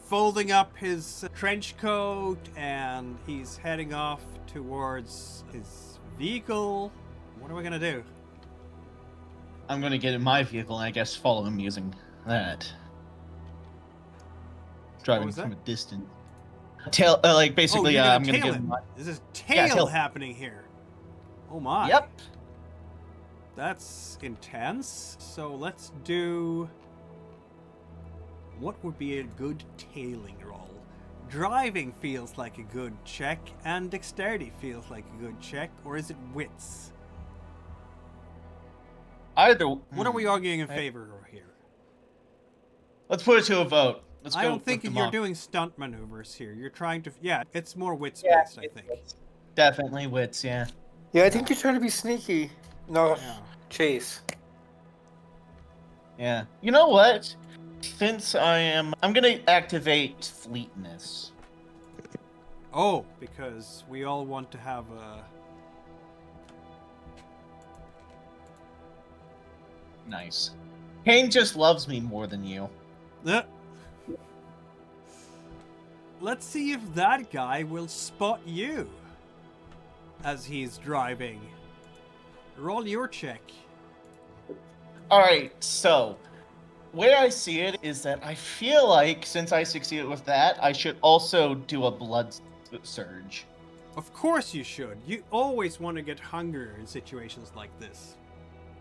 folding up his trench coat and he's heading off towards his vehicle. What are we gonna do? I'm gonna get in my vehicle and I guess follow him using that. Driving was that? from a distance. Tail, like basically, you're I'm gonna tail give him. him. This is tail tail. happening here. Oh my. Yep. That's intense. So let's do. What would be a good tailing roll? Driving feels like a good check, and dexterity feels like a good check, or is it wits? Either. What are we arguing in favor of here? Let's put it to a vote. Let's I go don't think with you're democracy. doing stunt maneuvers here. You're trying to... Yeah, it's more wits Yeah, based, I think. Definitely wits, yeah. Yeah, I think you're trying to be sneaky, not Yeah. chase. Yeah. You know what? Since I'm gonna activate fleetness. Oh, because we all want to have a... Nice. Kane just loves me more than you. Let's see if that guy will spot you as he's driving. Roll your check. Alright, so way I see it is that I feel like since I succeeded with that, I should also do a blood surge. Of course you should. You always want to get hunger in situations like this.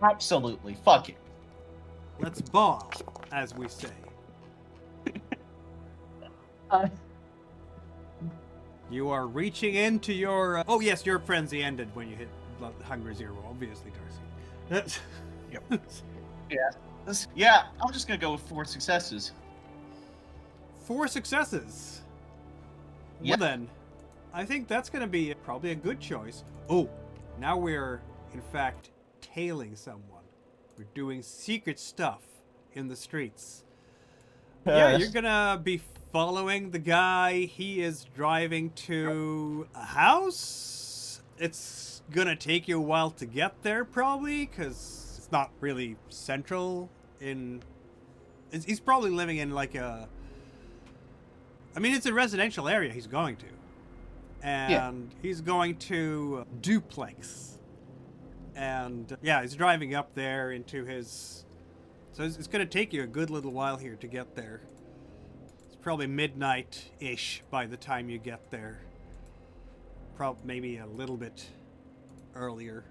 Absolutely. Fuck it. Let's ball, as we say. You are reaching into your... Oh yes, your frenzy ended when you hit hunger 0, obviously, Darcy. Yep. Yeah, I'm just gonna go with 4 successes. 4 successes. Yep. Well then, I think that's going to be probably a good choice. Oh, now we're, in fact, tailing someone. We're doing secret stuff in the streets. Yeah, you're going to be following the guy. He is driving to a house. It's going to take you a while to get there, probably, because it's not really central in... He's probably living in, like, a... I mean, it's a residential area he's going to. And he's going to duplex. And yeah, he's driving up there into his... So it's going to take you a good little while here to get there. It's probably midnight-ish by the time you get there. Maybe a little bit earlier.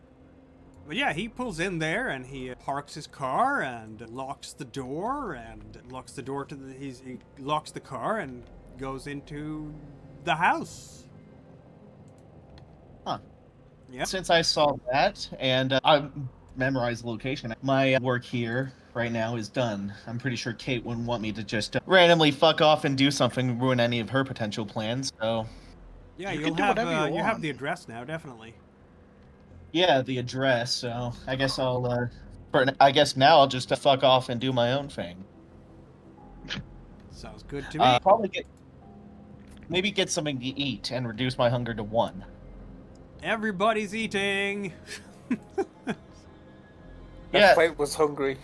But yeah, he pulls in there and he parks his car and locks the door to the... He locks the car and goes into the house. Huh. Yeah. Since I saw that and I memorized the location, my work here right now is done. I'm pretty sure Kate wouldn't want me to just randomly fuck off and do something, ruin any of her potential plans. So Yeah, You you'll can do have whatever you you have want. the address now, definitely. yeah, the address. So I guess I guess now I'll just fuck off and do my own thing. Sounds good to me. Probably maybe get something to eat and reduce my hunger to 1. Everybody's eating. That Yeah. fight was hungry.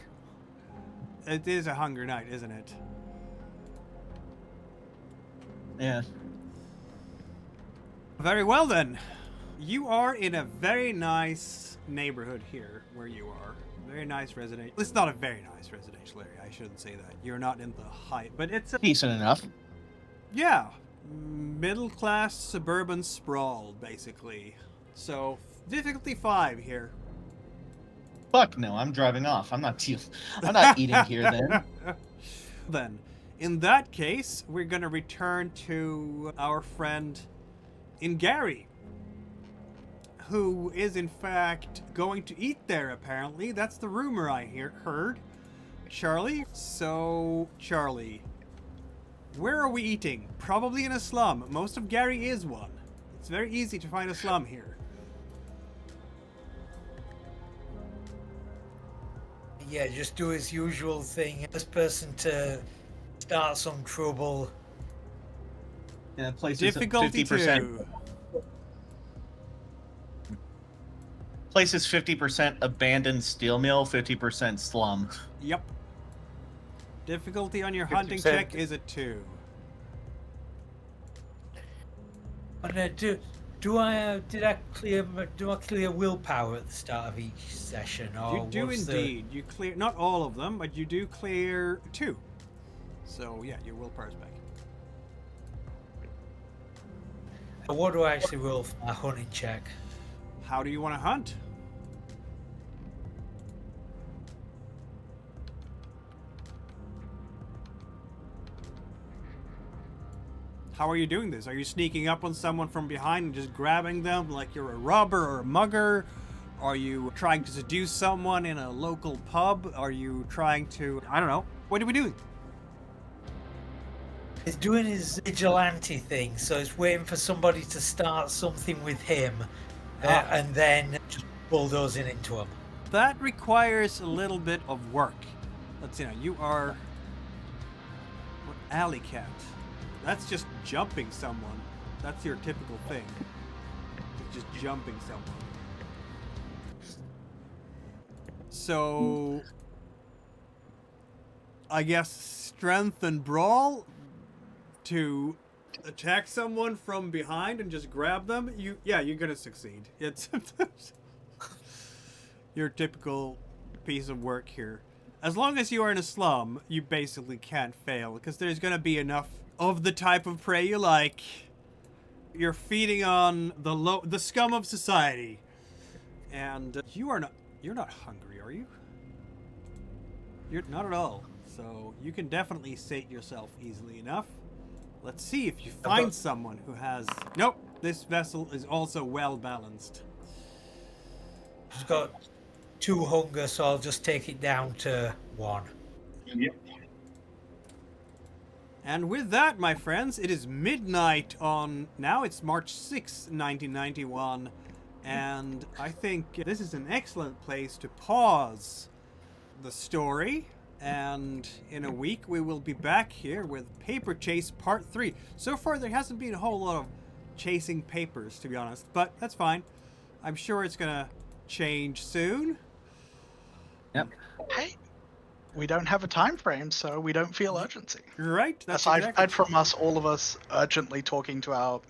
It is a hunger night, isn't it? Yeah. Very well then. You are in a very nice neighborhood here where you are. Very nice residential. It's not a very nice residential area. I shouldn't say that. You're not in the height, but it's a... Decent enough. Yeah. Middle class suburban sprawl, basically. So, difficulty 5 here. Fuck no, I'm driving off. I'm not eating here then. Then, in that case, we're going to return to our friend in Gary, who is in fact going to eat there, apparently. That's the rumor I heard. Charlie? So, Charlie, where are we eating? Probably in a slum. Most of Gary is one. It's very easy to find a slum here. Yeah, just do his usual thing. This person to start some trouble. Yeah, places Difficulty 50%. 2. Places 50% abandoned steel mill, 50% slum. Yep. Difficulty on your hunting 50%. check is a 2. But do I clear willpower at the start of each session, or You do what's indeed. You clear, not all of them, but you do clear 2. So yeah, your willpower's back. What do I actually roll for my hunting check? How do you want to hunt? How are you doing this? Are you sneaking up on someone from behind and just grabbing them like you're a robber or a mugger? Are you trying to seduce someone in a local pub? Are you trying to... I don't know. What are we doing? He's doing his vigilante thing, so he's waiting for somebody to start something with him, and then just bulldozing into him. That requires a little bit of work. Let's see now. You are... What, alley cat. That's just jumping someone. That's your typical thing. Just jumping someone. So... I guess strength and brawl to attack someone from behind and just grab them. You're gonna succeed. It's your typical piece of work here. As long as you are in a slum, you basically can't fail because there's gonna be enough of the type of prey you like. You're feeding on the scum of society, and you're not hungry, are you? You're not at all. So you can definitely sate yourself easily enough. Let's see if you find someone who has... Nope, this vessel is also well balanced. He's got 2 hunger, so I'll just take it down to 1. Yep. And with that, my friends, it is midnight on... Now it's March 6th, 1991. And I think this is an excellent place to pause the story. And in a week, we will be back here with Paper Chase Part 3. So far, there hasn't been a whole lot of chasing papers, to be honest. But that's fine. I'm sure it's going to change soon. Yep. Hey, we don't have a time frame, so we don't feel urgency. Right? That's Aside from us, all of us urgently talking to our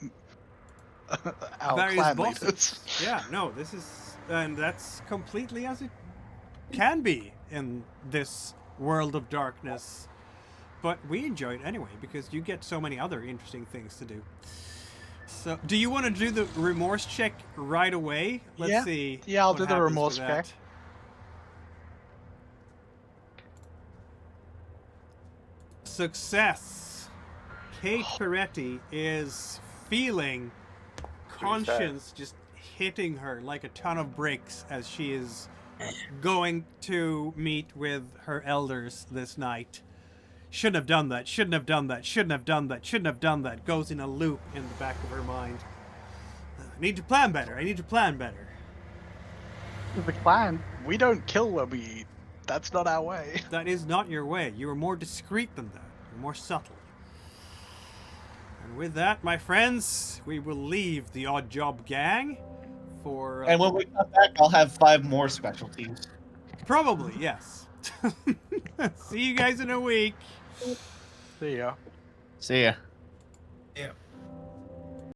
various clan bosses. leaders. Yeah, no, this is... And that's completely as it can be in this world of darkness. But we enjoy it anyway, because you get so many other interesting things to do. So, do you want to do the remorse check right away? Let's see. Yeah, I'll what do the happens remorse for that. check. Success. Kate Peretti is feeling conscience just hitting her like a ton of bricks as she is going to meet with her elders this night. Shouldn't have done that, shouldn't have done that, shouldn't have done that, shouldn't have done that. Goes in a loop in the back of her mind. I need to plan better, I need to plan better. The clan. We don't kill when we eat. That's not our way. That is not your way. You are more discreet than that. You're more subtle. And with that, my friends, we will leave the Odd Job gang for... And when we come back, I'll have 5 more specialties. Probably, yes. See you guys in a week. See ya. See ya. Yeah.